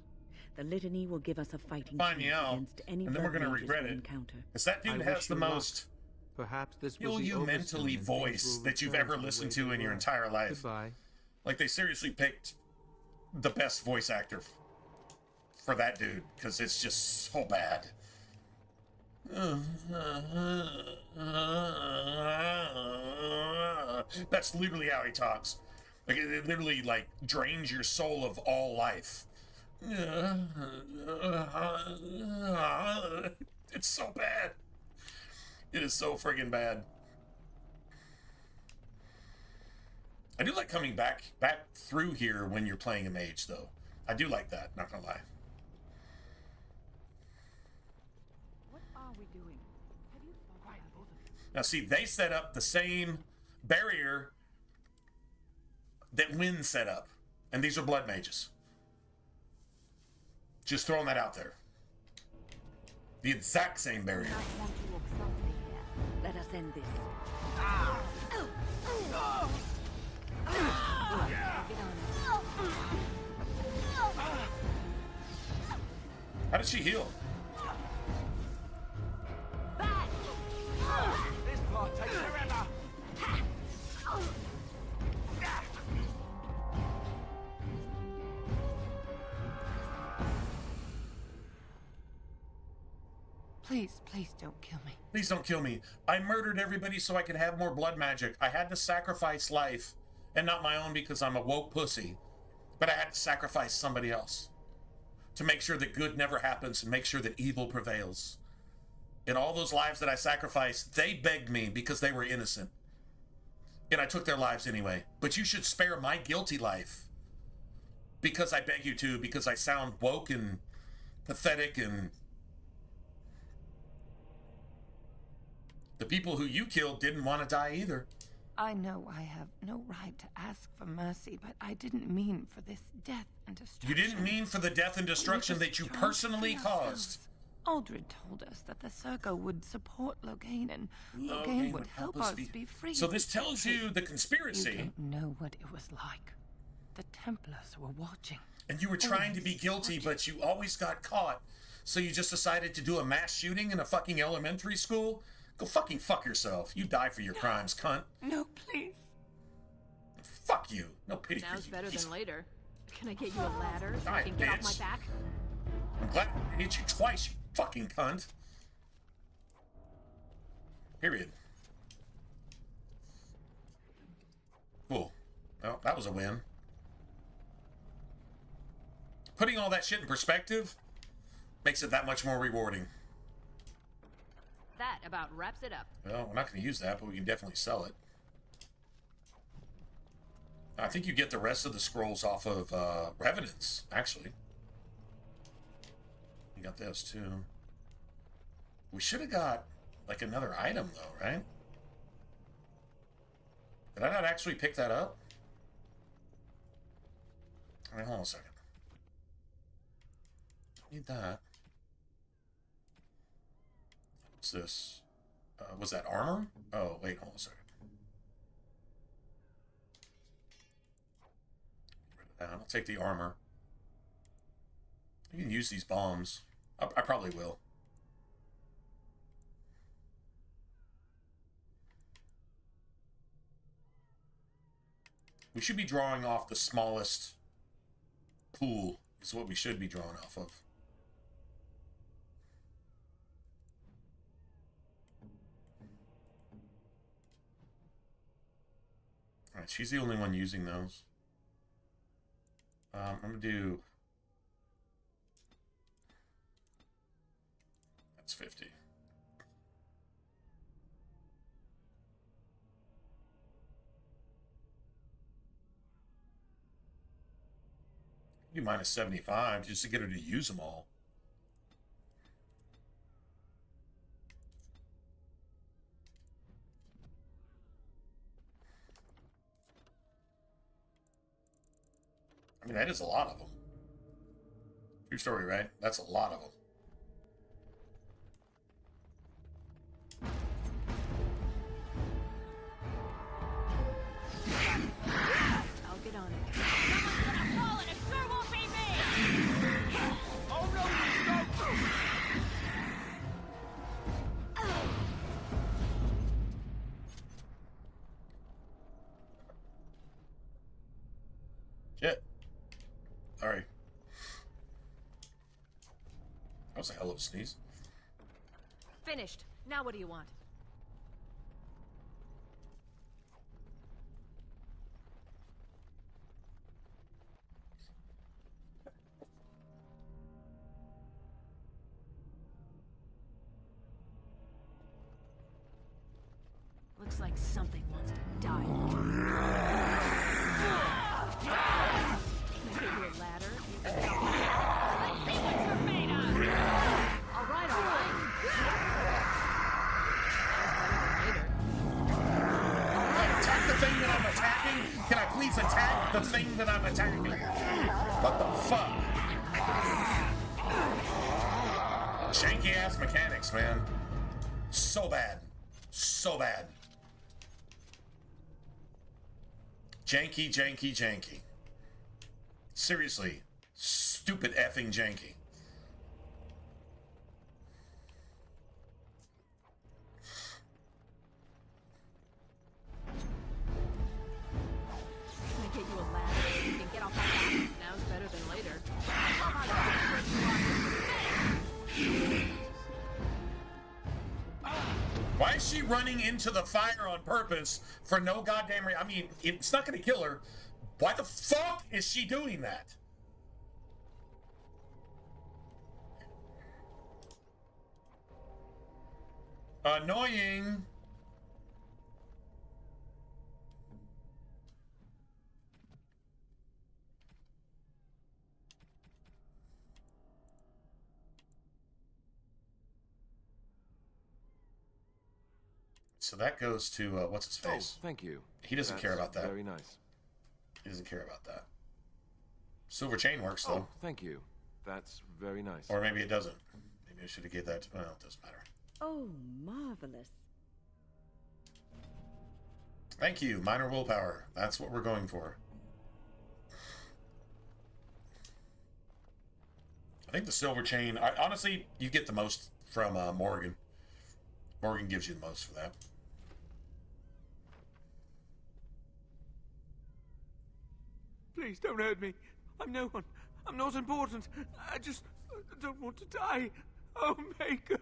[SPEAKER 12] The litany will give us a fighting
[SPEAKER 1] Find
[SPEAKER 12] chance
[SPEAKER 1] Niall,
[SPEAKER 12] against any
[SPEAKER 1] and then we're
[SPEAKER 12] blood
[SPEAKER 1] gonna
[SPEAKER 12] mages
[SPEAKER 1] regret
[SPEAKER 12] we
[SPEAKER 1] it.
[SPEAKER 12] encounter.
[SPEAKER 1] Because that dude
[SPEAKER 15] I
[SPEAKER 1] has
[SPEAKER 15] wish
[SPEAKER 1] the
[SPEAKER 15] you luck.
[SPEAKER 1] most
[SPEAKER 15] Perhaps this
[SPEAKER 1] kill
[SPEAKER 15] was the
[SPEAKER 1] you
[SPEAKER 15] oversoon
[SPEAKER 1] mentally
[SPEAKER 15] and things
[SPEAKER 1] voice
[SPEAKER 15] will
[SPEAKER 1] that you've
[SPEAKER 15] return
[SPEAKER 1] ever
[SPEAKER 15] to the
[SPEAKER 1] listened
[SPEAKER 15] way
[SPEAKER 1] to
[SPEAKER 15] they
[SPEAKER 1] in your
[SPEAKER 15] were.
[SPEAKER 1] entire life.
[SPEAKER 15] Goodbye.
[SPEAKER 1] Like, they seriously picked the best voice actor for that dude, because it's just so bad. That's literally how he talks. Like, it literally, like, drains your soul of all life. It's so bad. It is so friggin' bad. I do like coming back through here when you're playing a mage, though. I do like that, not gonna lie.
[SPEAKER 11] What are we doing? Have you thought about both of you?
[SPEAKER 1] Now, see, they set up the same barrier that Wynn set up. And these are blood mages. Just throwing that out there. The exact same barrier.
[SPEAKER 12] I want to walk softly here. Let us end this.
[SPEAKER 1] How did she heal?
[SPEAKER 6] This part takes forever.
[SPEAKER 16] Please, please don't kill me.
[SPEAKER 1] Please don't kill me. I murdered everybody so I could have more blood magic. I had to sacrifice life, and not my own because I'm a woke pussy. But I had to sacrifice somebody else to make sure that good never happens and make sure that evil prevails. In all those lives that I sacrificed, they begged me because they were innocent. And I took their lives anyway. But you should spare my guilty life. Because I beg you to, because I sound woke and pathetic, and the people who you killed didn't want to die either.
[SPEAKER 16] I know I have no right to ask for mercy, but I didn't mean for this death and destruction.
[SPEAKER 1] You didn't mean for the death and destruction that you personally caused.
[SPEAKER 16] Aldred told us that the Circle would support Loghain, and Loghain would help us be free.
[SPEAKER 1] So this tells you the conspiracy.
[SPEAKER 16] You don't know what it was like. The Templars were watching.
[SPEAKER 1] And you were trying to be guilty, but you always got caught. So you just decided to do a mass shooting in a fucking elementary school? Go fucking fuck yourself. You die for your crimes, cunt.
[SPEAKER 16] No, please.
[SPEAKER 1] Fuck you. No pity for you.
[SPEAKER 11] Sounds better than later. Can I get you a ladder so I
[SPEAKER 1] Die,
[SPEAKER 11] can get off
[SPEAKER 1] bitch.
[SPEAKER 11] my back?
[SPEAKER 1] I'm glad I hit you twice, you fucking cunt. Period. Cool. Well, that was a win. Putting all that shit in perspective makes it that much more rewarding.
[SPEAKER 11] That about wraps it up.
[SPEAKER 1] Well, we're not going to use that, but we can definitely sell it. I think you get the rest of the scrolls off of Revenants, actually. You got this, too. We should have got, like, another item, though, right? Did I not actually pick that up? All right, hold on a second. Need that. What's this? Was that armor? Oh, wait, hold on a second. Get rid of that. I'll take the armor. You can use these bombs. I probably will. We should be drawing off the smallest pool, is what we should be drawing off of. Alright, she's the only one using those. I'm gonna do... That's 50. Do minus 75 just to get her to use them all. I mean, that is a lot of them. True story, right? That's a lot of them.
[SPEAKER 11] I'll get on it. Someone's gonna fall and it sure won't be me!
[SPEAKER 1] Shit. Sorry. That was a hell of a sneeze.
[SPEAKER 5] Finished. Now what do you want? Looks like something wants to die. Can I give you a ladder? Let's see what you're made of! All right, all right.
[SPEAKER 1] Attack the thing that I'm attacking? Can I please attack the thing that I'm attacking? What the fuck? Janky ass mechanics, man. So bad. So bad. Janky, janky, janky. Seriously. Stupid effing janky.
[SPEAKER 5] Can I get you a ladder so you can get off my back? Now's better than later.
[SPEAKER 1] Why is she running into the fire on purpose for no goddamn reason? I mean, it's not going to kill her. Why the fuck is she doing that? Annoying. So that goes to, what's his face?
[SPEAKER 8] Oh, thank you.
[SPEAKER 1] He doesn't care about that.
[SPEAKER 8] Very nice.
[SPEAKER 1] He doesn't care about that. Silver chain works, though.
[SPEAKER 8] Oh, thank you. That's very nice.
[SPEAKER 1] Or maybe it doesn't. Maybe I should have gave that to, well, it doesn't matter.
[SPEAKER 12] Oh, marvelous.
[SPEAKER 1] Thank you. Minor willpower. That's what we're going for. I think the silver chain, honestly, you get the most from Morgan. Morgan gives you the most for that.
[SPEAKER 13] Please don't hurt me. I'm no one. I'm not important. I just don't want to die. Oh, Maker.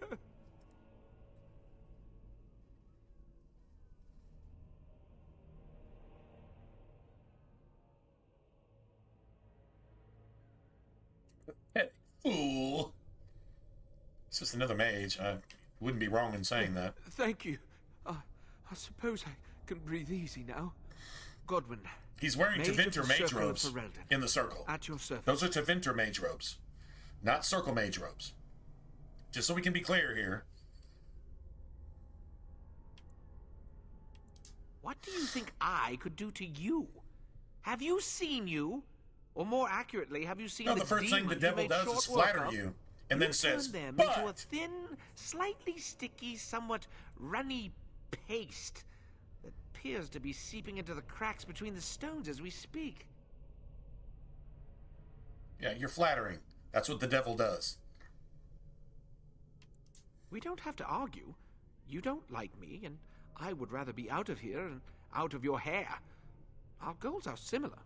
[SPEAKER 1] Hey, fool. It's just another mage. I wouldn't be wrong in saying that.
[SPEAKER 13] Thank you. I suppose I can breathe easy now. Godwin.
[SPEAKER 1] He's wearing Tevinter mage
[SPEAKER 13] Circle of
[SPEAKER 1] robes
[SPEAKER 13] Ferelden.
[SPEAKER 1] in the circle.
[SPEAKER 13] At your service.
[SPEAKER 1] Those are Tevinter mage robes, not circle mage robes. Just so we can be clear here.
[SPEAKER 9] What do you think I could do to you? Have you seen you? Or more accurately, have you seen
[SPEAKER 1] No, the first thing the devil does is flatter you, and then says,
[SPEAKER 9] them
[SPEAKER 1] but...
[SPEAKER 9] into a thin, slightly sticky, somewhat runny paste that appears to be seeping into the cracks between the stones as we speak.
[SPEAKER 1] Yeah, you're flattering. That's what the devil does.
[SPEAKER 9] We don't have to argue. You don't like me, and I would rather be out of here and out of your hair. Our goals are similar.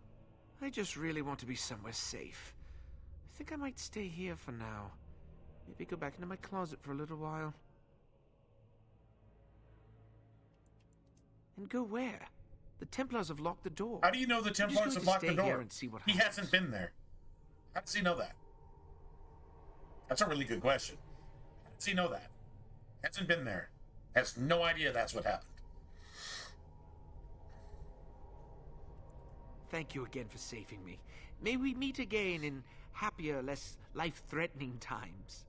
[SPEAKER 9] I just really want to be somewhere safe. I think I might stay here for now. Maybe go back into my closet for a little while. And go where? The Templars have locked the door.
[SPEAKER 1] How do you know the Templars have locked the door?
[SPEAKER 9] And see what
[SPEAKER 1] he hasn't been there. How does he know that? That's a really good question. How does he know that? Hasn't been there. Has no idea that's what happened.
[SPEAKER 9] Thank you again for saving me. May we meet again in happier, less life-threatening times.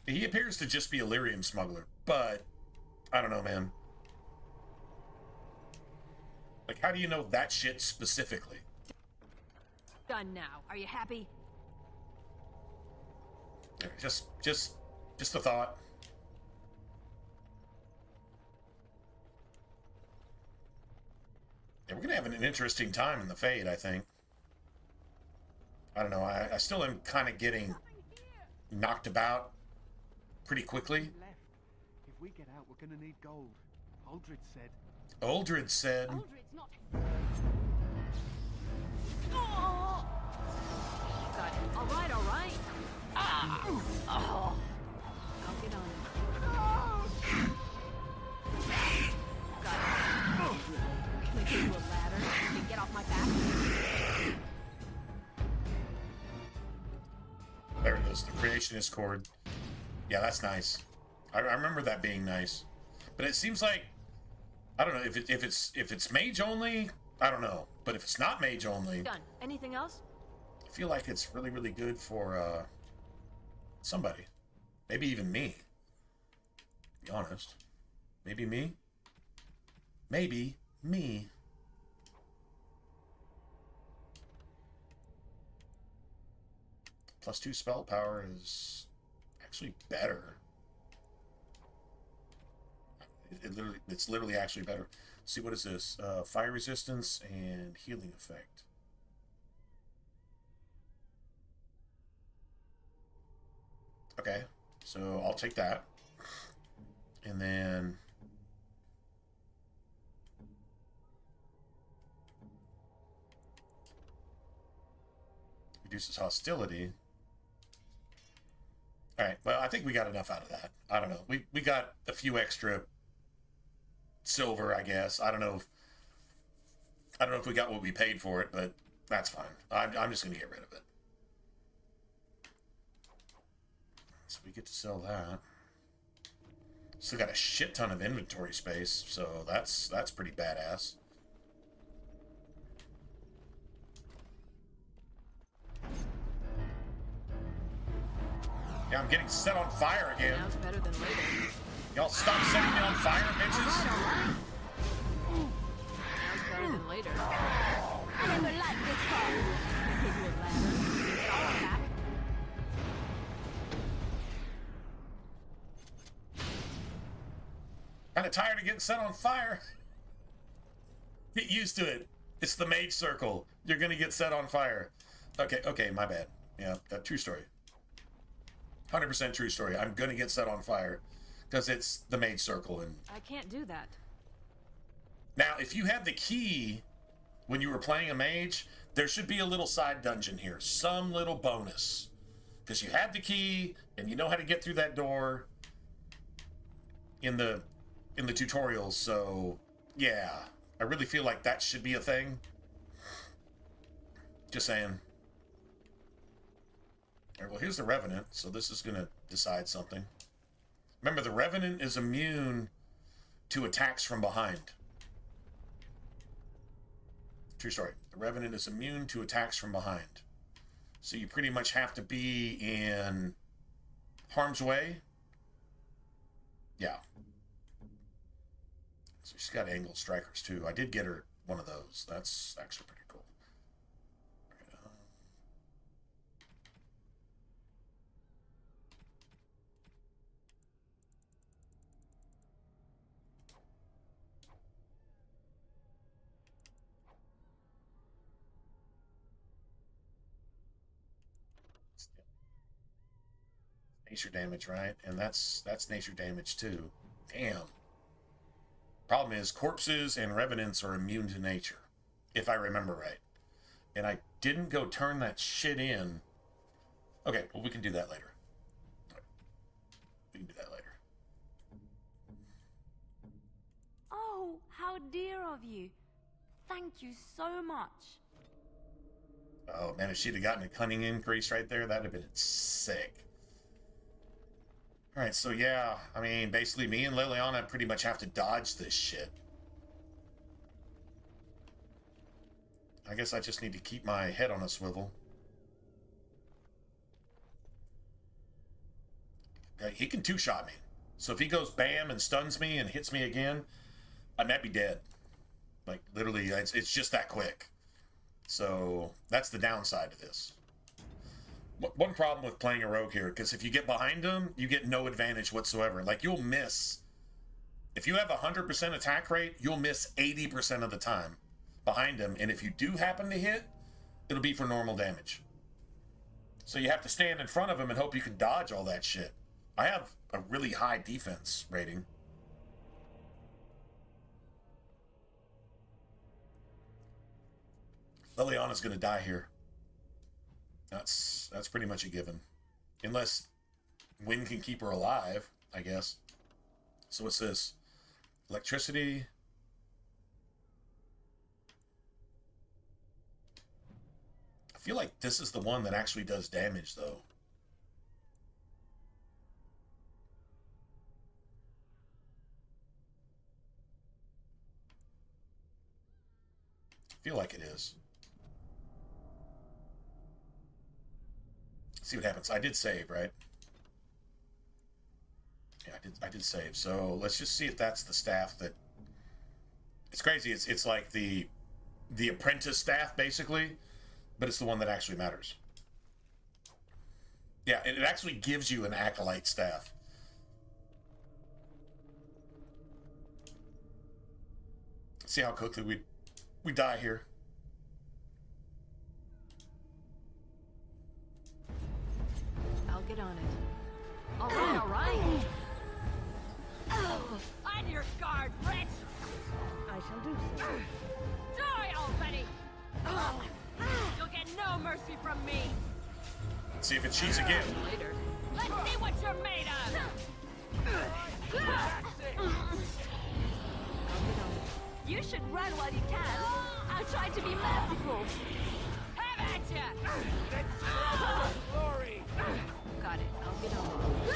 [SPEAKER 1] He appears to just be a lyrium smuggler, but I don't know, man. Like, how do you know that shit specifically?
[SPEAKER 5] Done now. Are you happy?
[SPEAKER 1] Just a thought. Yeah, we're gonna have an interesting time in the Fade, I think. I don't know. I still am kind of getting knocked about pretty quickly.
[SPEAKER 17] If we get out, we're gonna need gold. Aldred said.
[SPEAKER 1] Aldred said.
[SPEAKER 14] Aldred's not.
[SPEAKER 11] Oh. Got it. All right, all right. Oh. I'll get on it. Got it. Can I get you a ladder? Can you get off my back?
[SPEAKER 1] There it is, the creationist chord. Yeah, that's nice. I remember that being nice. But it seems like, I don't know, if it's mage only, I don't know. But if it's not mage only,
[SPEAKER 11] Done. Anything else?
[SPEAKER 1] I feel like it's really, really good for somebody. Maybe even me. To be honest. Maybe me? Maybe me. +2 spell power is actually better. It's literally actually better. See, what is this? Fire resistance and healing effect. Okay, so I'll take that. And then reduces hostility. All right, well, I think we got enough out of that. I don't know. We got a few extra silver, I guess. I don't know if we got what we paid for it, but that's fine. I'm just gonna get rid of it. So we get to sell that. Still got a shit ton of inventory space, so that's pretty badass. Yeah, I'm getting set on fire again.
[SPEAKER 11] Sounds better than later.
[SPEAKER 1] Y'all stop setting me on fire, bitches.
[SPEAKER 11] All right. Sounds better than later. I never liked this part. Can I give you a ladder? Get off my back.
[SPEAKER 1] Kind of tired of getting set on fire. Get used to it. It's the mage circle. You're gonna get set on fire. Okay, my bad. Yeah, true story. 100% true story. I'm gonna get set on fire because it's the mage circle. And
[SPEAKER 11] I can't do that.
[SPEAKER 1] now, if you had the key when you were playing a mage, there should be a little side dungeon here, some little bonus, because you had the key and you know how to get through that door in the tutorials. So yeah, I really feel like that should be a thing. Just saying. All right, well, here's the Revenant, so this is going to decide something. Remember, the Revenant is immune to attacks from behind. True story. The Revenant is immune to attacks from behind. So you pretty much have to be in harm's way. Yeah. So she's got angled strikers, too. I did get her one of those. That's actually pretty cool. Nature damage, right? And that's nature damage too. Damn. Problem is, corpses and revenants are immune to nature, if I remember right. And I didn't go turn that shit in. Okay, well, we can do that later. We can do that later.
[SPEAKER 16] Oh, how dear of you. Thank you so much.
[SPEAKER 1] Oh man, if she'd have gotten a cunning increase right there, that'd have been sick. Alright, so yeah, I mean, basically me and Liliana pretty much have to dodge this shit. I guess I just need to keep my head on a swivel. He can two-shot me. So if he goes bam and stuns me and hits me again, I might be dead. Like, literally, it's just that quick. So that's the downside of this. One problem with playing a rogue here, because if you get behind him, you get no advantage whatsoever. Like, you'll miss. If you have 100% attack rate, you'll miss 80% of the time behind him. And if you do happen to hit, it'll be for normal damage. So you have to stand in front of him and hope you can dodge all that shit. I have a really high defense rating. Liliana's going to die here. That's pretty much a given. Unless Wynn can keep her alive, I guess. So what's this? Electricity. I feel like this is the one that actually does damage, though. I feel like it is. See what happens. I did save, right? Yeah, I did save. So let's just see if that's the staff that... It's crazy. It's like the apprentice staff, basically, but it's the one that actually matters. Yeah, it actually gives you an acolyte staff. See how quickly we die here.
[SPEAKER 5] I'll get on it. All right, all right.
[SPEAKER 14] Oh, on your guard, wretch!
[SPEAKER 12] I shall do so.
[SPEAKER 14] Die already! You'll get no mercy from me!
[SPEAKER 1] Let's see if it cheats again.
[SPEAKER 5] Later.
[SPEAKER 14] Let's see what you're made of!
[SPEAKER 16] You should run while you can. I'm trying to be merciful.
[SPEAKER 14] Have at ya!
[SPEAKER 6] Glory!
[SPEAKER 5] Got it. I'll get on it.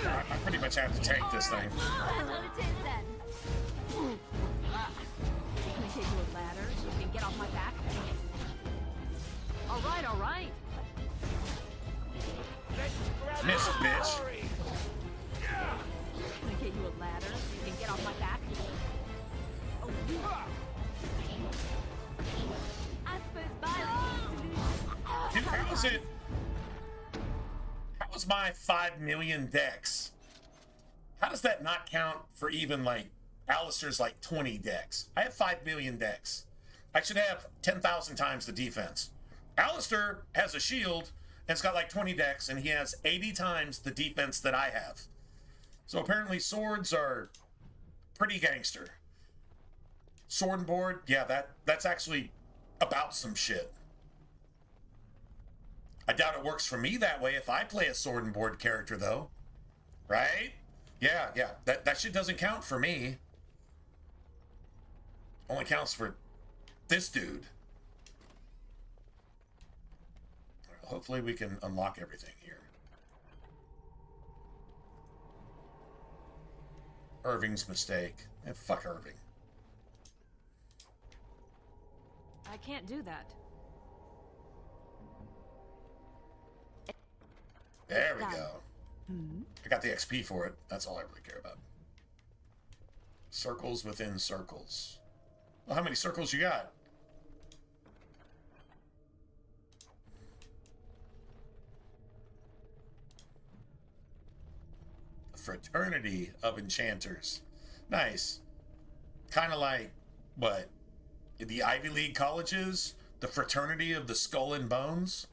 [SPEAKER 1] I pretty much have to tank this thing.
[SPEAKER 16] That's what it is then.
[SPEAKER 5] Can I take you a ladder so you can get off my back? All right, all right.
[SPEAKER 1] Miss, bitch.
[SPEAKER 5] Can I get you a ladder so you can get off my back? Oh, you.
[SPEAKER 16] I suppose violence is the solution.
[SPEAKER 1] Dude, how is it? How is my 5 million dex? How does that not count for even like Alistair's like 20 dex? I have 5 million dex. I should have 10,000 times the defense. Alistair has a shield and it's got like 20 dex and he has 80 times the defense that I have. So apparently swords are pretty gangster. Sword and board, yeah, that's actually about some shit. I doubt it works for me that way if I play a sword and board character, though. Right? Yeah, that shit doesn't count for me. Only counts for this dude. Hopefully we can unlock everything here. Irving's mistake. Fuck Irving.
[SPEAKER 5] I can't do that.
[SPEAKER 1] There we go. I got the XP for it. That's all I really care about. Circles within circles. Well, how many circles you got? Fraternity of Enchanters. Nice. Kind of like, what? The Ivy League colleges? The Fraternity of the Skull and Bones?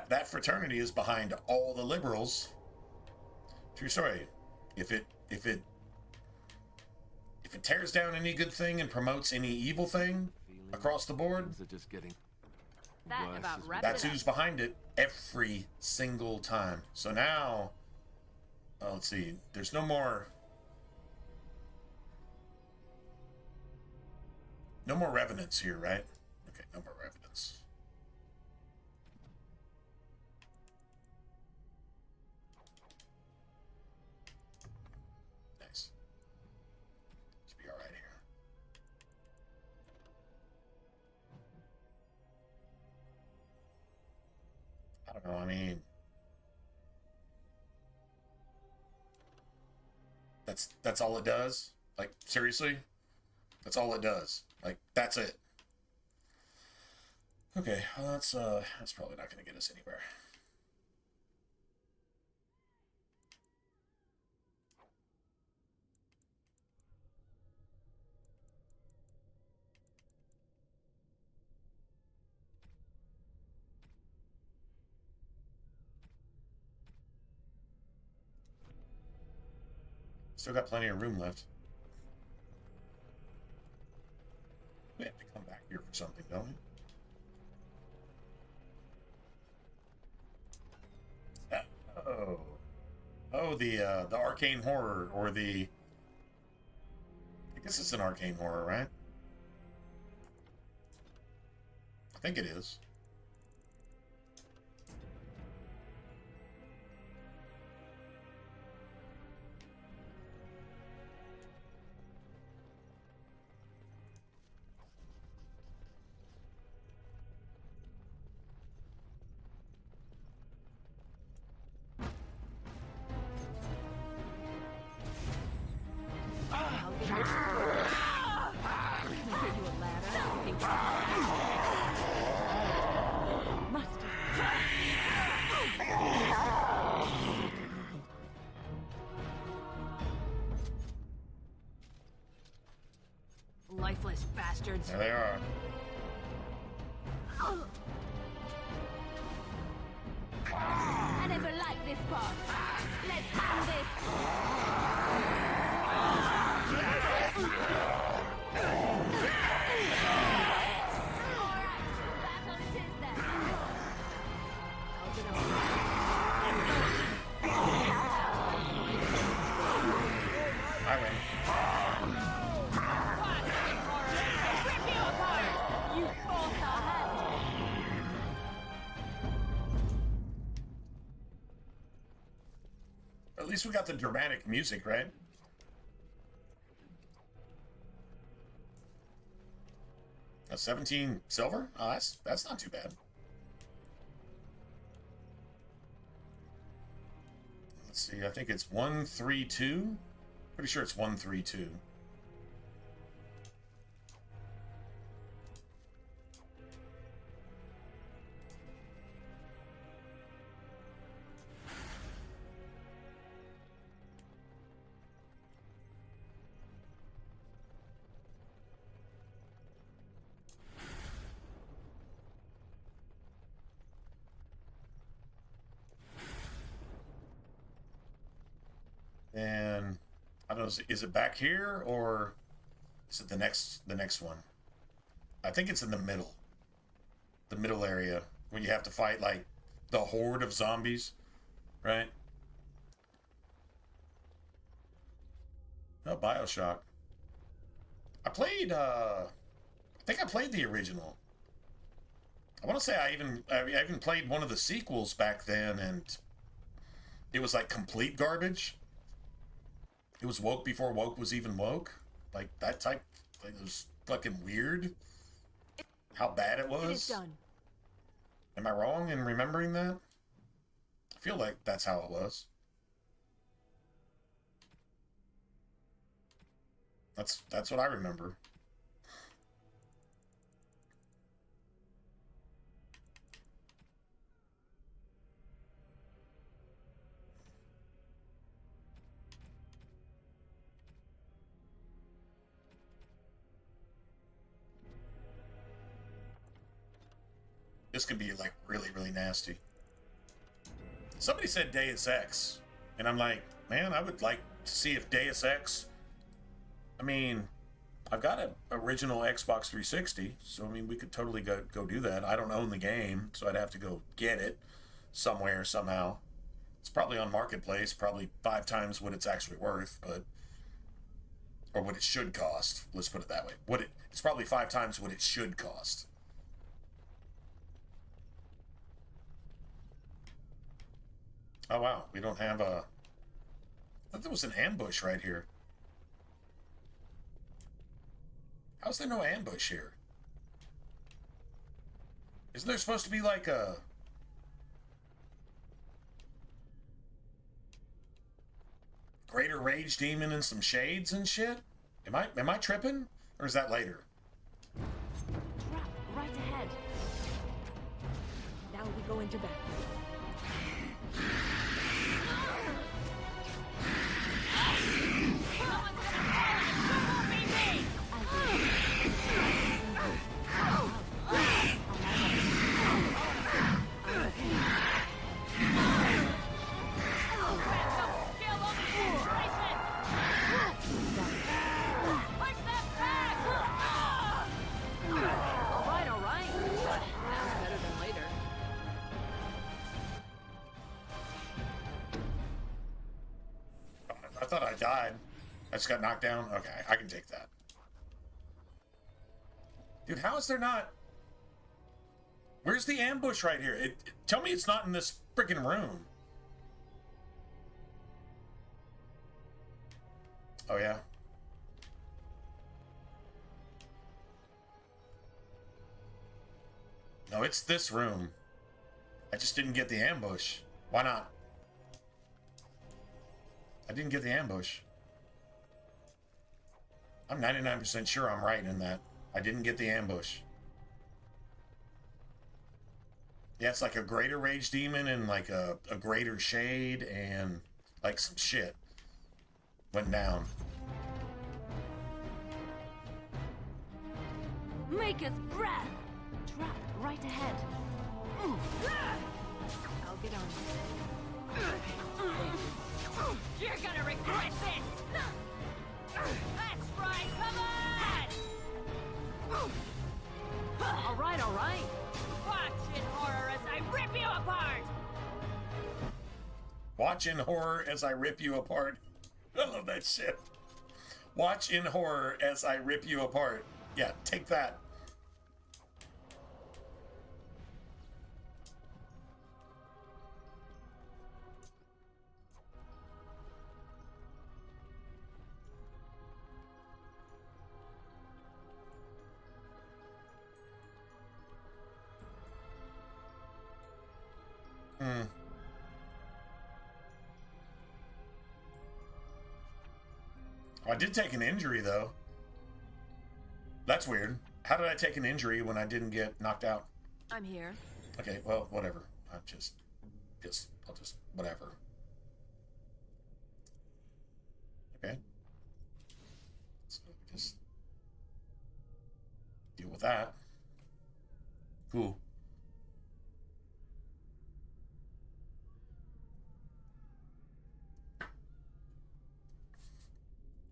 [SPEAKER 1] That fraternity is behind all the liberals. True story. If it tears down any good thing and promotes any evil thing across the board, that's who's behind it every single time. So now, let's see. There's no more revenants here, right? Okay, no more revenants. Nice. Should be all right here. I don't know. I mean, that's all it does. Like, seriously, that's all it does. Like, that's it. Okay, well, that's probably not going to get us anywhere. Still got plenty of room left. We have to come back here for something, don't we? Oh. Oh, the arcane horror, or the... I guess it's an arcane horror, right? I think it is.
[SPEAKER 14] Lifeless bastards.
[SPEAKER 1] There they are.
[SPEAKER 14] I never liked this part. Let's have this.
[SPEAKER 1] I win.
[SPEAKER 14] You forced our hand.
[SPEAKER 1] At least we got the dramatic music, right? A 17 silver? Oh, that's not too bad. Let's see, I think it's 132. Pretty sure it's 132. And I don't know, is it back here or is it the next one? I think it's in the middle area when you have to fight like the horde of zombies, right? Oh, BioShock. I think I played the original. I want to say I even played one of the sequels back then, and it was like complete garbage. It was woke before woke was even woke. Like, that type, like, it was fucking weird. How bad it was.
[SPEAKER 14] It is done.
[SPEAKER 1] Am I wrong in remembering that? I feel like that's how it was. That's what I remember. This could be like really, really nasty. Somebody said Deus Ex, and I'm like, man, I would like to see if Deus Ex. I mean, I've got an original Xbox 360, so I mean, we could totally go do that. I don't own the game, so I'd have to go get it somewhere, somehow. It's probably on Marketplace, probably 5 times what it's actually worth, but or what it should cost. Let's put it that way. It's probably 5 times what it should cost. Oh wow, we don't have a... I thought there was an ambush right here. How's there no ambush here? Isn't there supposed to be like a... greater rage demon and some shades and shit? Am I tripping? Or is that later?
[SPEAKER 5] Trap right ahead. Now we go into battle.
[SPEAKER 1] I died. I just got knocked down. Okay, I can take that. Dude, how is there not... Where's the ambush right here? Tell me it's not in this freaking room. Oh, yeah? No, it's this room. I just didn't get the ambush. Why not? I didn't get the ambush. I'm 99% sure I'm right in that. I didn't get the ambush. Yeah, it's like a greater rage demon and like a greater shade and like some shit went down.
[SPEAKER 5] Maker's breath! Trapped right ahead. I'll get on.
[SPEAKER 14] You're gonna regret this! That's right, come on!
[SPEAKER 5] All right, all right.
[SPEAKER 14] Watch in horror as I rip you apart!
[SPEAKER 1] Watch in horror as I rip you apart. I love that shit. Watch in horror as I rip you apart. Yeah, take that. I did take an injury, though. That's weird. How did I take an injury when I didn't get knocked out?
[SPEAKER 5] I'm here.
[SPEAKER 1] Okay, well, whatever. I'll just, whatever. Okay. So just deal with that. Cool.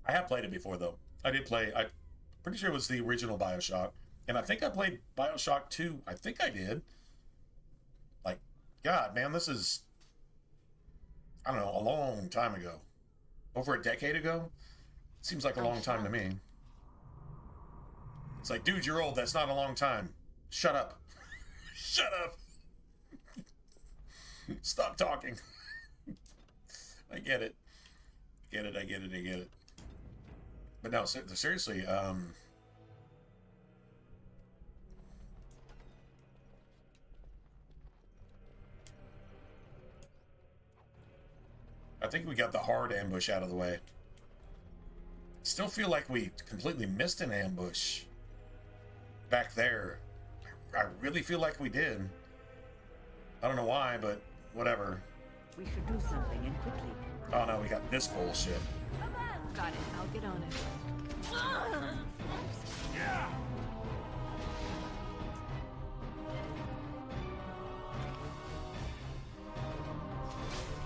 [SPEAKER 1] I have played it before, though. I did play, I'm pretty sure it was the original BioShock. And I think I played BioShock 2. I think I did. Like, God, man, this is, I don't know, a long time ago. Over a decade ago? Seems like a long time to me. It's like, dude, you're old. That's not a long time. Shut up. Shut up. Stop talking. I get it. I get it. But no, seriously, I think we got the hard ambush out of the way. Still feel like we completely missed an ambush back there. I really feel like we did. I don't know why, but whatever.
[SPEAKER 12] We should do something, and quickly.
[SPEAKER 1] Oh no, we got this bullshit.
[SPEAKER 5] Got it. I'll get on it.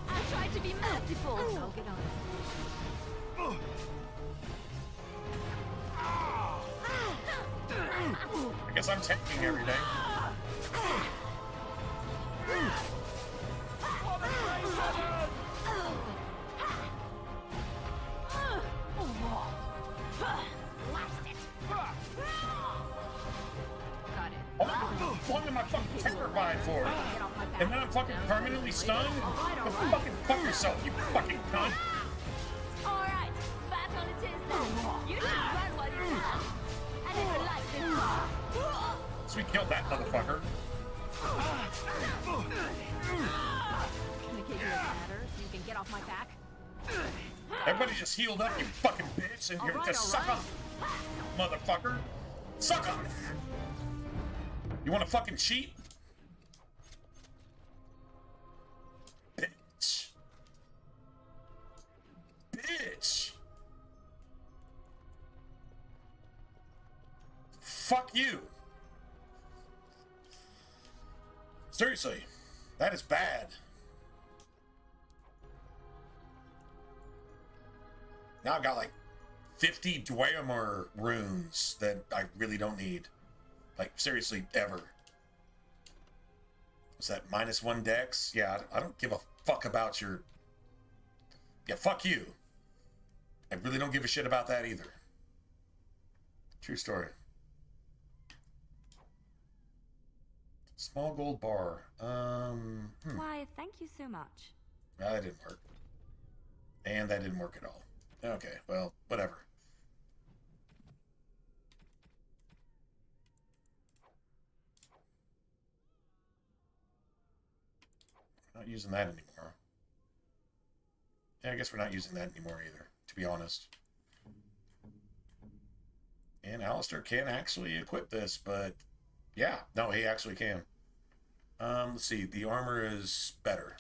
[SPEAKER 14] I tried to be merciful!
[SPEAKER 5] I'll get on it.
[SPEAKER 1] I guess I'm tanking every day. What am I fucking terrified for? And then I'm fucking permanently stunned? Go fucking fuck yourself, you fucking cunt!
[SPEAKER 14] Alright, back on it is then. You just run while you can. And if you like this...
[SPEAKER 1] So we killed that motherfucker.
[SPEAKER 5] Can I give you a ladder so you can get off my back?
[SPEAKER 1] Everybody just healed up, you fucking bitch, and you're just suck on, motherfucker. Suck on. You want to fucking cheat? Bitch. Bitch. Fuck you. Seriously, that is bad. Now I've got like 50 Dwemer runes that I really don't need. Like, seriously, ever. Is that -1 dex? Yeah, I don't give a fuck about your... Yeah, fuck you. I really don't give a shit about that either. True story. Small gold bar.
[SPEAKER 14] Why, thank you so much.
[SPEAKER 1] That didn't work. And that didn't work at all. Okay, well, whatever. Not using that anymore. Yeah, I guess we're not using that anymore either, to be honest. And Alistair can actually equip this, but yeah, no, he actually can. Let's see, the armor is better.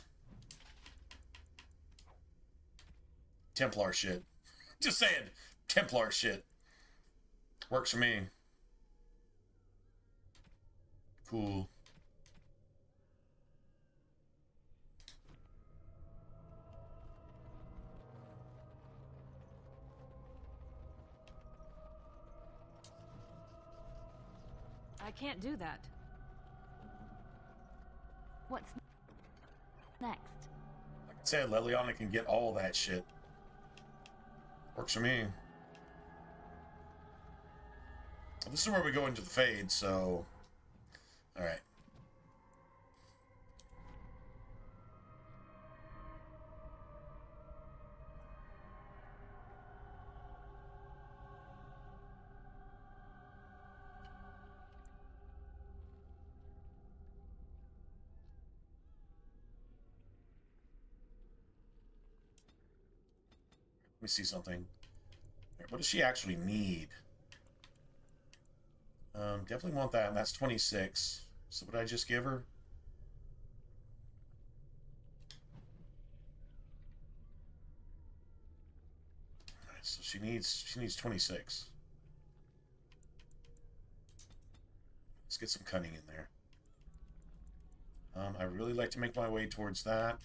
[SPEAKER 1] Templar shit. Just saying, Templar shit. Works for me. Cool.
[SPEAKER 5] I can't do that.
[SPEAKER 14] What's next?
[SPEAKER 1] Like I said, Leliana can get all that shit. Works for me. This is where we go into the fade, so... Alright. Let me see something. What does she actually need? Definitely want that, and that's 26. So what did I just give her? Alright, so she needs 26. Let's get some cunning in there. I really like to make my way towards that.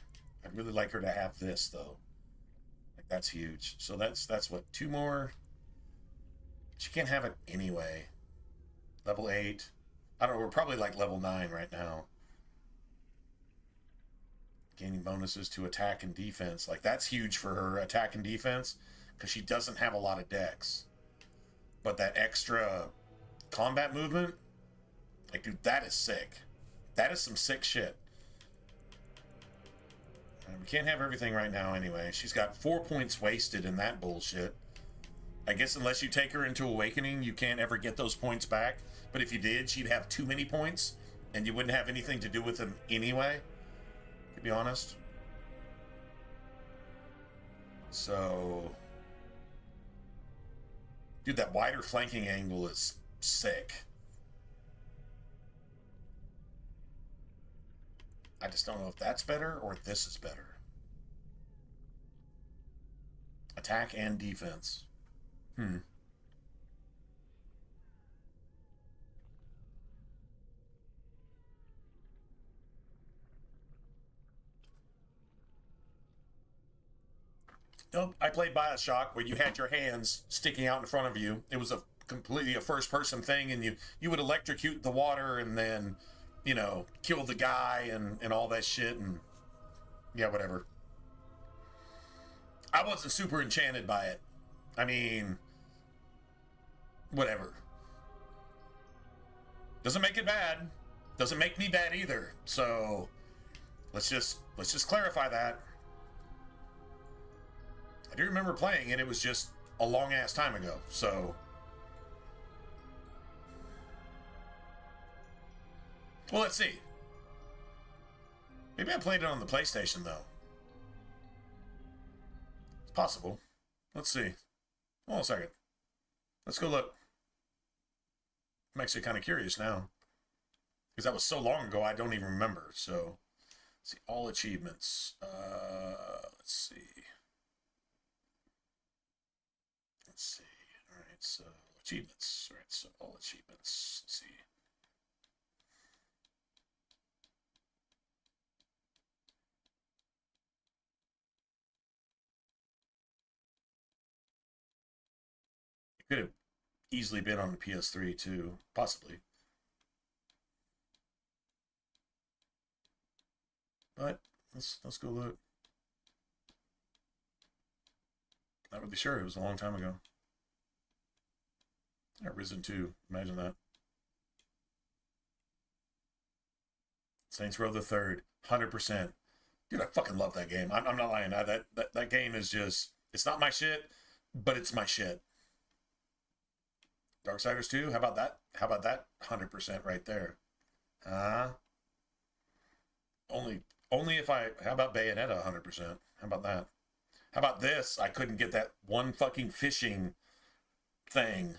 [SPEAKER 1] I'd really like her to have this though. Like that's huge. So that's what, 2 more? She can't have it anyway. Level 8. I don't know, we're probably like level 9 right now. Gaining bonuses to attack and defense. Like that's huge for her, attack and defense, because she doesn't have a lot of dex. But that extra combat movement, like dude, that is sick. That is some sick shit. We can't have everything right now anyway. She's got 4 points wasted in that bullshit. I guess unless you take her into Awakening, you can't ever get those points back. But if you did, she'd have too many points, and you wouldn't have anything to do with them anyway, to be honest. So... Dude, that wider flanking angle is sick. I just don't know if that's better or if this is better. Attack and defense. Nope, I played Bioshock where you had your hands sticking out in front of you. It was completely a first-person thing, and you would electrocute the water and then, you know, kill the guy and all that shit, and yeah, whatever. I wasn't super enchanted by it. I mean, whatever. Doesn't make it bad. Doesn't make me bad either. So let's just clarify that. I do remember playing it. It was just a long ass time ago. So well, let's see. Maybe I played it on the PlayStation though. It's possible. Let's see. Hold on a second. Let's go look. I'm actually kind of curious now. Because that was so long ago, I don't even remember. So, let's see. All achievements. Let's see. Let's see. All right, so achievements. All right, so all achievements. Let's see. Could have easily been on the PS3 too, possibly. But let's go look. Not really sure. It was a long time ago. Yeah, Risen 2. Imagine that. Saints Row the Third. 100%. Dude, I fucking love that game. I'm not lying. That game is just... It's not my shit, but it's my shit. Darksiders 2? How about that? How about that 100% right there? Only if I... How about Bayonetta 100%? How about that? How about this? I couldn't get that one fucking fishing thing.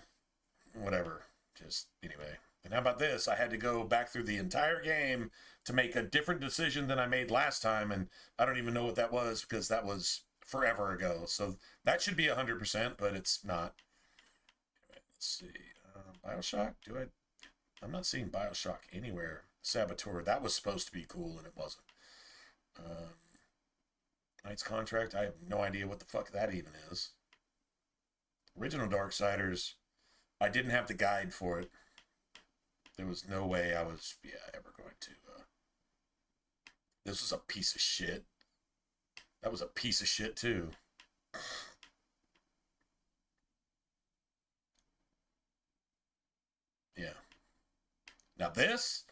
[SPEAKER 1] Whatever. Just, anyway. And how about this? I had to go back through the entire game to make a different decision than I made last time, and I don't even know what that was because that was forever ago. So that should be 100%, but it's not. Let's see. Bioshock? I'm not seeing Bioshock anywhere. Saboteur. That was supposed to be cool, and it wasn't. Knight's Contract. I have no idea what the fuck that even is. Original Darksiders. I didn't have the guide for it. There was no way I was, ever going to. This was a piece of shit. That was a piece of shit, too. Yeah. Now this,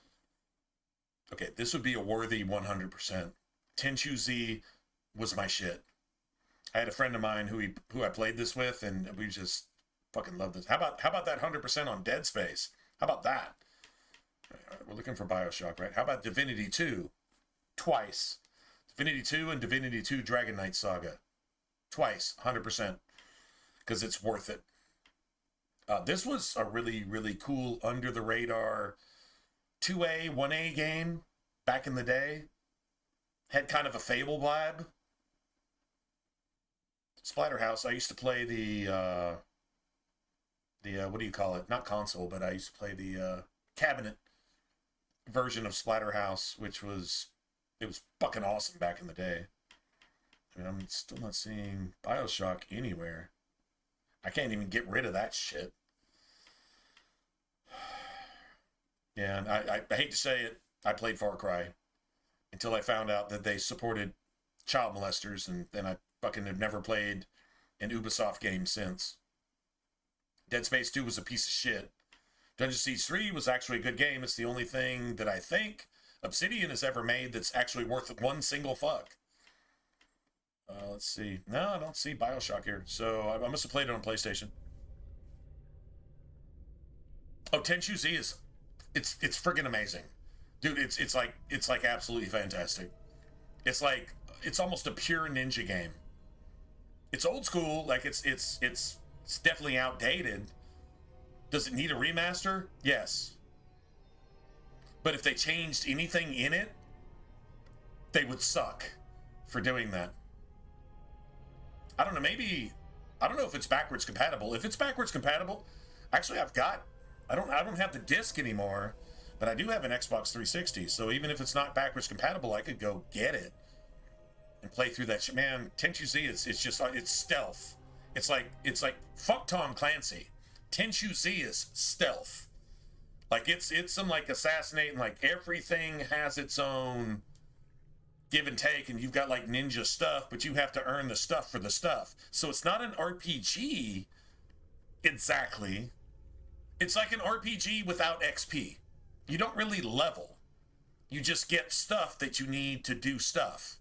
[SPEAKER 1] okay, this would be a worthy 100%. Tenchu Z was my shit. I had a friend of mine who I played this with, and we just fucking loved this. How about that 100% on Dead Space? How about that? We're looking for Bioshock, right? How about Divinity 2? Twice. Divinity 2 and Divinity 2 Dragon Knight Saga. Twice, 100%. Because it's worth it. This was a really, really cool, under-the-radar 2A, 1A game back in the day. Had kind of a Fable vibe. Splatterhouse, I used to play the what do you call it? Not console, but I used to play the cabinet version of Splatterhouse, which was, it was fucking awesome back in the day. I mean, I'm still not seeing Bioshock anywhere. I can't even get rid of that shit. Yeah, and I hate to say it, I played Far Cry until I found out that they supported child molesters, and then I fucking have never played an Ubisoft game since. Dead Space 2 was a piece of shit. Dungeon Siege 3 was actually a good game. It's the only thing that I think Obsidian has ever made that's actually worth one single fuck. Let's see. No, I don't see Bioshock here. So I must have played it on PlayStation. Oh, Tenchu Z is... It's friggin' amazing. Dude, it's like absolutely fantastic. It's like... It's almost a pure ninja game. It's old school. Like, it's definitely outdated. Does it need a remaster? Yes. But if they changed anything in it, they would suck for doing that. I don't know, maybe... I don't know if it's backwards compatible. If it's backwards compatible, actually I don't have the disc anymore, but I do have an Xbox 360, so even if it's not backwards compatible, I could go get it and play through that shit. Man, Tenchu Z, it's stealth. It's like fuck Tom Clancy. Tenchu Z is stealth. Like it's some like assassinating, like everything has its own give and take, and you've got like ninja stuff, but you have to earn the stuff for the stuff. So it's not an RPG exactly. It's like an RPG without XP. You don't really level. You just get stuff that you need to do stuff.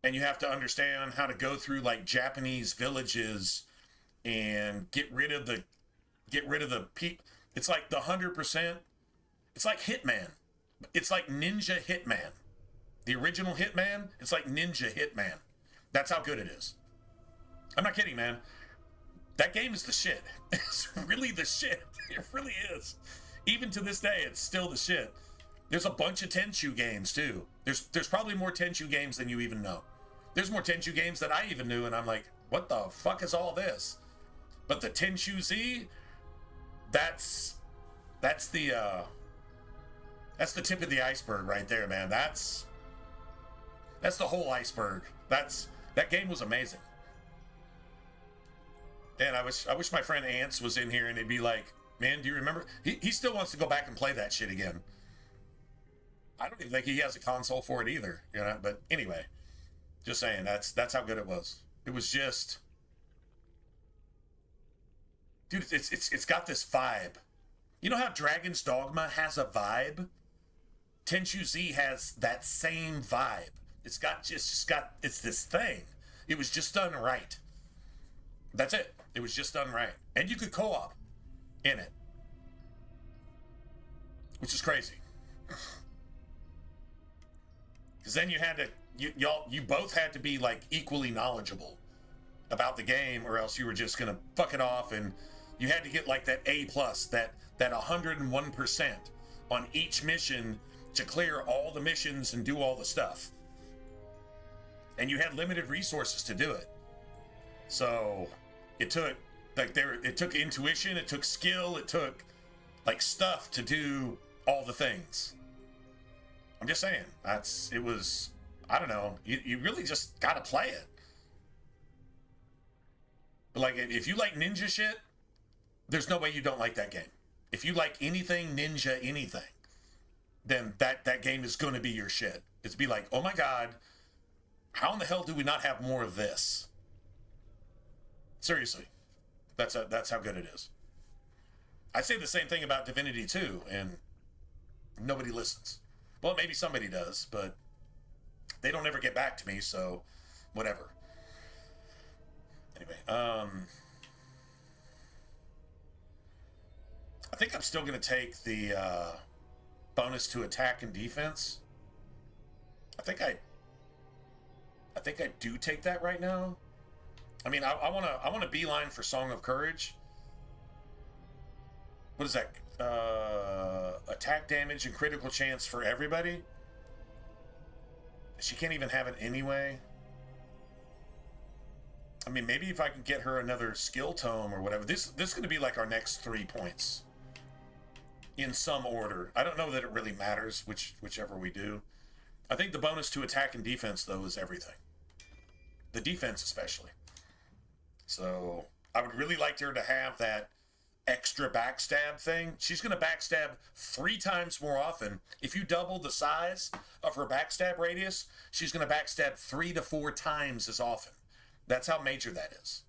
[SPEAKER 1] And you have to understand how to go through like Japanese villages and get rid of the people. It's like the 100%. It's like Hitman. It's like Ninja Hitman. The original Hitman, it's like Ninja Hitman. That's how good it is. I'm not kidding, man. That game is the shit. It's really the shit. It really is. Even to this day, it's still the shit. There's a bunch of Tenchu games, too. There's probably more Tenchu games than you even know. There's more Tenchu games that I even knew, and I'm like, what the fuck is all this? But the Tenchu Z, that's the tip of the iceberg right there, man. That's the whole iceberg. That game was amazing. And I wish my friend Ants was in here and he'd be like, man, do you remember? He still wants to go back and play that shit again. I don't even think he has a console for it either, you know. But anyway, just saying, that's how good it was. It was just, dude, it's got this vibe. You know how Dragon's Dogma has a vibe? Tenchu Z has that same vibe. It's this thing. It was just done right. That's it. It was just done right. And you could co-op in it, which is crazy. Because then you had to, you both had to be like equally knowledgeable about the game, or else you were just gonna fuck it off, and you had to get like that A+, that 101% on each mission to clear all the missions and do all the stuff. And you had limited resources to do it. So it took it took intuition, it took skill, it took like stuff to do all the things. I'm just saying, it was, I don't know, you really just gotta play it. But like, if you like ninja shit, there's no way you don't like that game. If you like anything ninja anything, then that game is gonna be your shit. It's be like, oh my god, how in the hell do we not have more of this? Seriously, that's how good it is. I say the same thing about Divinity 2, and nobody listens. Well, maybe somebody does, but they don't ever get back to me, so whatever. Anyway, I think I'm still going to take the bonus to attack and defense. I think I do take that right now. I mean, I want to beeline for Song of Courage. What is that? Attack damage and critical chance for everybody. She can't even have it anyway. I mean, maybe if I can get her another skill tome or whatever. This is going to be like our next 3 points in some order. I don't know that it really matters whichever we do. I think the bonus to attack and defense, though, is everything. The defense especially. So I would really like her to have that extra backstab thing. She's going to backstab 3 times more often. If you double the size of her backstab radius, she's going to backstab 3 to 4 times as often. That's how major that is.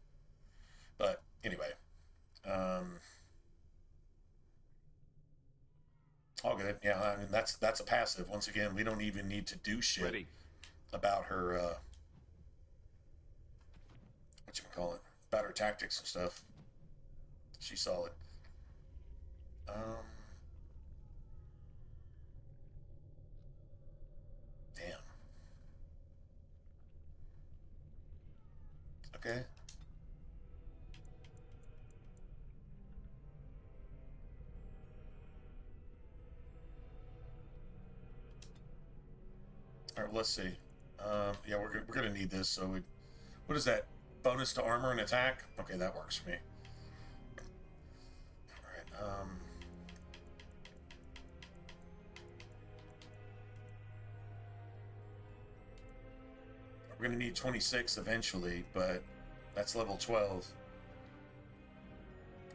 [SPEAKER 1] But anyway, all good. Yeah, I mean, that's a passive. Once again, we don't even need to do shit about her, whatchamacallit, about her tactics and stuff. She's solid. Damn. Okay. All right, let's see. Yeah, we're gonna need this. So what is that? Bonus to armor and attack? Okay, that works for me. All right. We're gonna need 26 eventually, but that's level 12.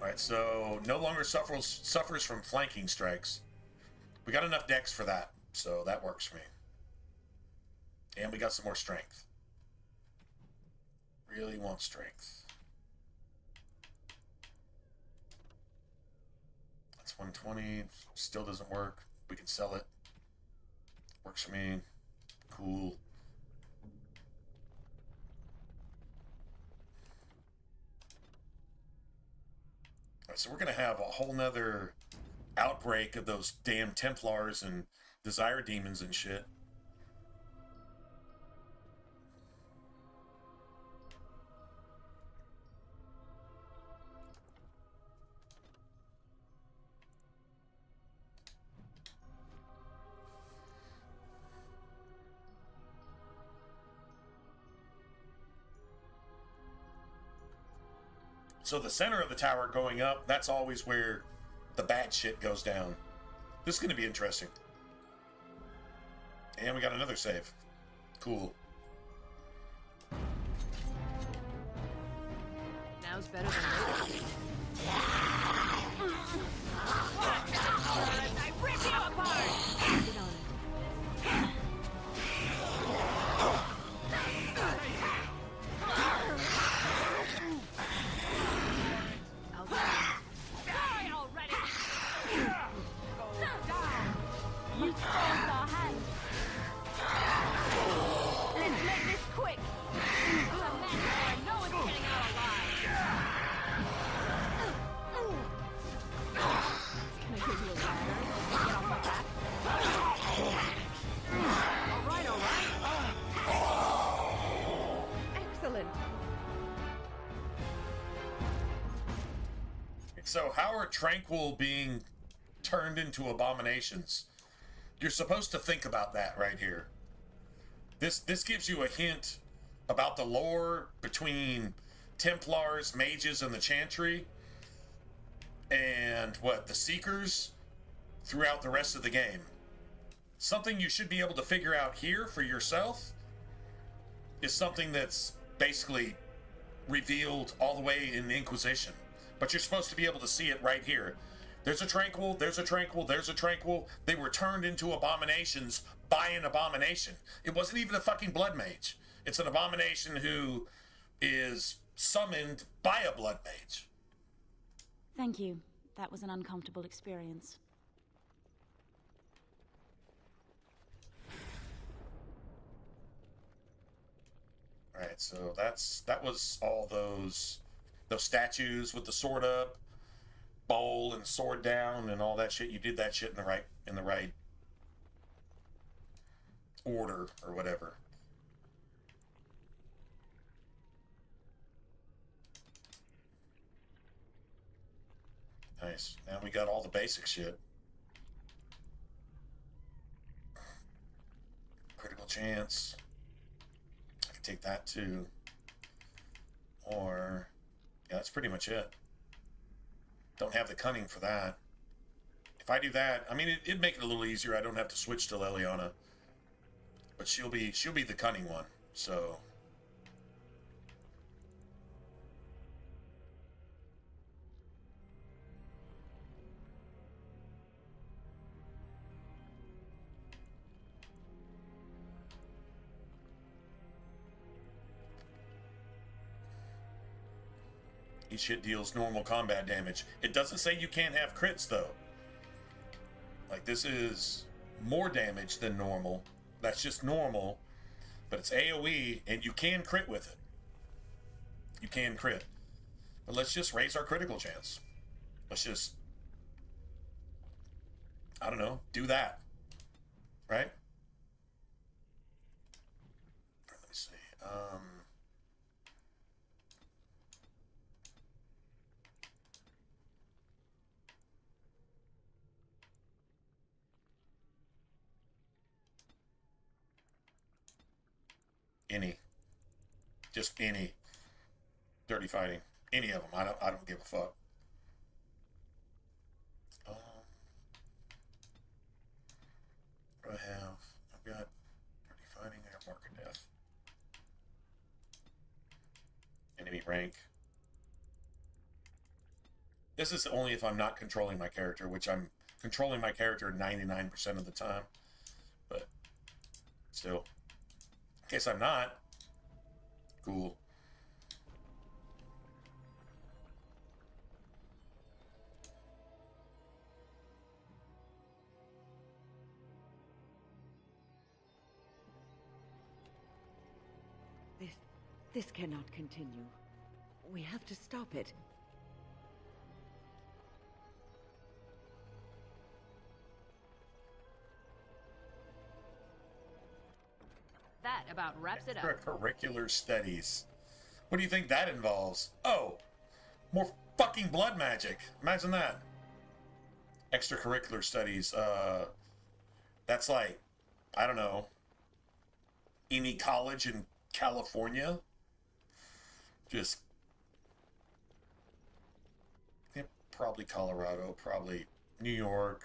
[SPEAKER 1] All right, so no longer suffers from flanking strikes. We got enough dex for that, so that works for me. And we got some more strength. Really want strength. That's 120. Still doesn't work. We can sell it. Works for me. Cool. Alright, so we're going to have a whole nother outbreak of those damn Templars and Desire Demons and shit. So the center of the tower going up, that's always where the bad shit goes down. This is going to be interesting. And we got another save. Cool.
[SPEAKER 5] Now's better than later. I rip you apart! Get on it.
[SPEAKER 14] You forced our hand. Let's make this quick. It's a mess, or no one's getting out alive.
[SPEAKER 11] Can I give you a ladder? Get off my back? All right.
[SPEAKER 5] Excellent.
[SPEAKER 1] So how are Tranquil being turned into abominations? You're supposed to think about that right here. This gives you a hint about the lore between Templars, mages, and the Chantry, and what, the Seekers throughout the rest of the game. Something you should be able to figure out here for yourself is something that's basically revealed all the way in the Inquisition. But you're supposed to be able to see it right here. There's a Tranquil, there's a Tranquil, there's a Tranquil. They were turned into abominations by an abomination. It wasn't even a fucking blood mage. It's an abomination who is summoned by a blood mage.
[SPEAKER 18] Thank you. That was an uncomfortable experience.
[SPEAKER 1] Alright, so that was all those statues with the sword up, bowl and sword down, and all that shit. You did that shit in the right order or whatever. Nice. Now we got all the basic shit. Critical chance. I can take that too. Or yeah, that's pretty much it. Don't have the cunning for that. If I do that, I mean, it'd make it a little easier. I don't have to switch to Leliana. But she'll be the cunning one, so. Each hit deals normal combat damage. It doesn't say you can't have crits, though. Like, this is more damage than normal. That's just normal. But it's AoE, and you can crit with it. You can crit. But let's just raise our critical chance. Let's just, I don't know, do that. Right? Let me see. Any. Just any. Dirty fighting. Any of them. I don't give a fuck. What do I have? I've got dirty fighting. I got mark of death. Enemy rank. This is only if I'm not controlling my character, which I'm controlling my character 99% of the time. But still. In case I'm not. Cool.
[SPEAKER 12] This cannot continue. We have to stop it.
[SPEAKER 5] That about wraps it up.
[SPEAKER 1] Extracurricular studies. What do you think that involves? Oh, more fucking blood magic. Imagine that. Extracurricular studies. That's like, I don't know, any college in California. Just, yeah, probably Colorado, probably New York,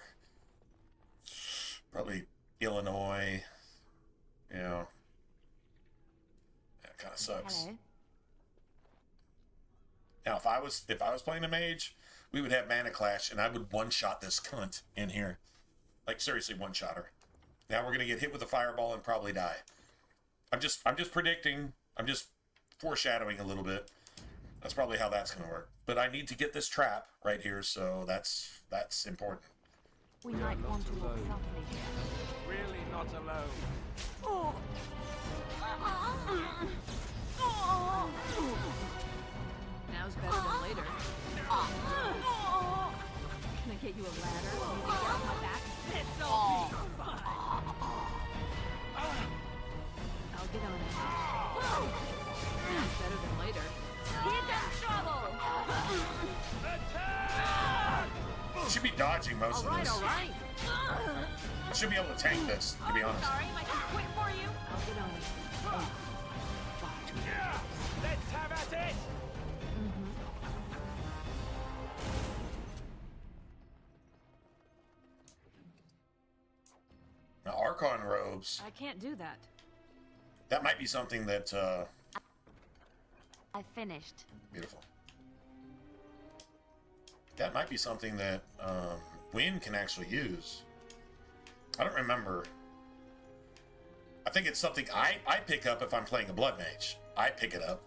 [SPEAKER 1] probably Illinois. You know, that kind of sucks.
[SPEAKER 18] Hello.
[SPEAKER 1] Now, if I was playing a mage, we would have mana clash, and I would one-shot this cunt in here, like seriously one-shot her. Now we're gonna get hit with a fireball and probably die. I'm just predicting. I'm just foreshadowing a little bit. That's probably how that's gonna work. But I need to get this trap right here, so that's important.
[SPEAKER 16] We might want to walk softly here.
[SPEAKER 6] Really not alone.
[SPEAKER 16] Oh.
[SPEAKER 11] Now's better than later. Can I get you a ladder? You can get on my back? It's all fine. I'll get on it. Now's better than later.
[SPEAKER 14] Here comes trouble!
[SPEAKER 1] I should be dodging most of this.
[SPEAKER 11] All right.
[SPEAKER 1] I should be able to tank this, to be honest.
[SPEAKER 14] Sorry, am I too quick for you?
[SPEAKER 11] I'll get on it.
[SPEAKER 6] Let's have at it!
[SPEAKER 1] Now, Archon robes.
[SPEAKER 11] I can't do that.
[SPEAKER 1] That might be something that,
[SPEAKER 14] I finished.
[SPEAKER 1] beautiful. That might be something that, Wynn can actually use. I don't remember. I think it's something I pick up if I'm playing a Blood Mage. I pick it up.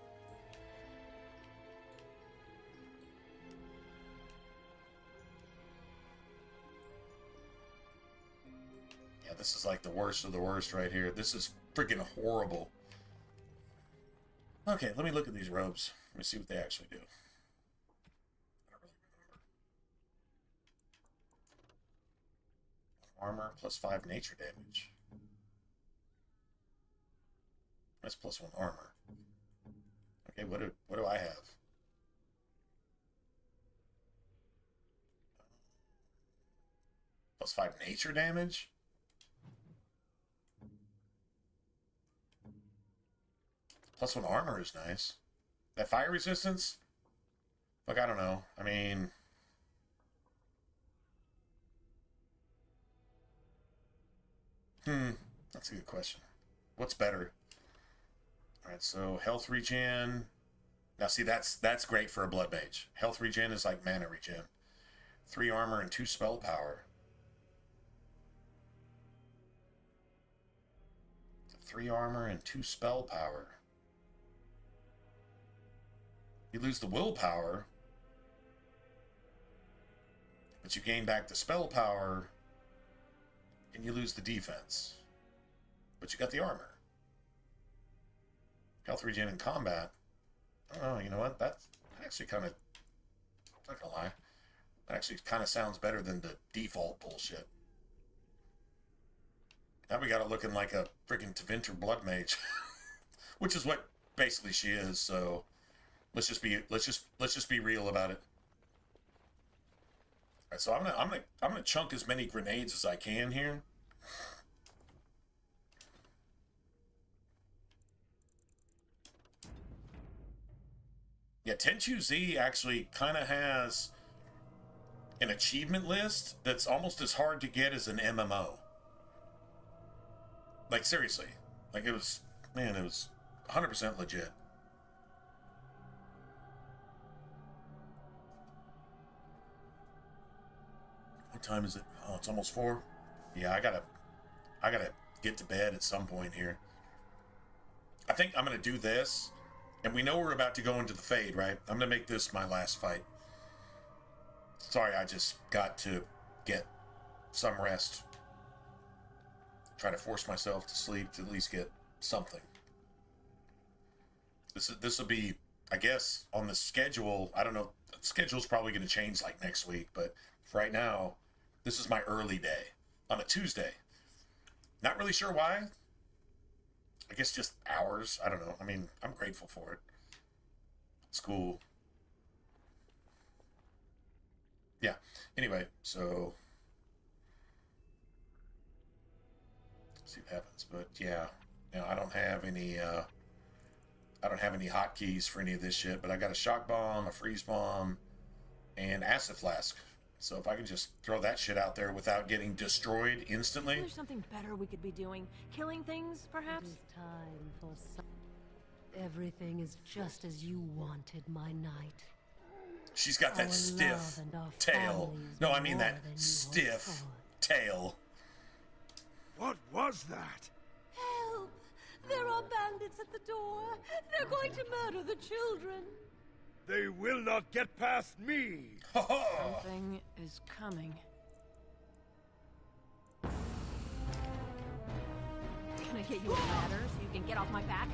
[SPEAKER 1] Yeah, this is like the worst of the worst right here. This is freaking horrible. Okay, let me look at these robes. Let me see what they actually do. I don't really remember. Armor plus 5 nature damage. That's plus 1 armor. Okay, what do I have? Plus 5 nature damage? Plus 1 armor is nice. That fire resistance? Look, I don't know. I mean... That's a good question. What's better? Alright, so health regen. Now see, that's great for a blood mage. Health regen is like mana regen. 3 armor and 2 spell power. 3 armor and 2 spell power. You lose the willpower, but you gain back the spell power, and you lose the defense. But you got the armor. Health regen in combat. Oh, you know what? That actually kind of, not gonna lie, that actually kind of sounds better than the default bullshit. Now we got it looking like a freaking Tevinter blood mage, which is what basically she is. So let's just be real about it. All right, so I'm gonna chunk as many grenades as I can here. Yeah, Tenchu Z actually kind of has an achievement list that's almost as hard to get as an MMO. Like, seriously. Like, it was 100% legit. What time is it? Oh, it's almost 4. Yeah, I gotta get to bed at some point here. I think I'm gonna do this. And we know we're about to go into the Fade, right? I'm going to make this my last fight. Sorry, I just got to get some rest. Try to force myself to sleep to at least get something. This will be, I guess, on the schedule. I don't know. The schedule's probably going to change like next week. But for right now, this is my early day on a Tuesday. Not really sure why. I guess just hours. I don't know. I mean, I'm grateful for it. It's cool. Yeah. Anyway, so see what happens. But yeah, now I don't have any hotkeys for any of this shit. But I got a shock bomb, a freeze bomb, and acid flask. So if I can just throw that shit out there without getting destroyed instantly.
[SPEAKER 11] There's something better we could be doing. Killing things, perhaps?
[SPEAKER 5] It is time for some... Everything is just as you wanted, my knight.
[SPEAKER 1] She's got that stiff tail. No, I mean that stiff tail.
[SPEAKER 9] What was that?
[SPEAKER 5] Help! There are bandits at the door. They're going to murder the children.
[SPEAKER 9] They will not get past me.
[SPEAKER 16] Something is coming.
[SPEAKER 11] gonna get you a ladder so you can get off my back?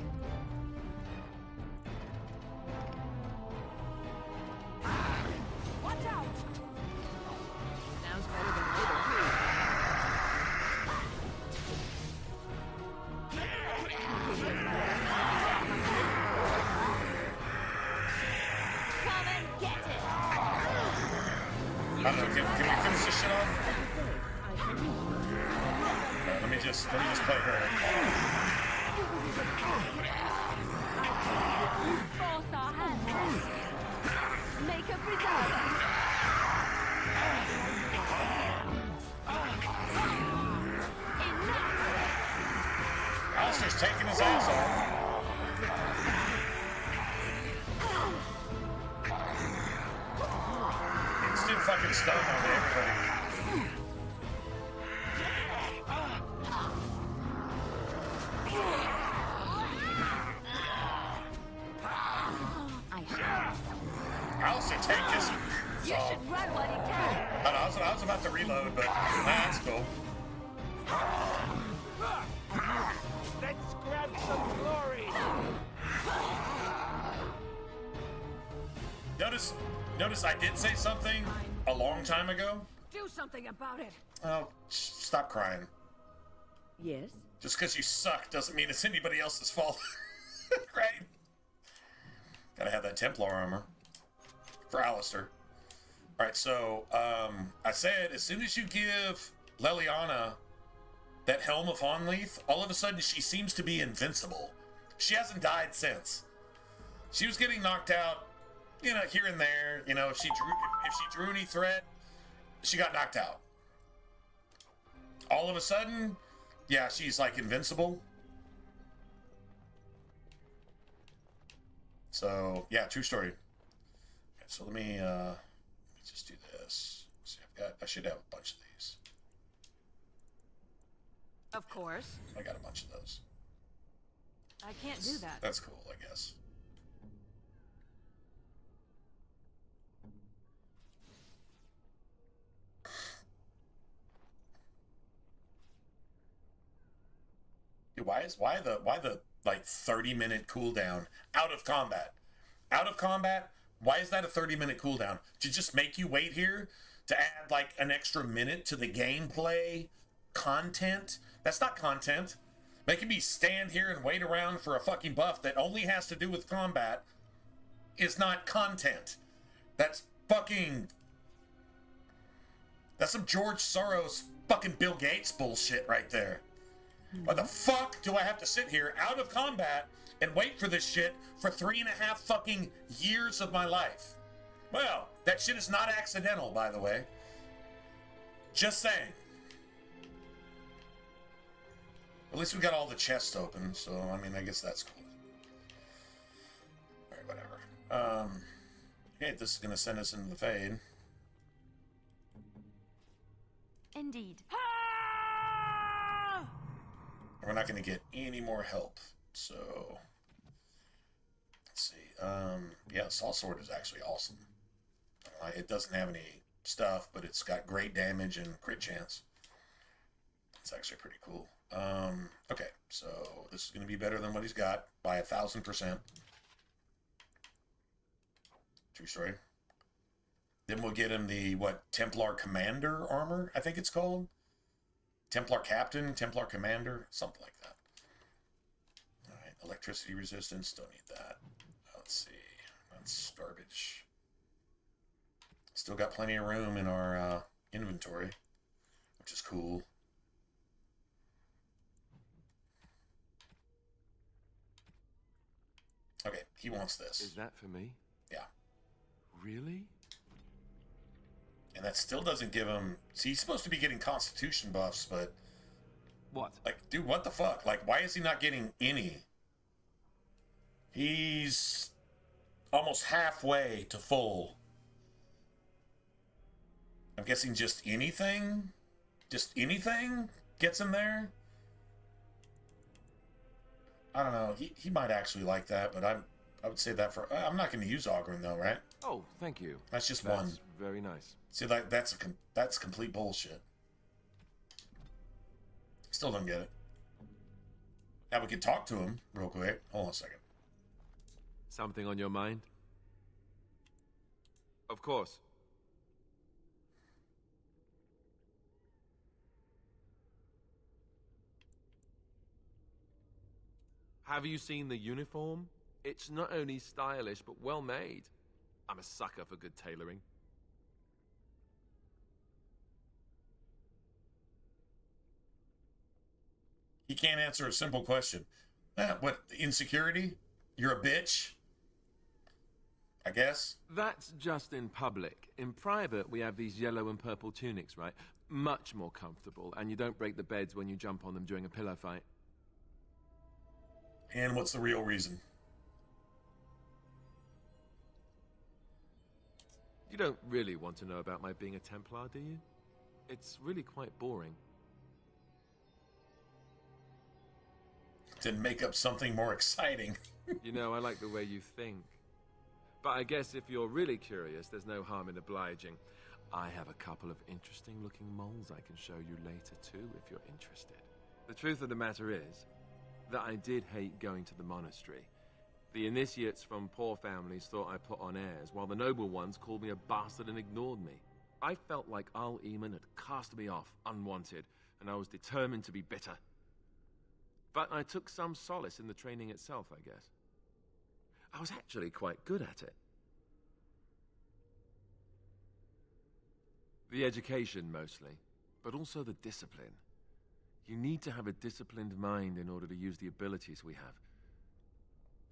[SPEAKER 11] Watch out! Sounds better than later.
[SPEAKER 14] Come and get it!
[SPEAKER 1] I don't know, can we finish this shit off? Let me just play her.
[SPEAKER 14] You forced our hand. Make a preserve. Enough!
[SPEAKER 1] Alistair's taking his ass off. Instant fucking stun on everybody. Alistair, take this.
[SPEAKER 14] You should run while you can.
[SPEAKER 1] I was about to reload, but that's cool.
[SPEAKER 6] Let's grab some glory.
[SPEAKER 1] Notice I did say something a long time ago.
[SPEAKER 11] Do something about it.
[SPEAKER 1] Oh, stop crying.
[SPEAKER 12] Yes?
[SPEAKER 1] Just because you suck doesn't mean it's anybody else's fault. Right? Gotta have that Templar armor. For Alistair. Alright, so, I said, as soon as you give Leliana that Helm of Honleith, all of a sudden she seems to be invincible. She hasn't died since. She was getting knocked out, you know, here and there. You know, if she drew any threat, she got knocked out. All of a sudden, yeah, she's like invincible. So, yeah, true story. Okay, so let me just do this. See, I should have a bunch of these.
[SPEAKER 11] Of course.
[SPEAKER 1] I got a bunch of those.
[SPEAKER 11] I can't do that.
[SPEAKER 1] That's cool, I guess. Dude, why the like 30-minute cooldown out of combat? Out of combat, why is that a 30-minute cooldown? To just make you wait here to add like an extra minute to the gameplay content? That's not content. Making me stand here and wait around for a fucking buff that only has to do with combat is not content. That's some George Soros fucking Bill Gates bullshit right there. Why the fuck do I have to sit here out of combat and wait for this shit for 3.5 fucking years of my life? Well, that shit is not accidental, by the way. Just saying. At least we got all the chests open, so, I mean, I guess that's cool. Alright, whatever. Okay, this is gonna send us into the Fade.
[SPEAKER 14] Indeed.
[SPEAKER 1] We're not gonna get any more help, so... Let's see. Yeah, Saw Sword is actually awesome. It doesn't have any stuff, but it's got great damage and crit chance. It's actually pretty cool. Okay, so this is going to be better than what he's got by 1,000%. True story. Then we'll get him the, Templar Commander armor, I think it's called? Templar Captain, Templar Commander, something like that. Alright, electricity resistance, don't need that. Let's see, that's garbage. Still got plenty of room in our inventory, which is cool. Okay, he wants this.
[SPEAKER 8] Is that for me?
[SPEAKER 1] Yeah.
[SPEAKER 8] Really?
[SPEAKER 1] And that still doesn't give him... See, he's supposed to be getting constitution buffs, but...
[SPEAKER 8] What?
[SPEAKER 1] Like, dude, what the fuck? Like, why is he not getting any? He's almost halfway to full. I'm guessing just anything? Just anything gets him there? I don't know. He might actually like that, but I would say that for... I'm not going to use Ogren, though, right?
[SPEAKER 8] Oh, thank you.
[SPEAKER 1] That's just
[SPEAKER 8] That's
[SPEAKER 1] one.
[SPEAKER 8] Very nice.
[SPEAKER 1] See, that's complete bullshit. Still don't get it. Now we could talk to him real quick. Hold on a second.
[SPEAKER 8] Something on your mind? Of course. Have you seen the uniform? It's not only stylish, but well made. I'm a sucker for good tailoring.
[SPEAKER 1] He can't answer a simple question. What, insecurity? You're a bitch? I guess.
[SPEAKER 8] That's just in public. In private, we have these yellow and purple tunics, right? Much more comfortable, and you don't break the beds when you jump on them during a pillow fight.
[SPEAKER 1] And what's the real reason?
[SPEAKER 8] You don't really want to know about my being a Templar, do you? It's really quite boring.
[SPEAKER 1] To make up something more exciting.
[SPEAKER 8] You know, I like the way you think. But I guess if you're really curious, there's no harm in obliging. I have a couple of interesting-looking moles I can show you later, too, if you're interested. The truth of the matter is that I did hate going to the monastery. The initiates from poor families thought I put on airs, while the noble ones called me a bastard and ignored me. I felt like Al-Eman had cast me off, unwanted, and I was determined to be bitter. But I took some solace in the training itself, I guess. I was actually quite good at it. The education, mostly, but also the discipline. You need to have a disciplined mind in order to use the abilities we have.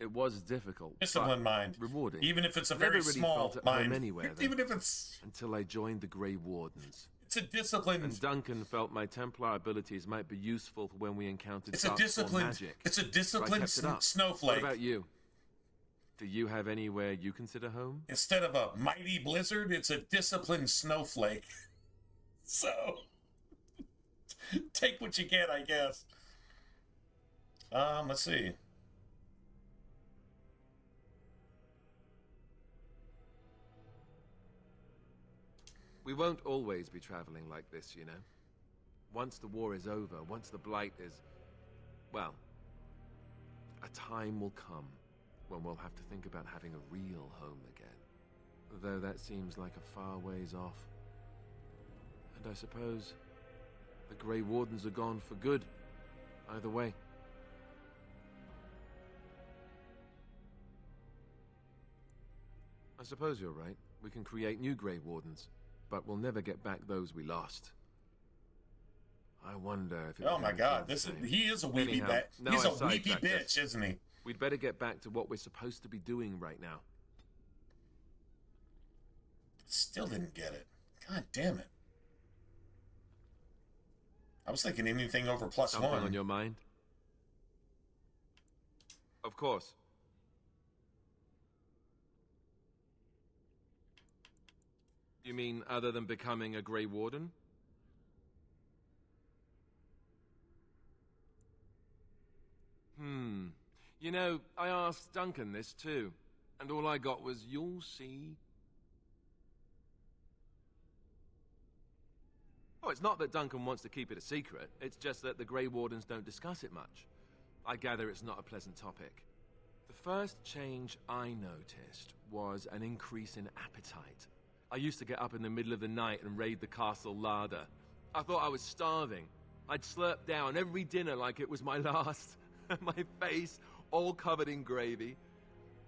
[SPEAKER 8] It was difficult,
[SPEAKER 1] disciplined mind,
[SPEAKER 8] rewarding.
[SPEAKER 1] Even if it's a
[SPEAKER 8] Never
[SPEAKER 1] very
[SPEAKER 8] really
[SPEAKER 1] small
[SPEAKER 8] felt at
[SPEAKER 1] mind.
[SPEAKER 8] home anywhere, though,
[SPEAKER 1] Even if it's...
[SPEAKER 8] until I joined the Grey Wardens.
[SPEAKER 1] It's a disciplined...
[SPEAKER 8] And Duncan felt my Templar abilities might be useful for when we encountered
[SPEAKER 1] It's a disciplined
[SPEAKER 8] magic.
[SPEAKER 1] It's a disciplined snowflake.
[SPEAKER 8] What about you? Do you have anywhere you consider home?
[SPEAKER 1] Instead of a mighty blizzard, it's a disciplined snowflake. So, take what you get, I guess. Let's see.
[SPEAKER 8] We won't always be traveling like this, you know. Once the war is over, once the Blight is... well, a time will come when we'll have to think about having a real home again. Though that seems like a far ways off. And I suppose the Grey Wardens are gone for good, either way. I suppose you're right. We can create new Grey Wardens, but we'll never get back those we lost. I wonder if...
[SPEAKER 1] Oh my God, he is a weepy bitch. He's a weepy bitch, isn't he?
[SPEAKER 8] We'd better get back to what we're supposed to be doing right now.
[SPEAKER 1] Still didn't get it. God damn it. I was thinking anything over +1.
[SPEAKER 8] Something on your mind? Of course. You mean other than becoming a Grey Warden? You know, I asked Duncan this too, and all I got was, "You'll see." Oh, it's not that Duncan wants to keep it a secret. It's just that the Grey Wardens don't discuss it much. I gather it's not a pleasant topic. The first change I noticed was an increase in appetite. I used to get up in the middle of the night and raid the castle larder. I thought I was starving. I'd slurp down every dinner like it was my last. My face all covered in gravy.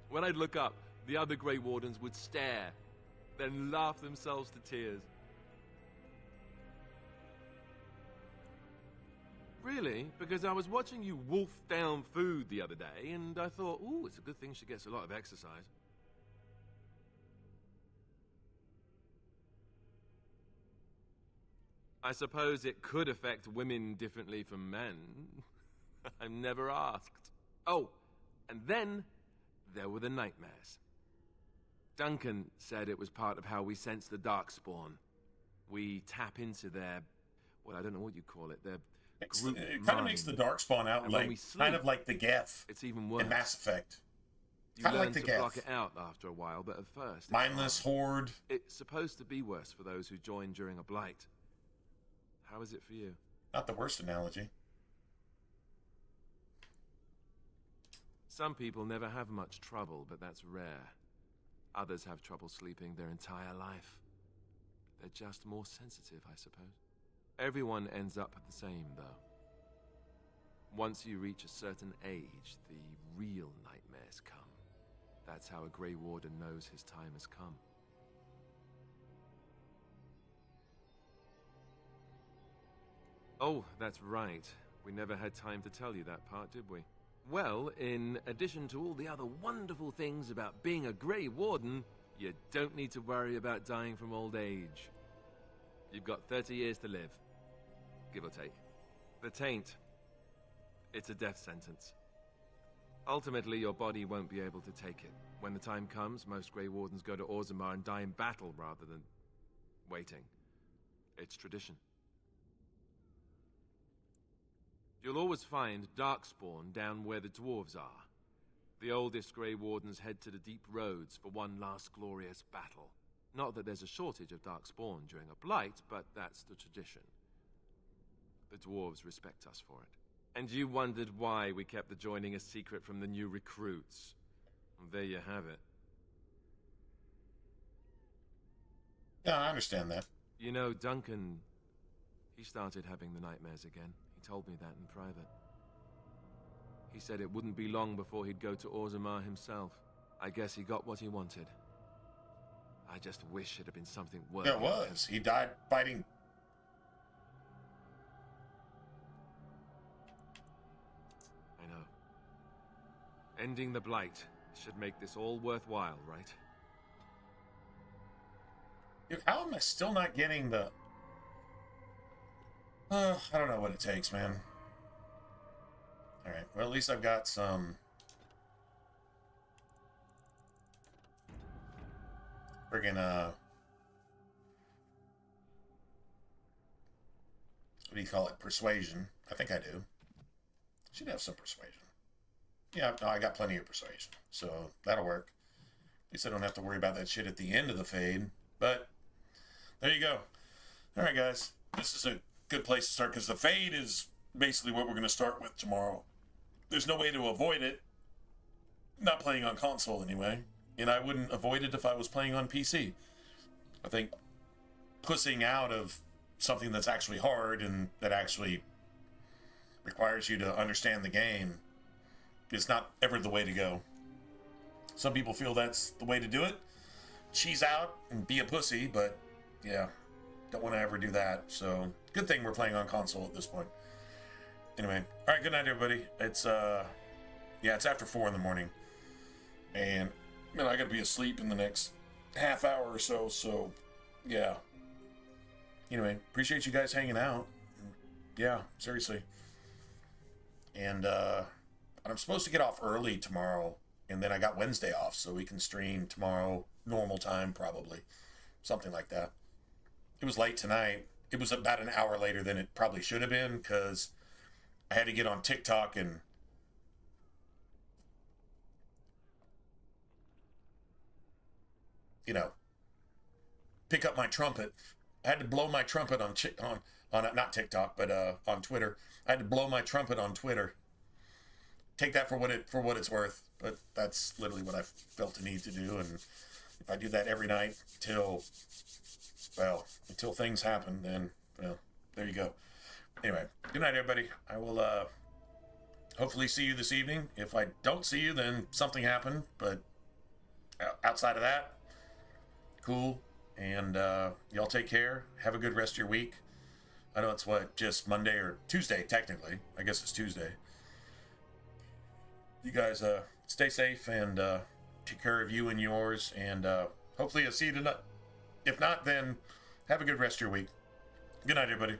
[SPEAKER 8] When I'd look up, the other Grey Wardens would stare, then laugh themselves to tears. Really? Because I was watching you wolf down food the other day, and I thought, ooh, it's a good thing she gets a lot of exercise. I suppose it could affect women differently from men. I've never asked. Oh, and then there were the nightmares. Duncan said it was part of how we sense the Darkspawn. We tap into their, well, I don't know what you call it, their group
[SPEAKER 1] It kind of makes the Darkspawn out like, kind of like the Geth.
[SPEAKER 8] It's even worse.
[SPEAKER 1] In Mass Effect.
[SPEAKER 8] You
[SPEAKER 1] Kind of
[SPEAKER 8] learn
[SPEAKER 1] like the
[SPEAKER 8] to
[SPEAKER 1] Geth.
[SPEAKER 8] block it out after a while, but at first... it's
[SPEAKER 1] Mindless
[SPEAKER 8] hard.
[SPEAKER 1] horde.
[SPEAKER 8] It's supposed to be worse for those who join during a blight. How is it for you?
[SPEAKER 1] Not the worst analogy.
[SPEAKER 8] Some people never have much trouble, but that's rare. Others have trouble sleeping their entire life. They're just more sensitive, I suppose. Everyone ends up the same, though. Once you reach a certain age, the real nightmares come. That's how a Grey Warden knows his time has come. Oh, that's right. We never had time to tell you that part, did we? Well, in addition to all the other wonderful things about being a Grey Warden, you don't need to worry about dying from old age. You've got 30 years to live, give or take. The taint. It's a death sentence. Ultimately, your body won't be able to take it. When the time comes, most Grey Wardens go to Orzammar and die in battle rather than waiting. It's tradition. You'll always find Darkspawn down where the dwarves are. The oldest Grey Wardens head to the deep roads for one last glorious battle. Not that there's a shortage of Darkspawn during a blight, but that's the tradition. The dwarves respect us for it. And you wondered why we kept the joining a secret from the new recruits. Well, there you have it.
[SPEAKER 1] Yeah, I understand that.
[SPEAKER 8] You know, Duncan, he started having the nightmares again. He told me that in private. He said it wouldn't be long before he'd go to Orzammar himself. I guess he got what he wanted. I just wish it had been something worse.
[SPEAKER 1] There was. He died fighting.
[SPEAKER 8] I know. Ending the blight should make this all worthwhile, right?
[SPEAKER 1] Dude, how am I still not getting the... I don't know what it takes, man. Alright, well, at least I've got some... friggin', what do you call it? Persuasion. I think I do. Should have some persuasion. Yeah, no, I got plenty of persuasion, so that'll work. At least I don't have to worry about that shit at the end of the fade. But, there you go. Alright, guys. This is a good place to start, because the fade is basically what we're going to start with tomorrow. There's no way to avoid it. Not playing on console, anyway. And I wouldn't avoid it if I was playing on PC. I think pussing out of something that's actually hard and that actually requires you to understand the game is not ever the way to go. Some people feel that's the way to do it. Cheese out and be a pussy, but yeah, don't want to ever do that. So good thing we're playing on console at this point. Anyway, all right, good night, everybody. It's it's after 4 in the morning, and man, I gotta be asleep in the next half hour or so. So yeah. Anyway, appreciate you guys hanging out. Yeah, seriously. And I'm supposed to get off early tomorrow, and then I got Wednesday off, so we can stream tomorrow normal time, probably, something like that. It was late tonight. It was about an hour later than it probably should have been, because I had to get on TikTok and pick up my trumpet. I had to blow my trumpet on not TikTok, but on Twitter. I had to blow my trumpet on Twitter. Take that for what it's worth, but that's literally what I felt the need to do. And if I do that every night until things happen, then there you go. Anyway, good night, everybody. I will hopefully see you this evening. If I don't see you, then something happened. But outside of that, cool. And y'all take care. Have a good rest of your week. I know it's just Monday or Tuesday, technically. I guess it's Tuesday. You guys stay safe and take care of you and yours. And hopefully I'll see you tonight. If not, then have a good rest of your week. Good night, everybody.